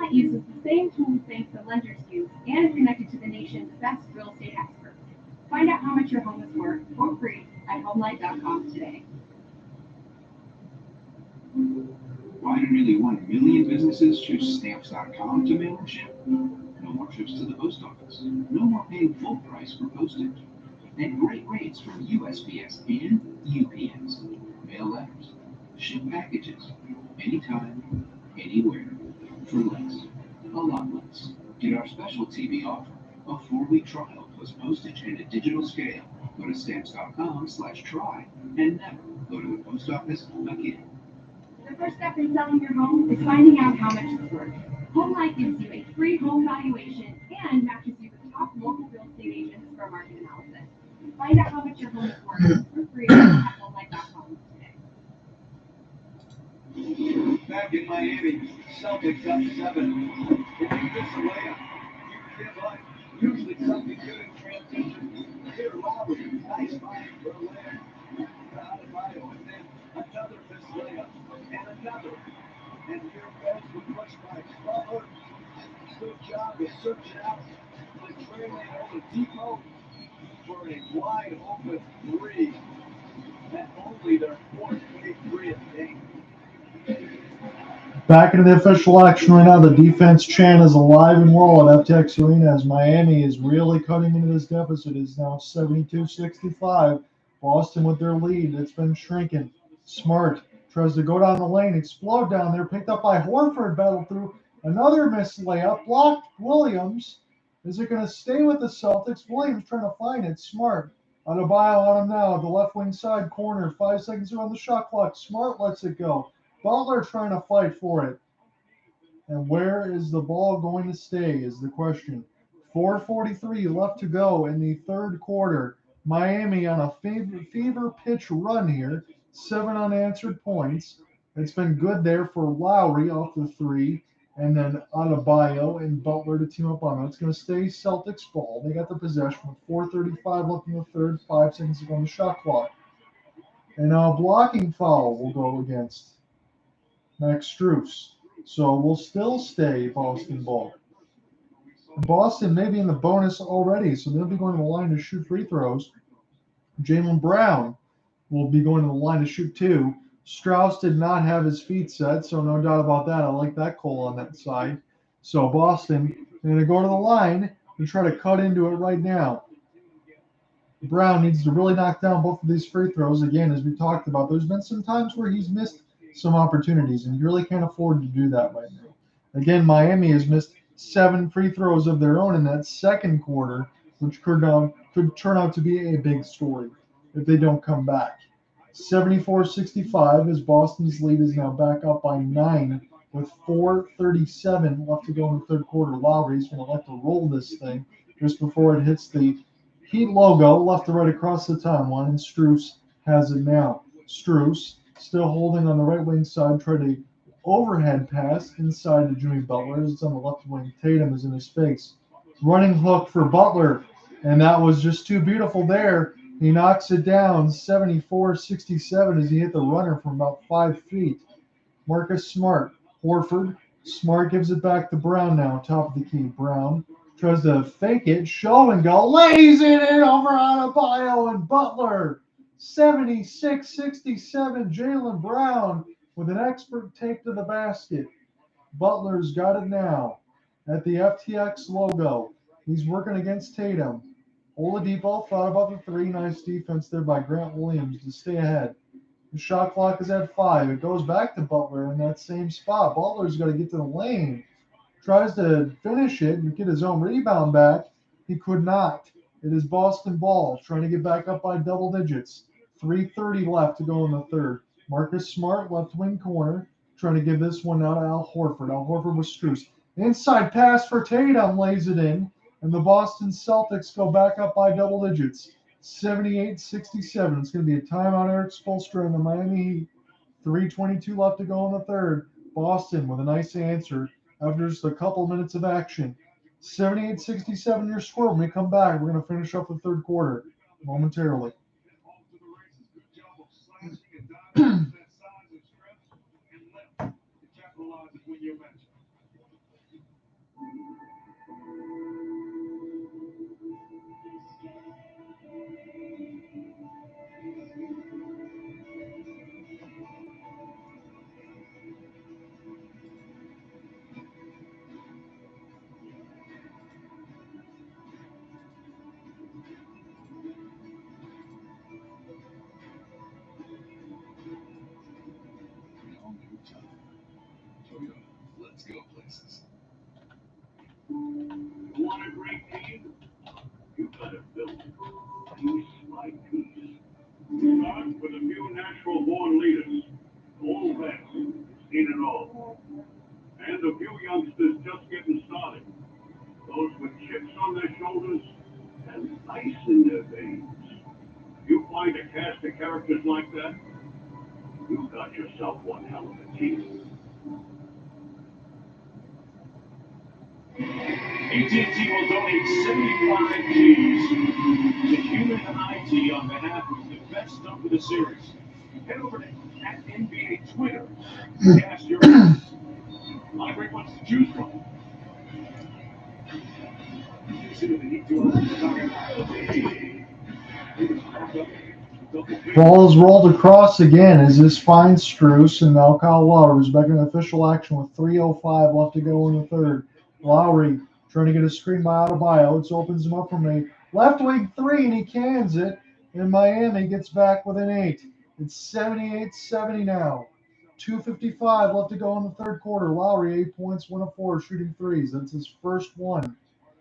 Client uses the same tools banks and lenders use and is connected to the nation's best real estate experts. Find out how much your home is worth for free at homelight.com today. Why do nearly 1 million businesses choose Stamps.com to mail and ship? No more trips to the post office. No more paying full price for postage. And great rates from USPS and UPS. Mail letters. Ship packages. Anytime, anywhere. For less. A lot less. Get our special TV offer. A 4-week trial plus postage and a digital scale. Go to Stamps.com/try and never go to the post office again. The first step in selling your home is finding out how much it's worth. HomeLight gives you a free home valuation and matches you with top local real estate agents for market analysis. Find out how much your home is worth for free at homelight.com today. Back in Miami, Celtics up 7. If you miss a layup, you give up. Usually something good in transition. Here, Lowry, nice find for a layup. Adebayo, and then another missed layup, and another. And here Benz was pushed by Butler. Good job of searching out the trailing Oladipo for a wide open 3. And only their 4th big 3 of the game. Back into the official action right now. The defense chant is alive and well at FTX Arena as Miami is really cutting into this deficit. It's now 72-65. Boston with their lead. It's been shrinking. Smart tries to go down the lane, explode down there, picked up by Horford, battled through. Another missed layup, blocked Williams. Is it going to stay with the Celtics? Williams trying to find it. Smart. Adebayo on him now, the left wing side corner. 5 seconds on the shot clock. Smart lets it go. Butler trying to fight for it. And where is the ball going to stay is the question. 4:43 left to go in the third quarter. Miami on a fever pitch run here. 7 unanswered points. It's been good there for Lowry off the 3. And then Adebayo and Butler to team up on it. It's going to stay Celtics ball. They got the possession with 4:35 left in the third. 5 seconds on the shot clock. And now a blocking foul will go against Max Strus. So we'll still stay Boston ball. Boston may be in the bonus already, so they'll be going to the line to shoot free throws. Jaylen Brown will be going to the line to shoot 2. Strus did not have his feet set, so no doubt about that. I like that call on that side. So Boston going to go to the line and try to cut into it right now. Brown needs to really knock down both of these free throws. Again, as we talked about, there's been some times where he's missed some opportunities, and you really can't afford to do that right now. Again, Miami has missed 7 free throws of their own in that second quarter, which could turn out to be a big story if they don't come back. 74-65 as Boston's lead is now back up by 9 with 4:37 left to go in the third quarter. Lowry's going to like to roll this thing just before it hits the Heat logo left to right across the timeline, and Strus has it now. Strus still holding on the right wing side, trying to overhead pass inside to Jimmy Butler. It's on the left wing. Tatum is in his face. Running hook for Butler, and that was just too beautiful there. He knocks it down 74-67 as he hit the runner from about 5 feet. Marcus Smart, Horford. Smart gives it back to Brown now, top of the key. Brown tries to fake it, show and go, lays it in over Adebayo and Butler. 76-67, Jaylen Brown with an expert take to the basket. Butler's got it now at the FTX logo. He's working against Tatum. Oladipo thought about the 3. Nice defense there by Grant Williams to stay ahead. The shot clock is at 5. It goes back to Butler in that same spot. Butler's got to get to the lane. Tries to finish it and get his own rebound back. He could not. It is Boston ball, trying to get back up by double digits. 3:30 left to go in the third. Marcus Smart, left wing corner, trying to give this one out to Al Horford. Al Horford with Strus. Inside pass for Tatum, lays it in. And the Boston Celtics go back up by double digits. 78-67. It's going to be a timeout, Eric Spoelstra and the Miami Heat. 3:22 left to go in the third. Boston with a nice answer after just a couple minutes of action. 78-67 your score. When we come back, we're going to finish up the third quarter momentarily. All new Toyota. Let's go places. Want a great team? You gotta build it piece by piece. Start with a few natural-born leaders, all vets, seen it all, and a few youngsters just getting started. Those with chips on their shoulders and ice in their veins. You find a cast of characters like that, you got yourself one hell of a team. AT&T will donate 75 Gs to Human IT on behalf of the best stuff of the series. Head over to @NBA Twitter and cast your votes. A lot of great ones to choose from. Consider the Heat duo starting Ball is rolled across again as this finds Strus, and now Kyle Lowry is back in official action with 3:05 left to go in the third. Lowry trying to get a screen by Adebayo. It opens him up from a left wing three, and he cans it. And Miami gets back with an 8. It's 78-70 now. 2:55 left to go in the third quarter. Lowry 8 points, 1 of 4 shooting threes. That's his first one.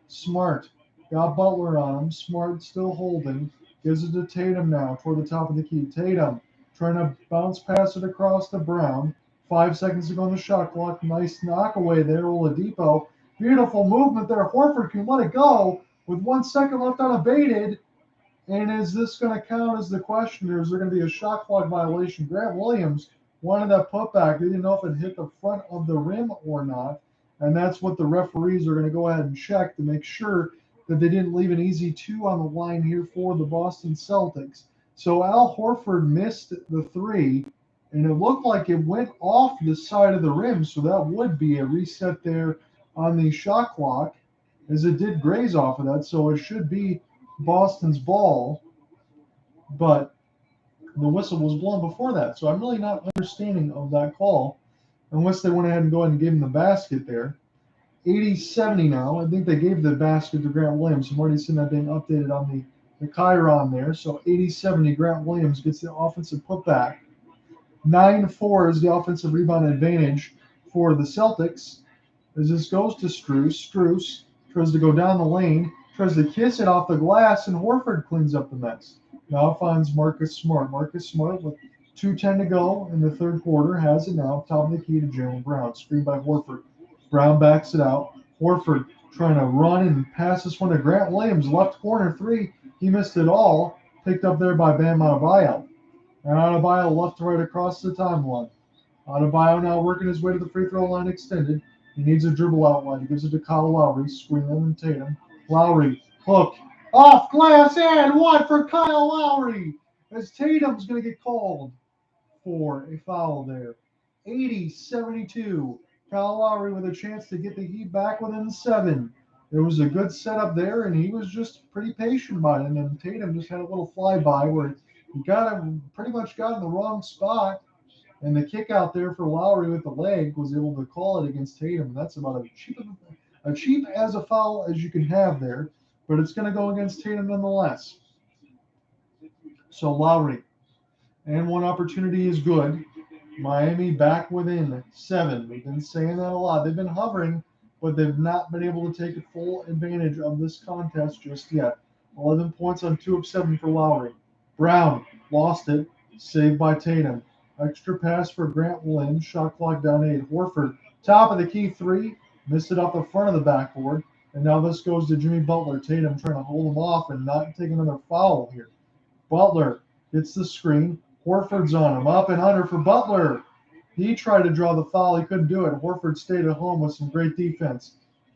Smart got Butler on him. Smart still holding. Gives it to Tatum now toward the top of the key. Tatum trying to bounce pass it across to Brown. 5 seconds to go on the shot clock. Nice knockaway there. Oladipo. Beautiful movement there. Horford can let it go with 1 second left unabated. And is this going to count as the question, or is there going to be a shot clock violation? Grant Williams wanted that putback. They didn't know if it hit the front of the rim or not. And that's what the referees are going to go ahead and check to make sure that they didn't leave an easy 2 on the line here for the Boston Celtics. So Al Horford missed the 3, and it looked like it went off the side of the rim. So that would be a reset there on the shot clock, as it did graze off of that. So it should be Boston's ball, but the whistle was blown before that. So I'm really not understanding of that call, unless they went ahead and go ahead and gave him the basket there. 80-70 now. I think they gave the basket to Grant Williams. I'm already seeing that being updated on the Chiron there. So 80-70, Grant Williams gets the offensive putback. 9-4 is the offensive rebound advantage for the Celtics. As this goes to Strus. Strus tries to go down the lane, tries to kiss it off the glass, and Horford cleans up the mess. Now finds Marcus Smart. Marcus Smart with 2:10 to go in the third quarter has it now. Top of the key to Jaylen Brown. Screen by Horford. Brown backs it out. Horford trying to run and pass this one to Grant Williams. Left corner 3. He missed it all. Picked up there by Bam Adebayo. And Adebayo left to right across the timeline. Adebayo now working his way to the free throw line extended. He needs a dribble outlet. He gives it to Kyle Lowry. Screen and Tatum. Lowry hook off glass and 1 for Kyle Lowry. As Tatum's going to get called for a foul there. 80-72. Kyle Lowry with a chance to get the Heat back within 7. It was a good setup there, and he was just pretty patient about it. And then Tatum just had a little flyby where he pretty much got in the wrong spot. And the kick out there for Lowry with the leg was able to call it against Tatum. That's about as cheap as a foul as you can have there, but it's going to go against Tatum nonetheless. So Lowry, and one opportunity is good. Miami back within 7. We've been saying that a lot. They've been hovering, but they've not been able to take full advantage of this contest just yet. 11 points on 2 of 7 for Lowry. Brown lost it, saved by Tatum. Extra pass for Grant Williams. Shot clock down 8. Horford, top of the key 3. Missed it off the front of the backboard. And now this goes to Jimmy Butler. Tatum trying to hold him off and not take another foul here. Butler gets the screen. Horford's on him. Up and under for Butler. He tried to draw the foul. He couldn't do it. Horford stayed at home with some great defense.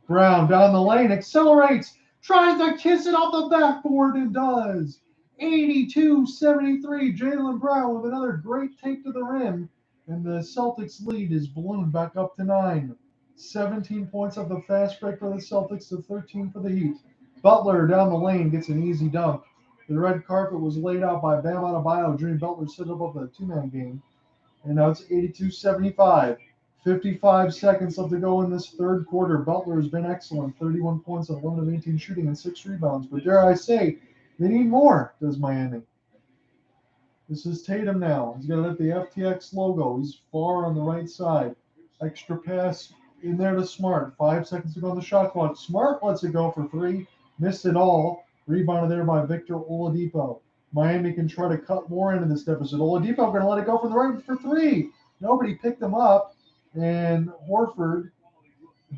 Brown down the lane. Accelerates. Tries to kiss it off the backboard and does. 82-73. Jaylen Brown with another great take to the rim. And the Celtics lead is ballooned back up to 9. 17 points off the fast break for the Celtics to 13 for the Heat. Butler down the lane gets an easy dunk. The red carpet was laid out by Bam Adebayo. Jimmy Butler set up a two-man game. And now it's 82-75. 55 seconds left to go in this third quarter. Butler has been excellent. 31 points on 11 of 18 shooting and 6 rebounds. But dare I say, they need more, does Miami. This is Tatum now. He's got it at the FTX logo. He's far on the right side. Extra pass in there to Smart. 5 seconds to go on the shot clock. Smart lets it go for 3. Missed it all. Rebounded there by Victor Oladipo. Miami can try to cut more into this deficit. Oladipo going to let it go from the right for 3. Nobody picked him up. And Horford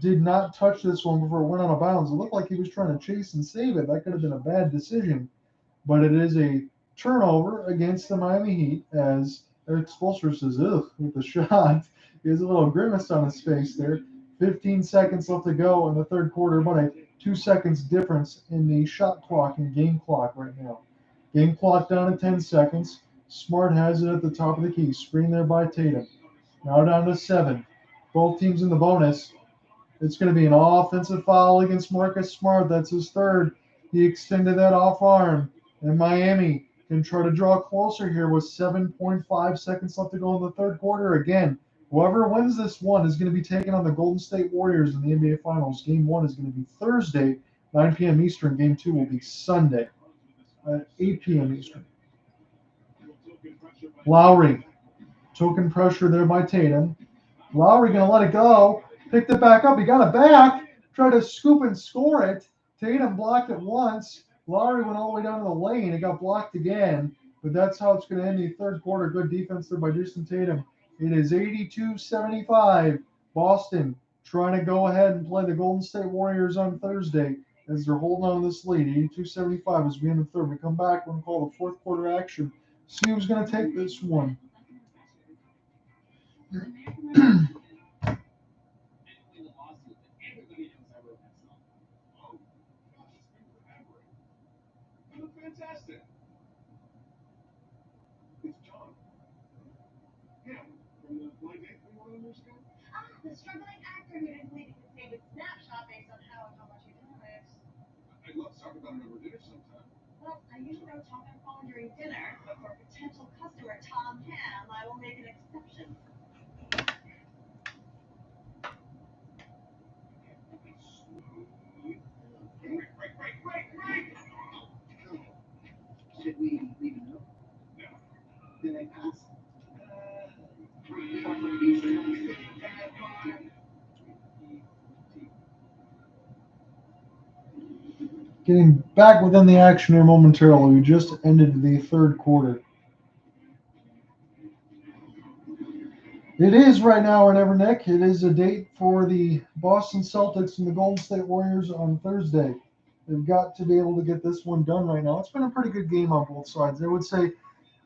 did not touch this one before it went out of bounds. It looked like he was trying to chase and save it. That could have been a bad decision. But it is a turnover against the Miami Heat as Eric Spoelstra says, ugh, with the shot. He has a little grimace on his face there. 15 seconds left to go in the third quarter, about a 2 seconds difference in the shot clock and game clock right now. Game clock down to 10 seconds. Smart has it at the top of the key. Screen there by Tatum. Now down to 7. Both teams in the bonus. It's going to be an offensive foul against Marcus Smart. That's his third. He extended that off arm. And Miami can try to draw closer here with 7.5 seconds left to go in the third quarter. Again, whoever wins this one is going to be taking on the Golden State Warriors in the NBA Finals. Game 1 is going to be Thursday, 9 p.m. Eastern. Game 2 will be Sunday at 8 p.m. Eastern. Lowry. Token pressure there by Tatum. Lowry going to let it go. Picked it back up. He got it back. Tried to scoop and score it. Tatum blocked it once. Lowry went all the way down to the lane. It got blocked again. But that's how it's going to end the third quarter. Good defense there by Jason Tatum. It is 82-75. Boston trying to go ahead and play the Golden State Warriors on Thursday as they're holding on to this lead. 82-75 as we end the third. We come back. We're going to call the fourth quarter action. See who's going to take this one. Fantastic. It's John. Yeah, from the blind date thing one of them years ago. The struggling actor who didn't believe he could save his snapshot based on how much he drives. I'd love to talk about it over dinner sometime. Well, I usually don't talk on the phone during dinner, but for potential customer Tom Ham, I will make an exception. Right. Should we leave a note? No. Did I pass? Getting back within the action here momentarily. We just ended the third quarter. It is right now, whenever, Nick. It is a date for the Boston Celtics and the Golden State Warriors on Thursday. They've got to be able to get this one done right now. It's been a pretty good game on both sides. I would say,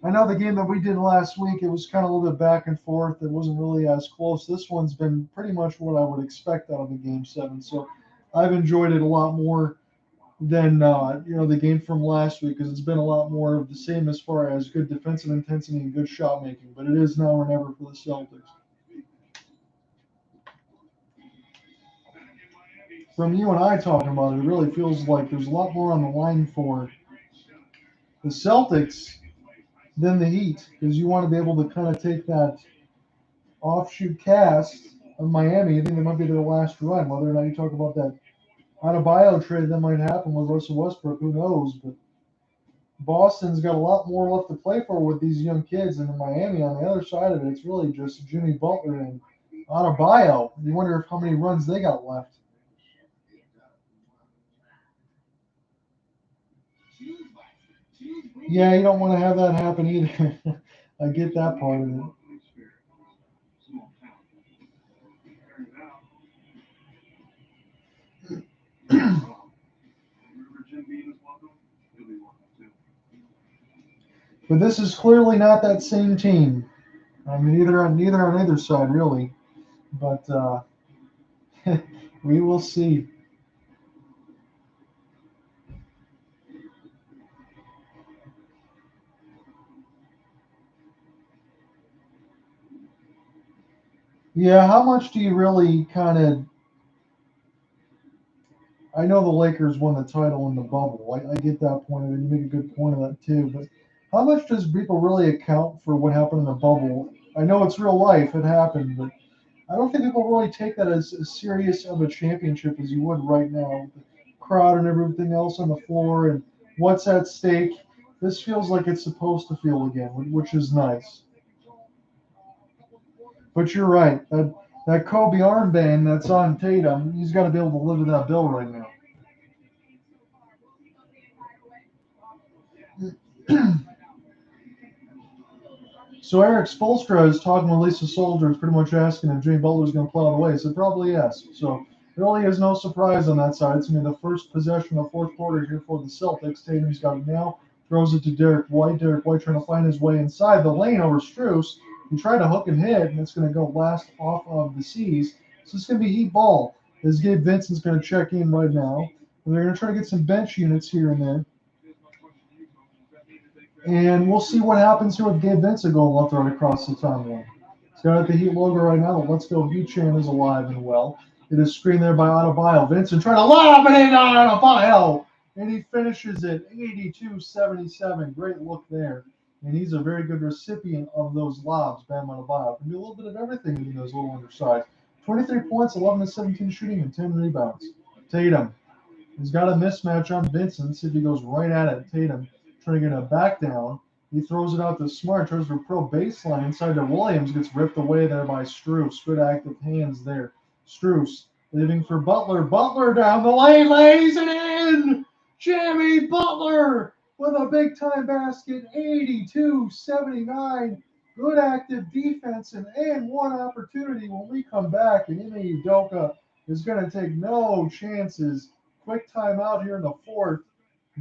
I know the game that we did last week, it was kind of a little bit back and forth. It wasn't really as close. This one's been pretty much what I would expect out of a Game 7. So I've enjoyed it a lot more than the game from last week because it's been a lot more of the same as far as good defensive intensity and good shot making. But it is now or never for the Celtics. From you and I talking about it, it really feels like there's a lot more on the line for the Celtics than the Heat because you want to be able to kind of take that offshoot cast of Miami. I think it might be their last run. Whether or not you talk about that Adebayo trade that might happen with Russell Westbrook, who knows? But Boston's got a lot more left to play for with these young kids, and in Miami on the other side of it, it's really just Jimmy Butler and Adebayo. You wonder how many runs they got left. Yeah, you don't want to have that happen either. I get that part of it. But this is clearly not that same team. I mean, neither on either side, really. But we will see. Yeah, how much do you really kind of? I know the Lakers won the title in the bubble. I get that point of it. You make a good point of that too. But how much does people really account for what happened in the bubble? I know it's real life; it happened, but I don't think people really take that as serious of a championship as you would right now. With the crowd and everything else on the floor and what's at stake. This feels like it's supposed to feel again, which is nice. But you're right. That Kobe armband that's on Tatum, he's got to be able to live with that bill right now. So Eric Spoelstra is talking with Lisa Soldier, is pretty much asking if Jimmy Butler's going to play all the way. So probably yes. So it really is no surprise on that side. It's going to be the first possession of the fourth quarter here for the Celtics. Tatum's got it now. Throws it to Derek White. Derek White trying to find his way inside the lane over Strus. He tried to hook and hit, and it's going to go last off of the C's. So it's going to be heat ball. As Gabe Vincent's going to check in right now. And they're going to try to get some bench units here and there. And we'll see what happens here with Gabe Vincent going left right across the timeline. He's got the Heat logo right now. The Let's Go Heat chant is alive and well. It is screened there by Adebayo. Vincent trying to lob it in on Adebayo. And he finishes it 82-77. Great look there. And he's a very good recipient of those lobs, Bam Adebayo. Can do a little bit of everything in those little undersides. 23 points, 11 to 17 shooting, and 10 rebounds. Tatum. He's got a mismatch on Vincent. See if he goes right at it. Tatum trying to get a back down. He throws it out to Smart, tries to pro baseline inside to Williams, gets ripped away there by Strus. Good active hands there. Strus leaving for Butler. Butler down the lane, lays it in. Jimmy Butler with a big time basket, 82-79. Good active defense and one opportunity when we come back. And Ime Udoka is going to take no chances. Quick timeout here in the fourth.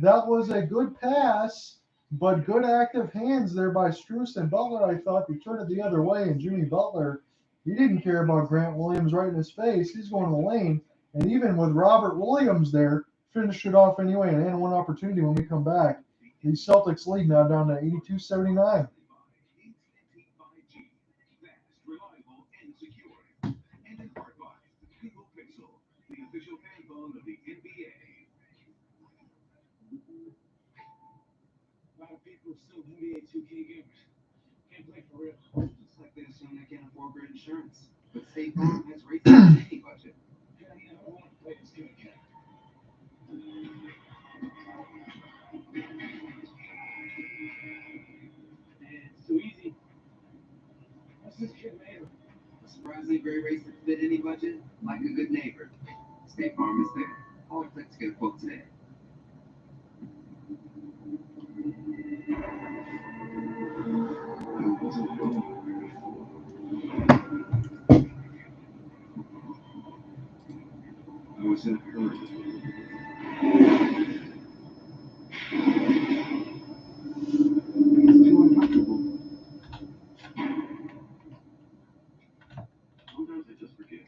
That was a good pass, but good active hands there by Strus and Butler. I thought he turned it the other way, and Jimmy Butler, he didn't care about Grant Williams right in his face. He's going to the lane, and even with Robert Williams there, finished it off anyway and had one opportunity when we come back. The Celtics lead now down to 82-79. A lot of people are still NBA 2K gamers. Can't play for real. It's like they assume they can't afford great insurance. But State Farm has rates on any budget. Yeah, I want to play this game again. Man, it's too easy. What's this kid made of? A surprisingly great race that fit any budget, like a good neighbor. State Farm is there. All it takes to get a quote today. I was in a hurry. It's too uncomfortable. Sometimes I just forget.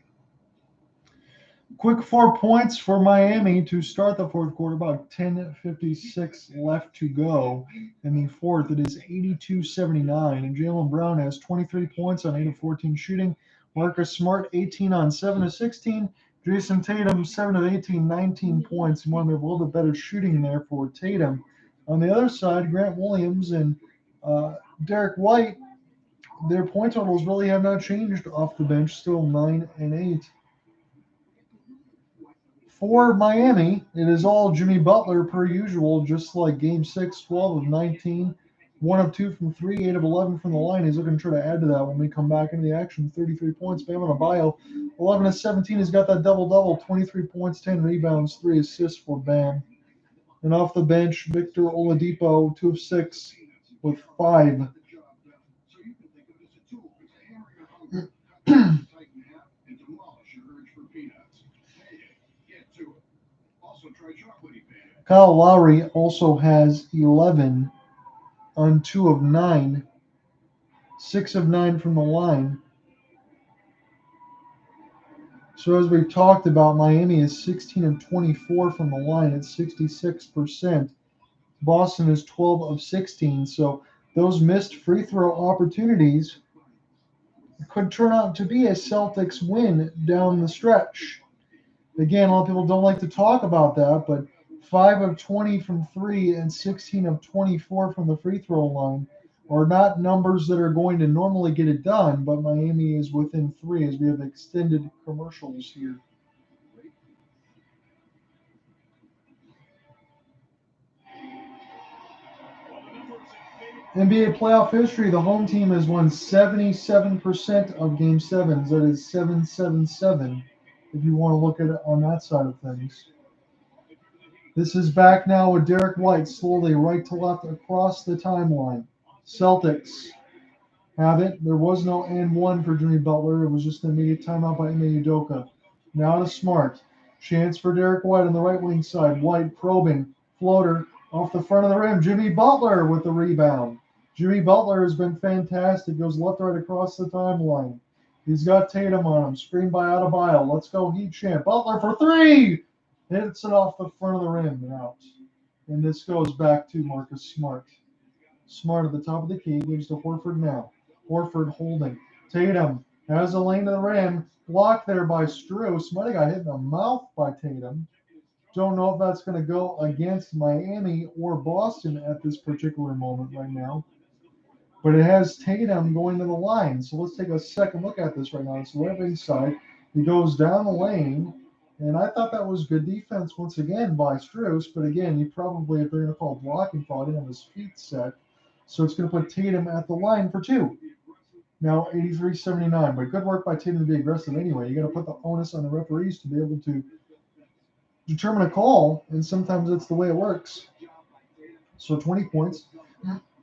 Quick 4 points for Miami to start the fourth quarter. About 10:56 left to go in the fourth. It is 82-79, and Jaylen Brown has 23 points on 8 of 14 shooting. Marcus Smart 18 on 7 of 16. Jason Tatum 7 of 18, 19 points. You want to have a little bit better shooting there for Tatum. On the other side, Grant Williams and Derek White, their point totals really have not changed off the bench. Still 9 and 8. For Miami, it is all Jimmy Butler per usual, just like Game 6, 12 of 19, 1 of 2 from 3, 8 of 11 from the line. He's looking to try to add to that when we come back into the action. 33 points. Bam Adebayo, 11 of 17. He's got that double-double, 23 points, 10 rebounds, 3 assists for Bam. And off the bench, Victor Oladipo, 2 of 6 with 5. Kyle Lowry also has 11 on 2 of 9, 6 of 9 from the line. So as we've talked about, Miami is 16 of 24 from the line at 66%. Boston is 12 of 16. So those missed free throw opportunities could turn out to be a Celtics win down the stretch. Again, a lot of people don't like to talk about that, but 5 of 20 from 3 and 16 of 24 from the free throw line are not numbers that are going to normally get it done, but Miami is within 3 as we have extended commercials here. NBA playoff history, the home team has won 77% of game sevens. That is 777 if you want to look at it on that side of things. This is back now with Derek White slowly right to left across the timeline. Celtics have it. There was no and one for Jimmy Butler. It was just an immediate timeout by Ime Udoka. Now to Smart. Chance for Derek White on the right wing side. White probing. Floater off the front of the rim. Jimmy Butler with the rebound. Jimmy Butler has been fantastic. Goes left right across the timeline. He's got Tatum on him. Screen by Adebayo. Let's go Heat champ. Butler for three. Hits it off the front of the rim and out. And this goes back to Marcus Smart. Smart at the top of the key. Gives to Horford now. Horford holding. Tatum has a lane to the rim. Blocked there by Strus. Might have got hit in the mouth by Tatum. Don't know if that's going to go against Miami or Boston at this particular moment right now. But it has Tatum going to the line. So let's take a second look at this right now. It's the right wing side. He goes down the lane. And I thought that was good defense once again by Strus. But again, you probably, if they're going to call blocking foul, didn't have his feet set. So it's going to put Tatum at the line for two. Now 83-79. But good work by Tatum to be aggressive anyway. You got to put the onus on the referees to be able to determine a call, and sometimes that's the way it works. So 20 points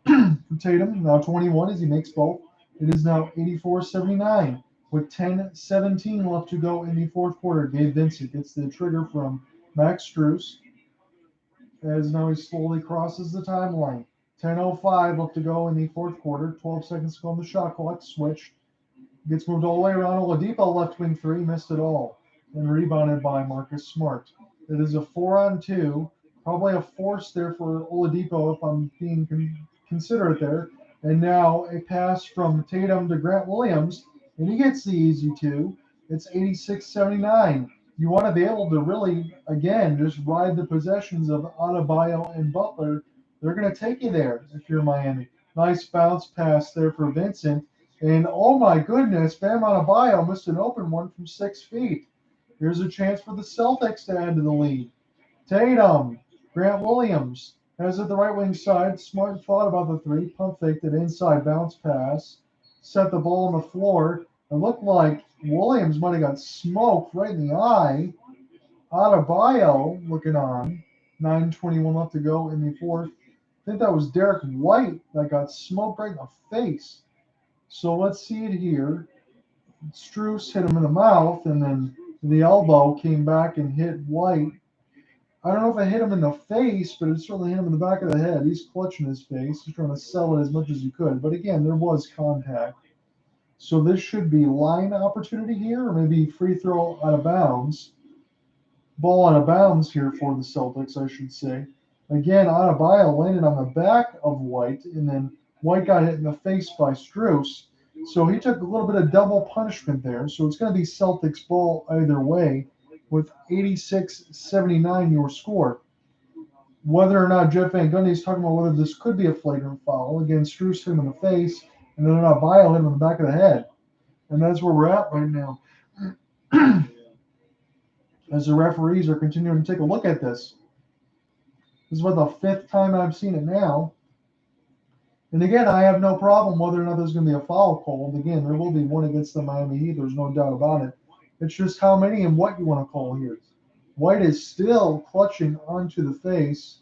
for Tatum. Now 21 as he makes both. It is now 84-79 with 10:17 left to go in the fourth quarter. Gabe Vincent gets the trigger from Max Strus as now he slowly crosses the timeline. 10:05 left to go in the fourth quarter. 12 seconds to go on the shot clock. Switch. Gets moved all the way around. Oladipo left wing three. Missed it all. And rebounded by Marcus Smart. It is a 4-on-2. Probably a force there for Oladipo if I'm being considerate there. And now a pass from Tatum to Grant Williams. And he gets the easy two. It's 86-79. You want to be able to really, again, just ride the possessions of Adebayo and Butler. They're going to take you there if you're Miami. Nice bounce pass there for Vincent. And oh my goodness, Bam Adebayo missed an open one from 6 feet. Here's a chance for the Celtics to add to the lead. Tatum, Grant Williams has it the right wing side. Smart thought about the three. Pump faked it inside, bounce pass. Set the ball on the floor. It looked like Williams might have got smoked right in the eye. Adebayo looking on. 9:21 left to go in the fourth. I think that was Derek White that got smoked right in the face. So let's see it here. Strus hit him in the mouth, and then the elbow came back and hit White. I don't know if it hit him in the face, but it certainly hit him in the back of the head. He's clutching his face. He's trying to sell it as much as he could. But again, there was contact. So this should be line opportunity here, or maybe free throw out of bounds. Ball out of bounds here for the Celtics, I should say. Again, Adebayo landed on the back of White, and then White got hit in the face by Strus. So he took a little bit of double punishment there. So it's going to be Celtics ball either way with 86-79 your score. Whether or not Jeff Van Gundy is talking about whether this could be a flagrant foul. Again, Strus hit him in the face, and then Adebayo hit him in the back of the head. And that's where we're at right now. As the referees are continuing to take a look at this. This is about the 5th time I've seen it now. And again, I have no problem whether or not there's going to be a foul called. Again, there will be one against the Miami Heat. There's no doubt about it. It's just how many and what you want to call here. White is still clutching onto the face.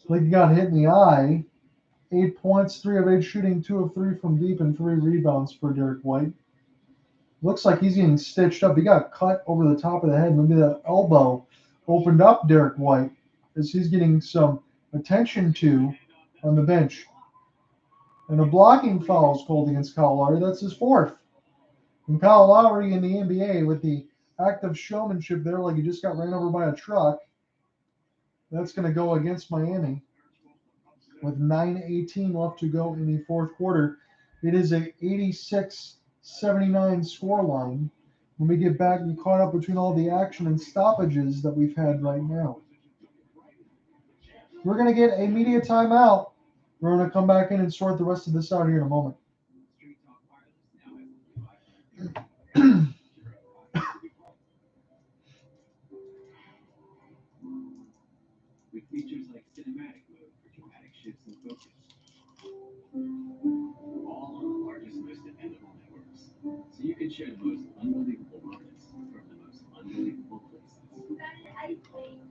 Like he got hit in the eye. 8 points, 3 of 8 shooting, 2 of 3 from deep, and 3 rebounds for Derek White. Looks like he's getting stitched up. He got cut over the top of the head. Maybe that elbow opened up Derek White as he's getting some attention to on the bench. And a blocking foul is called against Kyle Lowry. That's his 4th. And Kyle Lowry in the NBA with the act of showmanship there, like he just got ran over by a truck. That's going to go against Miami with 9:18 left to go in the fourth quarter. It is a 86-79 scoreline. When we get back, we caught up between all the action and stoppages that we've had right now. We're going to get a media timeout. We're going to come back in and sort the rest of this out here in a moment. With features like cinematic mode for dramatic shifts in focus. All on the largest, most dependable networks. So you can share the most unbelievable moments from the most unbelievable places.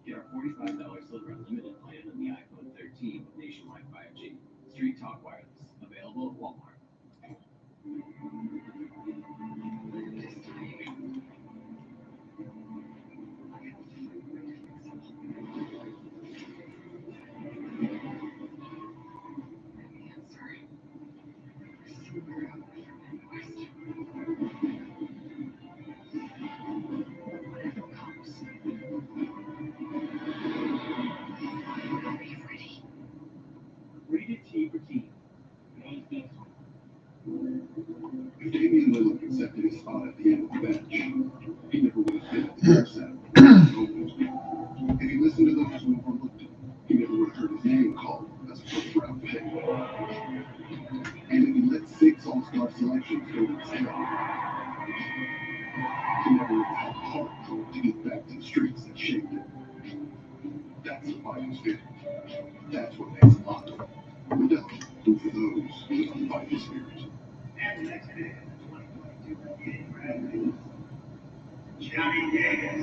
Get our $45 Silver Unlimited plan on the iPhone 13 with nationwide 5G. Street Talk Wireless. Available at Walmart. Rated T for Teen. Damian Lillard accepted his spot at the end of the bench. He never would have been at the first set. If he listened to those who overlooked him, he never would have heard his name called as a first-round pick. And if he let 6 All-Star selections go to his head, he never would have had the heart to get back to the streets that shaped him. That's the fighting spirit. That's what makes him locked. We don't do for those who don't fight the spirit. And the next day, 2022 NBA draft, Johnny Davis.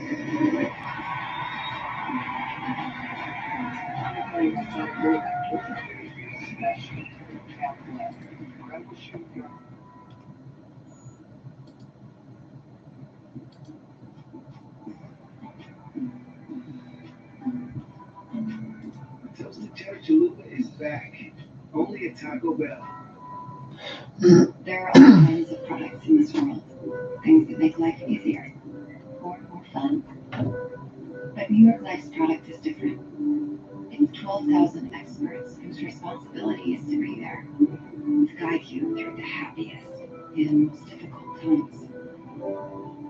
Toasted cheddar chalupa is back. Only at Taco Bell. There are all kinds of products in this world, things that make life easier or more fun. But New York Life's product is different. It's 12,000 experts whose responsibility is to be there, to guide you through the happiest and most difficult times.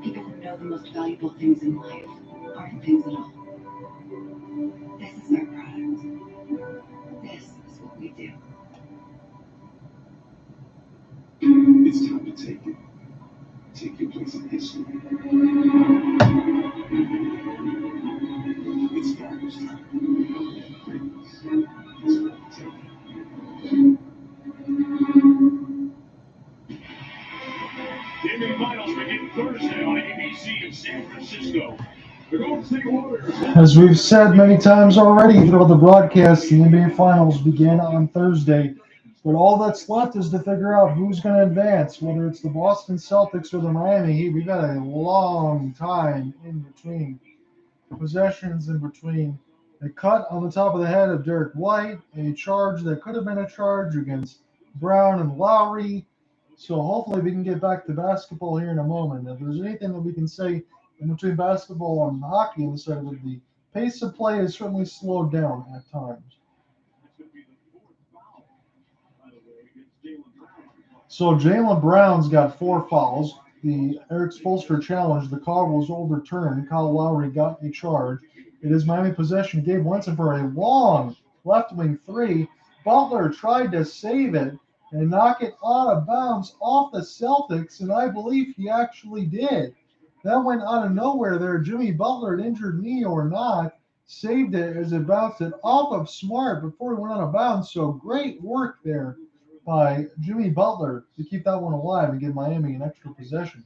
People who know the most valuable things in life aren't things at all. This is our product. This is what we do. It's time to take it. Take your place in history. It's Farmer's time. Greatness is for the taking. The NBA Finals begin Thursday on ABC in San Francisco. The Golden State Warriors. As we've said many times already throughout the broadcast, the NBA Finals begin on Thursday. But all that's left is to figure out who's going to advance, whether it's the Boston Celtics or the Miami Heat. We've got a long time in between possessions, in between a cut on the top of the head of Derek White, a charge that could have been a charge against Brown and Lowry. So hopefully we can get back to basketball here in a moment. If there's anything that we can say in between basketball and hockey on the side of it, the pace of play has certainly slowed down at times. So Jaylen Brown's got 4 fouls. The Eric Spoelstra challenge, the call was overturned. Kyle Lowry got a charge. It is Miami possession. Gabe Winston for a long left wing 3. Butler tried to save it and knock it out of bounds off the Celtics, and I believe he actually did. That went out of nowhere there. Jimmy Butler, an injured knee or not, saved it as it bounced it off of Smart before he went out of bounds. So great work there by Jimmy Butler to keep that one alive and give Miami an extra possession.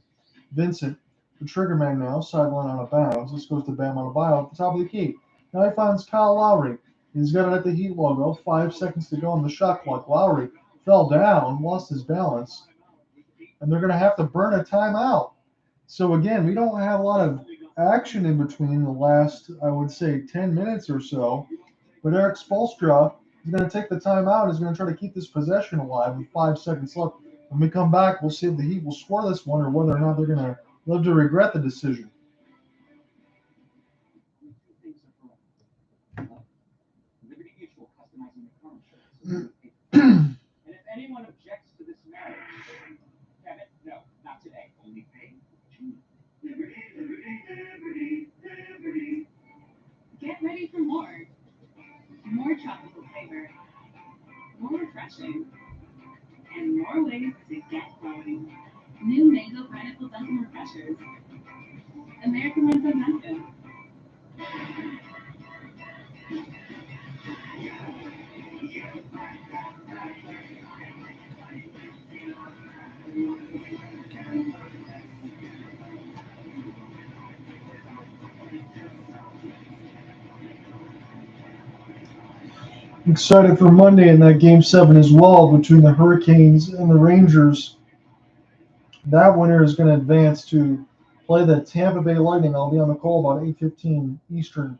Vincent, the trigger man now, sideline out of bounds. This goes to Bam Adebayo at the top of the key. Now he finds Kyle Lowry. He's got it at the Heat logo. 5 seconds to go on the shot clock. Lowry fell down, lost his balance, and they're going to have to burn a timeout. So again, we don't have a lot of action in between the last, I would say, 10 minutes or so. But Eric Spoelstra is going to take the timeout. He's going to try to keep this possession alive with 5 seconds left. When we come back, we'll see if the Heat will score this one or whether or not they're going to live to regret the decision. Liberty Mutual customizing the car insurance. And if anyone objects to this marriage, refreshing. And more ways to get going. New mango pineapple Dunkin' refreshers. American ones from Dunkin'. Excited for Monday in that Game 7 as well between the Hurricanes and the Rangers. That winner is going to advance to play the Tampa Bay Lightning. I'll be on the call about 8:15 Eastern.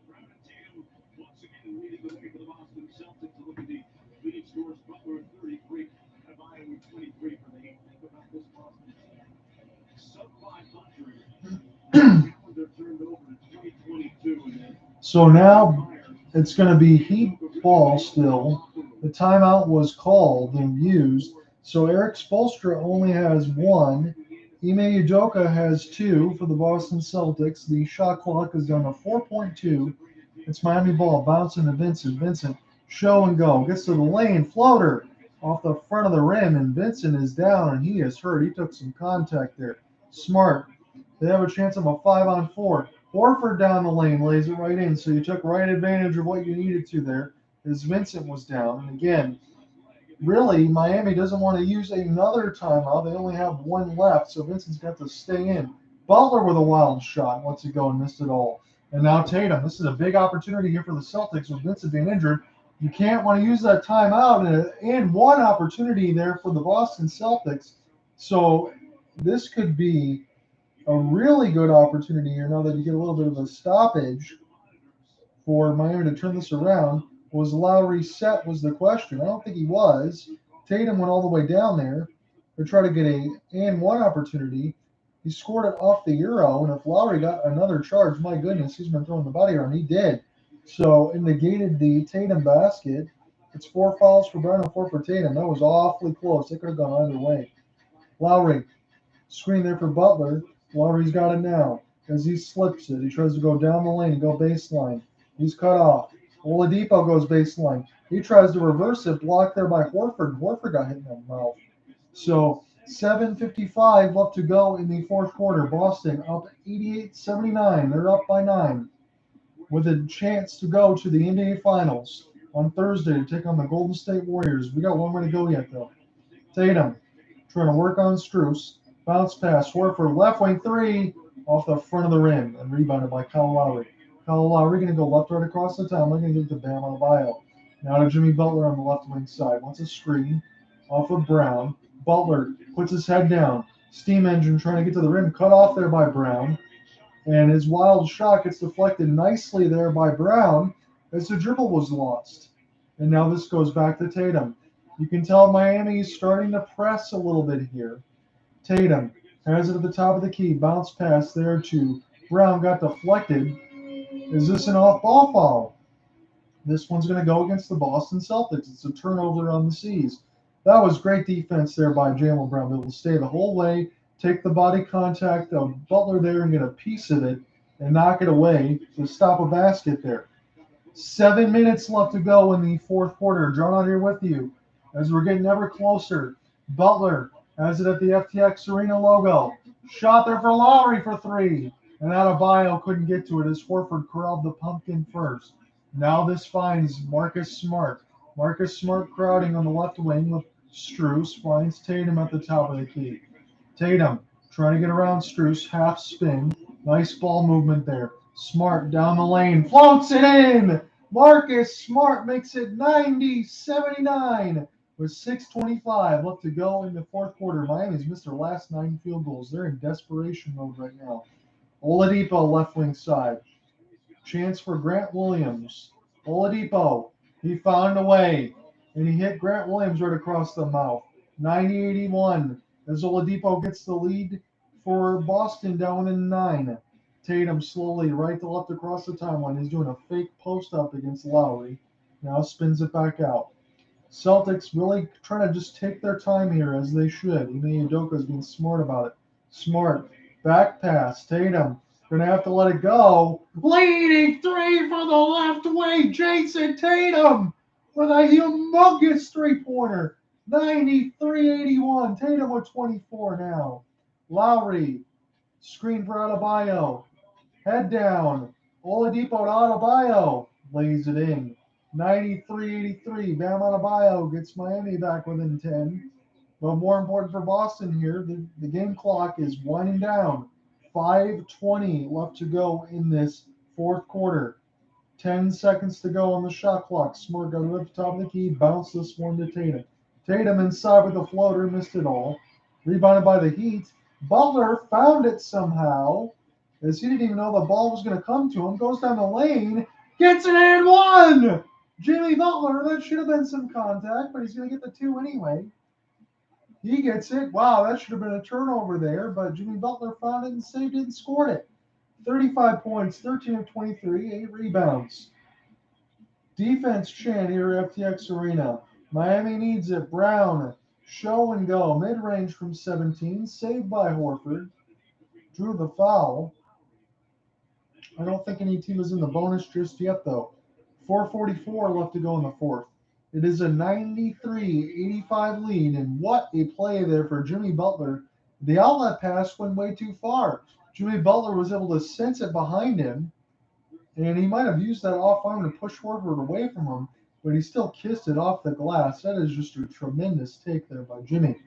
Brown and Tatum once again leading the way for the Boston Celtics. To look at the leading scorers, Butler at 33, Adebayo with 23 for the Heat. Think about this Boston team. Sub 500. Calendar turned over to 2022, and then So now it's going to be Heat ball still. The timeout was called and used. So Eric Spoelstra only has one. Ime Udoka has two for the Boston Celtics. The shot clock is down to 4.2. It's Miami ball bouncing to Vincent. Vincent, show and go. Gets to the lane. Floater off the front of the rim. And Vincent is down and he is hurt. He took some contact there. Smart. They have a chance of a 5-on-4. Horford down the lane lays it right in. So you took right advantage of what you needed to there as Vincent was down. And again, really, Miami doesn't want to use another timeout. They only have one left, so Vincent's got to stay in. Butler with a wild shot lets it go and missed it all. And now Tatum. This is a big opportunity here for the Celtics with Vincent being injured. You can't want to use that timeout and one opportunity there for the Boston Celtics. So this could be a really good opportunity here now that you get a little bit of a stoppage for Miami to turn this around. Was Lowry set was the question. I don't think he was. Tatum went all the way down there to try to get a and one opportunity. He scored it off the Euro, and if Lowry got another charge, my goodness, he's been throwing the body around. He did. So it negated the Tatum basket. It's 4 fouls for Brown and 4 for Tatum. That was awfully close. It could have gone either way. Lowry, screen there for Butler. Lowry's got it now. As he slips it, he tries to go down the lane and go baseline. He's cut off. Oladipo goes baseline. He tries to reverse it, blocked there by Horford. Horford got hit in the mouth. So 7:55 left to go in the fourth quarter. Boston up 88-79. They're up by 9 with a chance to go to the NBA Finals on Thursday to take on the Golden State Warriors. We got one way to go yet, though. Tatum trying to work on Strus. Bounce pass. Horford left wing three off the front of the rim and rebounded by Kyle Lowry. Kyle Lowry going to go left right across the timeline. Going to give it to Bam Adebayo. Now to Jimmy Butler on the left wing side. Wants a screen off of Brown. Butler puts his head down. Steam engine trying to get to the rim. Cut off there by Brown. And his wild shot gets deflected nicely there by Brown as the dribble was lost. And now this goes back to Tatum. You can tell Miami is starting to press a little bit here. Tatum has it at the top of the key. Bounce pass there to Brown. Got deflected. Is this an off-ball foul? This one's going to go against the Boston Celtics. It's a turnover on the C's. That was great defense there by Jaylen Brown. Able to stay the whole way, take the body contact of Butler there and get a piece of it and knock it away to stop a basket there. 7 minutes left to go in the fourth quarter. John out here with you as we're getting ever closer. Butler has it at the FTX Arena logo. Shot there for Lowry for three. And Adebayo couldn't get to it as Horford corralled the pumpkin first. Now this finds Marcus Smart. Marcus Smart crowding on the left wing with Strus. Finds Tatum at the top of the key. Tatum trying to get around Strus. Half spin. Nice ball movement there. Smart down the lane. Floats it in. Marcus Smart makes it 90-79 with 6:25 left to go in the fourth quarter. Miami's missed their last 9 field goals. They're in desperation mode right now. Oladipo left wing side. Chance for Grant Williams. Oladipo. He found a way. And he hit Grant Williams right across the mouth. 90-81 as Oladipo gets the lead for Boston down in 9. Tatum slowly right to left across the timeline. He's doing a fake post up against Lowry. Now spins it back out. Celtics really trying to just take their time here as they should. Ime Udoka's being smart about it. Smart. Back pass. Tatum. Gonna have to let it go. Leading three for the left wing. Jason Tatum. with a humongous three-pointer. 93-81. Tatum with 24 now. Lowry, screen for Adebayo. Head down. Oladipo to Adebayo. Lays it in. 93-83. Bam Adebayo gets Miami back within 10. But more important for Boston here, the game clock is winding down. 5:20 left to go in this fourth quarter. 10 seconds to go on the shot clock. Smart got it up the top of the key, bounced this one to Tatum. Tatum inside with the floater, missed it all. Rebounded by the Heat. Butler found it somehow, as he didn't even know the ball was going to come to him. Goes down the lane, gets it and one! Jimmy Butler, that should have been some contact, but he's going to get the two anyway. He gets it. Wow, that should have been a turnover there, but Jimmy Butler found it and saved it and scored it. 35 points, 13 of 23, 8 rebounds. Defense chant here at FTX Arena. Miami needs it. Brown, show and go. Mid-range from 17, saved by Horford. Drew the foul. I don't think any team is in the bonus just yet, though. 4:44 left to go in the fourth. It is a 93-85 lead, and what a play there for Jimmy Butler. The outlet pass went way too far. Jimmy Butler was able to sense it behind him, and he might have used that off arm to push Horford away from him, but he still kissed it off the glass. That is just a tremendous take there by Jimmy.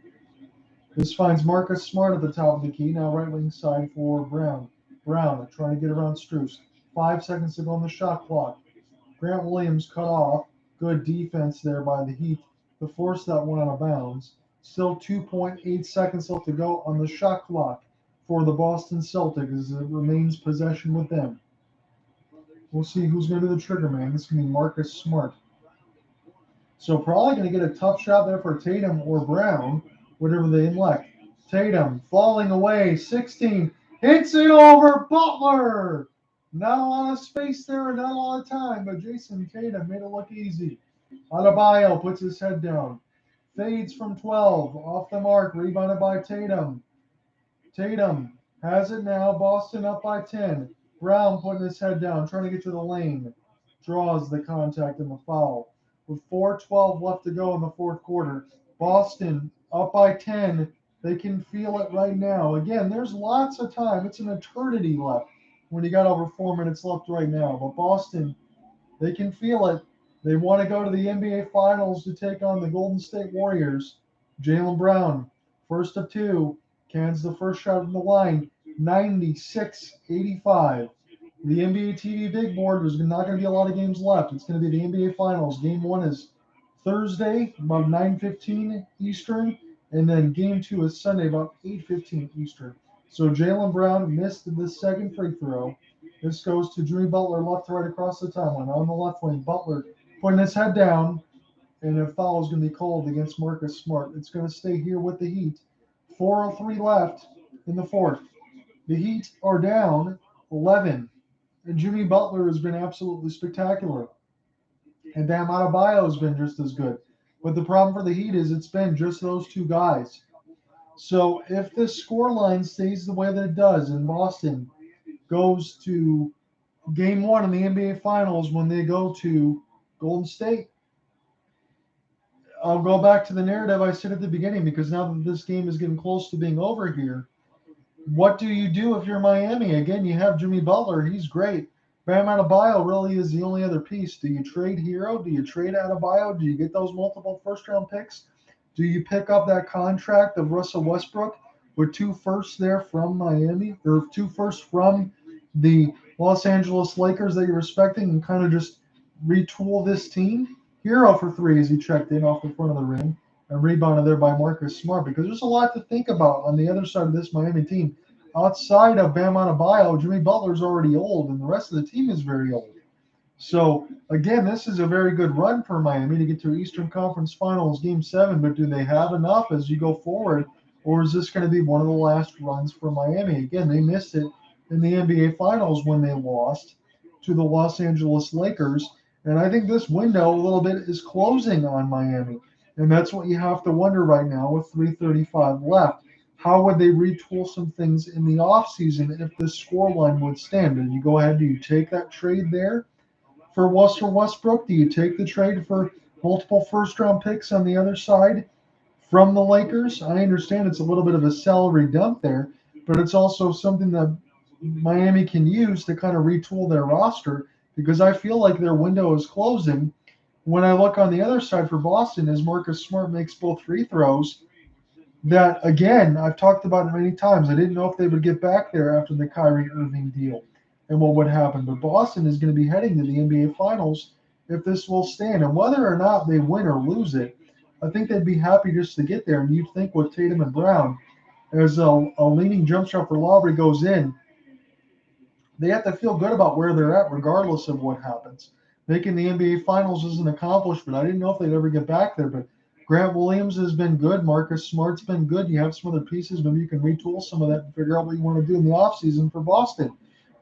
This finds Marcus Smart at the top of the key, now right wing side for Brown. Brown trying to get around Strus. 5 seconds to go on the shot clock. Grant Williams cut off. Good defense there by the Heat to force that one out of bounds. Still 2.8 seconds left to go on the shot clock for the Boston Celtics as it remains possession with them. We'll see who's going to be the trigger man. This is going to be Marcus Smart. So probably going to get a tough shot there for Tatum or Brown, whatever they elect. Tatum falling away, 16, hits it over Butler. Not a lot of space there and not a lot of time, but Jason Tatum made it look easy. Adebayo puts his head down. Fades from 12, off the mark, rebounded by Tatum. Tatum has it now, Boston up by 10. Brown putting his head down, trying to get to the lane. Draws the contact and the foul. With 4:12 left to go in the fourth quarter, Boston up by 10. They can feel it right now. Again, there's lots of time. It's an eternity left when you got over 4 minutes left right now. But Boston, they can feel it. They want to go to the NBA Finals to take on the Golden State Warriors. Jaylen Brown, first of two, cans the first shot from the line, 96-85. The NBA TV big board, there's not going to be a lot of games left. It's going to be the NBA Finals. Game one is Thursday, about 9:15 Eastern, and then game two is Sunday, about 8:15 Eastern. So Jaylen Brown missed the second free throw. This goes to Jimmy Butler, left to right across the timeline. On the left wing, Butler putting his head down, and a foul is going to be called against Marcus Smart. It's going to stay here with the Heat. 4:03 left in the fourth. The Heat are down 11, and Jimmy Butler has been absolutely spectacular. And Bam Adebayo has been just as good. But the problem for the Heat is it's been just those two guys. So if this scoreline stays the way that it does and Boston goes to game one in the NBA Finals when they go to Golden State, I'll go back to the narrative I said at the beginning, because now that this game is getting close to being over here, what do you do if you're Miami? Again, you have Jimmy Butler. He's great. Bam Adebayo really is the only other piece. Do you trade Hero? Do you trade Adebayo? Do you get those multiple first-round picks? Do you pick up that contract of Russell Westbrook with 2 firsts there from Miami, or 2 firsts from the Los Angeles Lakers that you're respecting, and kind of just retool this team? Hero for 3 as he checked in off the front of the rim and rebounded there by Marcus Smart, because there's a lot to think about on the other side of this Miami team. Outside of Bam Adebayo, Jimmy Butler's already old, and the rest of the team is very old. So, again, this is a very good run for Miami to get to Eastern Conference Finals Game 7, but do they have enough as you go forward, or is this going to be one of the last runs for Miami? Again, they missed it in the NBA Finals when they lost to the Los Angeles Lakers, and I think this window a little bit is closing on Miami, and that's what you have to wonder right now with 3:35 left. How would they retool some things in the offseason if this scoreline would stand? And you go ahead, do you take that trade there for Russell Westbrook? Do you take the trade for multiple first-round picks on the other side from the Lakers. I understand it's a little bit of a salary dump there, but it's also something that Miami can use to kind of retool their roster because I feel like their window is closing. When I look on the other side for Boston, as Marcus Smart makes both free throws, that again, I've talked about it many times. I didn't know if they would get back there after the Kyrie Irving deal and what would happen. But Boston is going to be heading to the NBA Finals if this will stand. And whether or not they win or lose it, I think they'd be happy just to get there. And you'd think with Tatum and Brown, as a leaning jump shot for Lowry goes in, they have to feel good about where they're at regardless of what happens. Making the NBA Finals is an accomplishment. I didn't know if they'd ever get back there, but Grant Williams has been good. Marcus Smart's been good. You have some other pieces. Maybe you can retool some of that and figure out what you want to do in the offseason for Boston.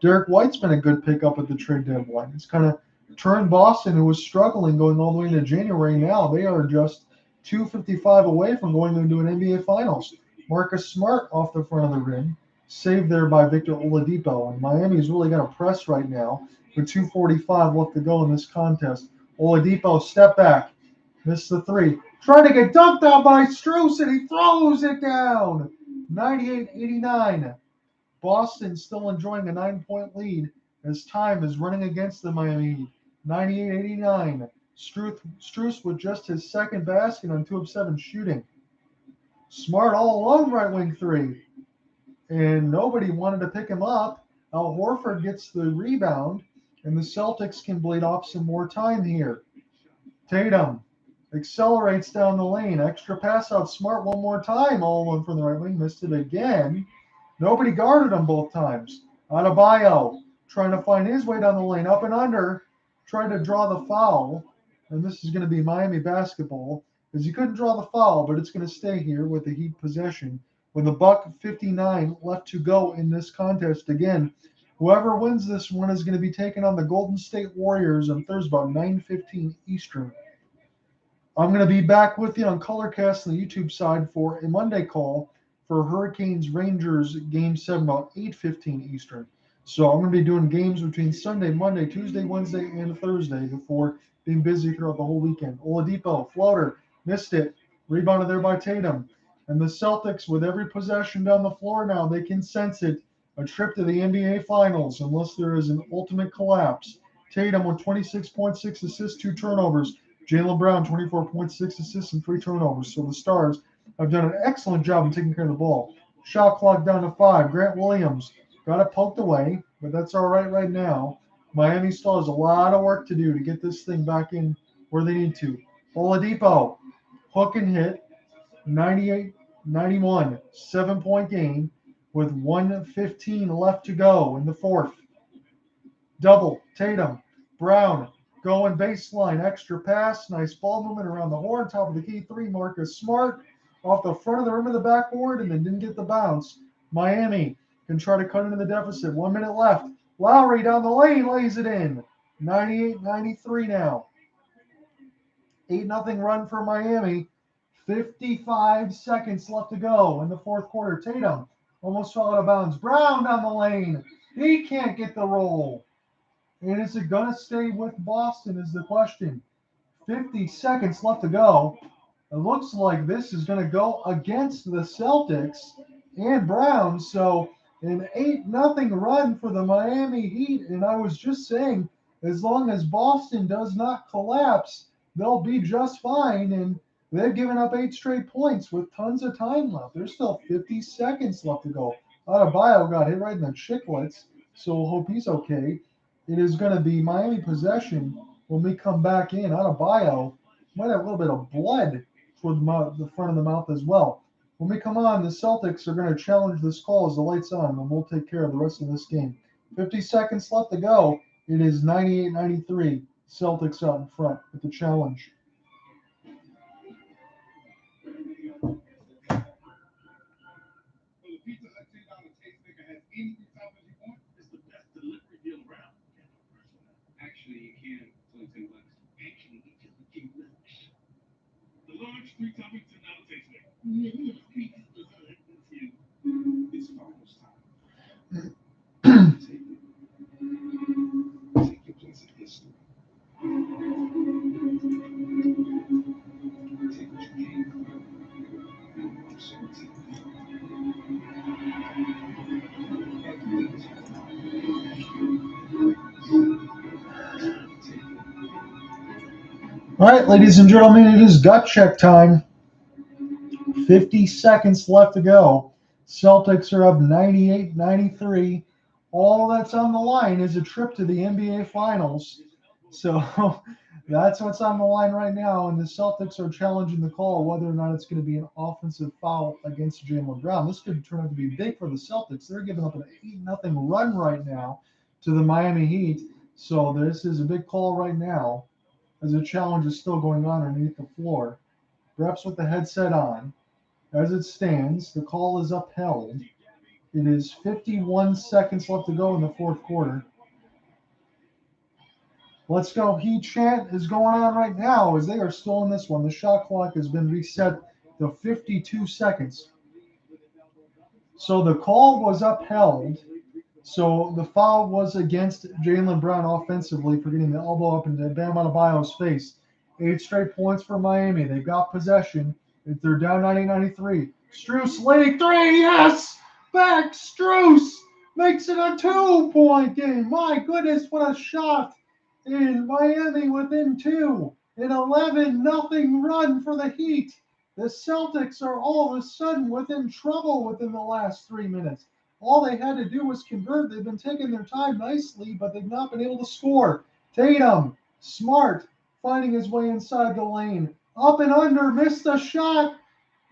Derek White's been a good pickup at the trade deadline. It's kind of turned Boston, who was struggling going all the way into January. Now they are just 255 away from going into an NBA Finals. Marcus Smart off the front of the rim, saved there by Victor Oladipo. And Miami's really got to press right now with 2:45 left to go in this contest. Oladipo, step back, missed the three. Trying to get dunked on by Strus, and he throws it down. 98-89. Boston still enjoying a 9-point lead as time is running against the Miami Heat. 98-89. Strus with just his second basket on 2 of 7 shooting. Smart all alone, right wing three. And nobody wanted to pick him up. Al Horford gets the rebound, and the Celtics can bleed off some more time here. Tatum accelerates down the lane. Extra pass out Smart one more time. All alone from the right wing. Missed it again. Nobody guarded him both times. Adebayo trying to find his way down the lane. Up and under. Trying to draw the foul. And this is going to be Miami basketball. Because he couldn't draw the foul, but it's going to stay here with the Heat possession. With $1:59 left to go in this contest. Again, whoever wins this one is going to be taking on the Golden State Warriors on Thursday about 9:15 Eastern. I'm going to be back with you on Colorcast on the YouTube side for a Monday call for Hurricanes Rangers Game 7 about 8:15 Eastern. So I'm going to be doing games between Sunday, Monday, Tuesday, Wednesday, and Thursday before being busy throughout the whole weekend. Oladipo, floater, missed it. Rebounded there by Tatum. And the Celtics, with every possession down the floor now, they can sense it. A trip to the NBA Finals, unless there is an ultimate collapse. Tatum with 26.6 assists, 2 turnovers. Jaylen Brown, 24.6 assists and 3 turnovers. So the Stars have done an excellent job of taking care of the ball. Shot clock down to 5. Grant Williams got it poked away, but that's all right now. Miami still has a lot of work to do to get this thing back in where they need to. Oladipo, hook and hit, 98-91, 7-point game with 1:15 left to go in the fourth. Double, Tatum, Brown, going baseline, extra pass, nice ball movement around the horn, top of the key, 3, Marcus Smart, off the front of the rim of the backboard, and then didn't get the bounce. Miami can try to cut into the deficit, 1 minute left. Lowry down the lane, lays it in. 98-93 now. 8-0 run for Miami. 55 seconds left to go in the fourth quarter. Tatum almost fell out of bounds. Brown down the lane. He can't get the roll. And is it going to stay with Boston is the question. 50 seconds left to go. It looks like this is going to go against the Celtics and Browns. So an 8-0 run for the Miami Heat. And I was just saying, as long as Boston does not collapse, they'll be just fine. And they've given up 8 straight points with tons of time left. There's still 50 seconds left to go. Adebayo got hit right in the chiclets, so we'll hope he's okay. It is going to be Miami possession when we come back in. Adebayo might have a little bit of blood toward the front of the mouth as well. When we come on, the Celtics are going to challenge this call as the lights on, and we'll take care of the rest of this game. 50 seconds left to go. It is 98-93. Celtics out in front with the challenge. So the Pizza Hut $10 taste maker has any toppings you want. It's the best delivery deal around. Actually, you can. It's only $10. Actually, you just became rich. The large 3-topping $10 taste maker. Pizza Hut. It's almost time. Take your place in history. All right, ladies and gentlemen, it is gut check time. 50 seconds left to go. Celtics are up 98-93. All that's on the line is a trip to the NBA Finals. So that's what's on the line right now. And the Celtics are challenging the call whether or not it's going to be an offensive foul against Jaylen Brown. This could turn out to be big for the Celtics. They're giving up an 8-0 run right now to the Miami Heat. So this is a big call right now as the challenge is still going on underneath the floor. Perhaps with the headset on. As it stands, the call is upheld. It is 51 seconds left to go in the fourth quarter. Let's go. Heat chant is going on right now as they are still in this one. The shot clock has been reset to 52 seconds. So the call was upheld. So the foul was against Jaylen Brown offensively for getting the elbow up into Bam Adebayo's face. 8 straight points for Miami. They've got possession. They're down 90-93. Strus leading 3. Yes! Back. Strus makes it a 2-point game. My goodness, what a shot. In Miami within 2. An 11-0 run for the Heat. The Celtics are all of a sudden within trouble within the last 3 minutes. All they had to do was convert. They've been taking their time nicely, but they've not been able to score. Tatum, smart, finding his way inside the lane. Up and under, missed the shot.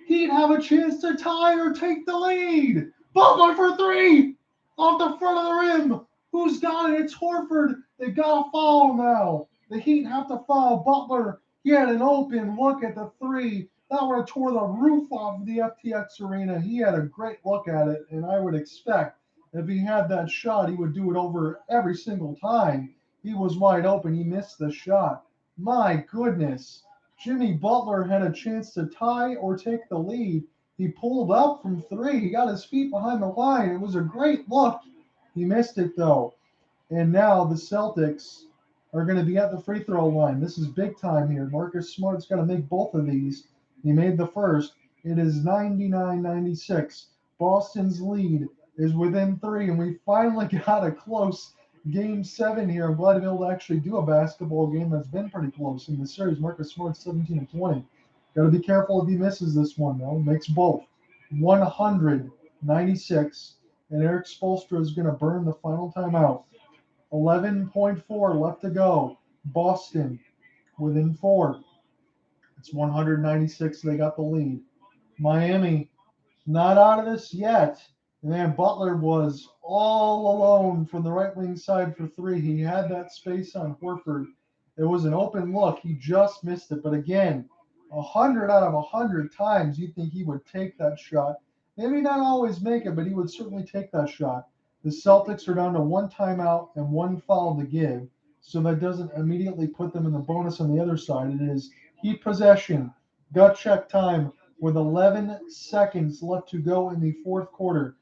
He'd have a chance to tie or take the lead. Butler for 3. Off the front of the rim. Who's got it? It's Horford. They got a foul now. The Heat have to foul Butler. He had an open look at the 3. That would have tore the roof off the FTX arena. He had a great look at it, and I would expect if he had that shot, he would do it over every single time. He was wide open. He missed the shot. My goodness. Jimmy Butler had a chance to tie or take the lead. He pulled up from 3. He got his feet behind the line. It was a great look. He missed it, though. And now the Celtics are going to be at the free throw line. This is big time here. Marcus Smart's got to make both of these. He made the first. It is 99-96. Boston's lead is within 3, and we finally got a close Game 7 here. I'm glad to be able to actually do a basketball game that's been pretty close in the series. Marcus Smart 17-20. Got to be careful if he misses this one, though. Makes both. 196. And Eric Spoelstra is going to burn the final timeout. 11.4 left to go. Boston within 4. It's 196. They got the lead. Miami not out of this yet. Man, Butler was all alone from the right wing side for 3. He had that space on Horford. It was an open look. He just missed it. But again, 100 out of 100 times you think he would take that shot. Maybe not always make it, but he would certainly take that shot. The Celtics are down to 1 timeout and 1 foul to give. So that doesn't immediately put them in the bonus on the other side. It is Heat possession, gut check time with 11 seconds left to go in the fourth quarter.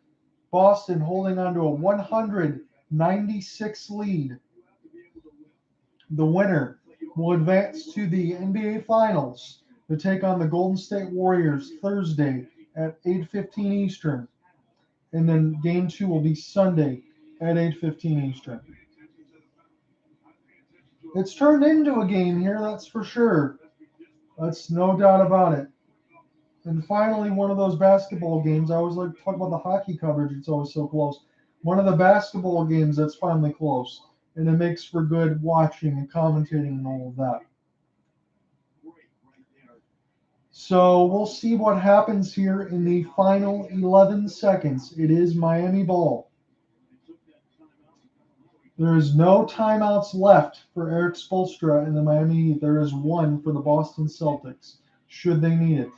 Boston holding on to a 196 lead. The winner will advance to the NBA Finals to take on the Golden State Warriors Thursday at 8:15 Eastern. And then Game 2 will be Sunday at 8:15 Eastern. It's turned into a game here, that's for sure. That's no doubt about it. And finally, one of those basketball games. I always like to talk about the hockey coverage. It's always so close. One of the basketball games that's finally close. And it makes for good watching and commentating and all of that. So we'll see what happens here in the final 11 seconds. It is Miami ball. There is no timeouts left for Eric Spoelstra and the Miami Heat. There is 1 for the Boston Celtics, should they need it.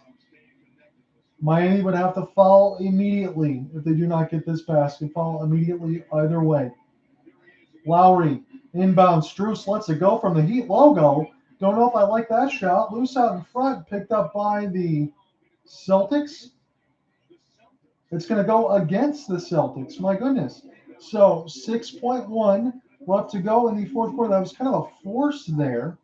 Miami would have to foul immediately if they do not get this basket. Foul immediately either way. Lowry, inbound. Strus lets it go from the Heat logo. Don't know if I like that shot. Loose out in front, picked up by the Celtics. It's going to go against the Celtics. My goodness. So 6.1 left to go in the fourth quarter. That was kind of a force there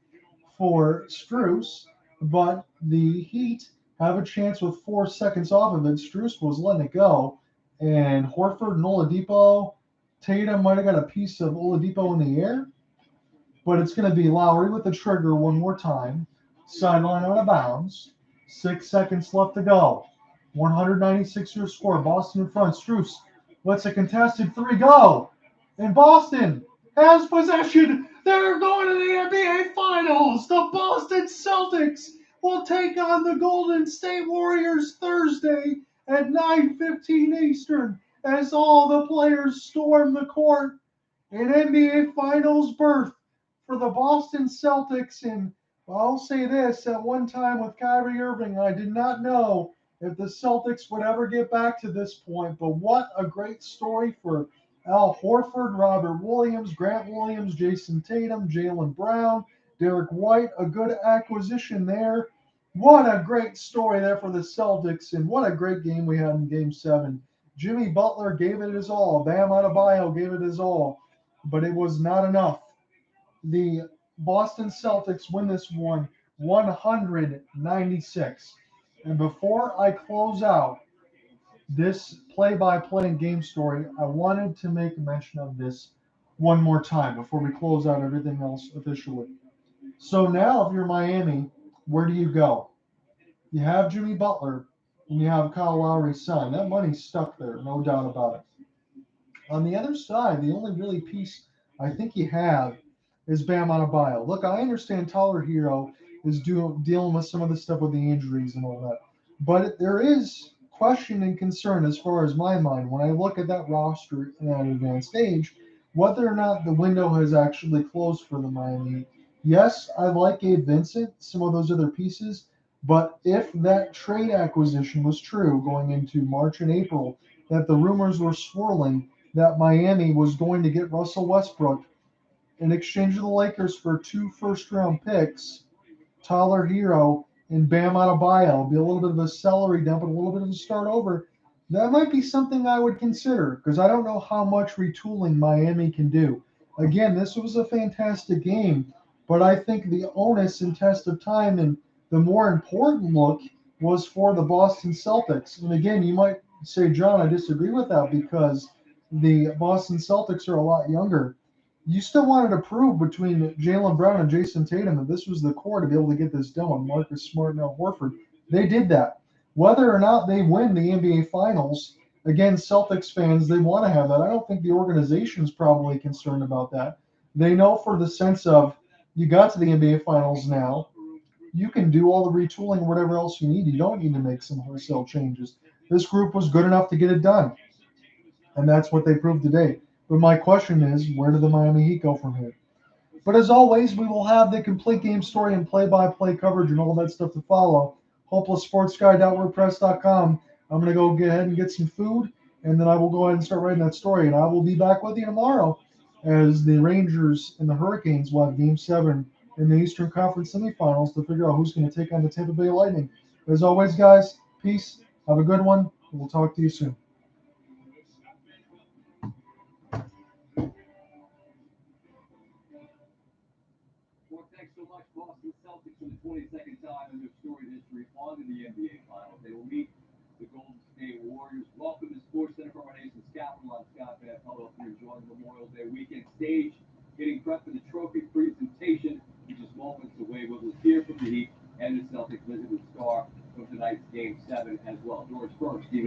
for Strus, but the Heat have a chance with 4 seconds off of it. Strus was letting it go, and Horford and Oladipo, Tatum might have got a piece of Oladipo in the air, but it's going to be Lowry with the trigger one more time. Sideline out of bounds. 6 seconds left to go. 196 your score. Boston in front. Strus lets a contested three go. And Boston has possession. They're going to the NBA Finals. The Boston Celtics will take on the Golden State Warriors Thursday at 9:15 Eastern as all the players storm the court. An NBA Finals berth for the Boston Celtics. And I'll say this, at one time with Kyrie Irving, I did not know if the Celtics would ever get back to this point. But what a great story for Al Horford, Robert Williams, Grant Williams, Jason Tatum, Jaylen Brown, Derek White. A good acquisition there. What a great story there for the Celtics, and what a great game we had in Game 7. Jimmy Butler gave it his all. Bam Adebayo gave it his all, but it was not enough. The Boston Celtics win this one 196. And before I close out this play-by-play and game story, I wanted to make mention of this one more time before we close out everything else officially. So now, if you're Miami, where do you go? You have Jimmy Butler and you have Kyle Lowry signed. That money's stuck there, no doubt about it. On the other side, the only really piece I think you have is Bam Adebayo. Look, I understand Tyler Hero is dealing with some of the stuff with the injuries and all that, but there is question and concern as far as my mind when I look at that roster in an advanced stage, whether or not the window has actually closed for the Miami Heat. Yes, I like Gabe Vincent, some of those other pieces, but if that trade acquisition was true going into March and April, that the rumors were swirling that Miami was going to get Russell Westbrook in exchange of the Lakers for 2 first-round picks, Tyler Hero and Bam Adebayo, be a little bit of a salary dump and a little bit of a start over. That might be something I would consider because I don't know how much retooling Miami can do. Again, this was a fantastic game, but I think the onus and test of time and the more important look was for the Boston Celtics. And again, you might say, John, I disagree with that because the Boston Celtics are a lot younger. You still wanted to prove between Jaylen Brown and Jason Tatum that this was the core to be able to get this done with Marcus Smart and Al Horford. They did that. Whether or not they win the NBA Finals, again, Celtics fans, they want to have that. I don't think the organization is probably concerned about that. They know for the sense of you got to the NBA Finals now, you can do all the retooling, whatever else you need. You don't need to make some wholesale changes. This group was good enough to get it done, and that's what they proved today. But my question is, where do the Miami Heat go from here? But as always, we will have the complete game story and play-by-play coverage and all that stuff to follow. HopelessSportsGuy.wordpress.com. I'm going to go get ahead and get some food, and then I will go ahead and start writing that story. And I will be back with you tomorrow as the Rangers and the Hurricanes will have Game 7 in the Eastern Conference semifinals to figure out who's going to take on the Tampa Bay Lightning. As always, guys, peace. Have a good one, and we'll talk to you soon. Well, thanks so much, Boston Celtics, for the 22nd time in their storied history on to the NBA Finals. They will meet the Golden State Warriors. Welcome to Sports Center from our nation's capital. I'm Scott Van Pelt. Hope you're enjoying the Memorial Day weekend stage, getting prepped for the trophy presentation, which is moments away. We'll hear from the Heat and the Celtics visit with Star from tonight's Game 7 as well. George Burke, Stephen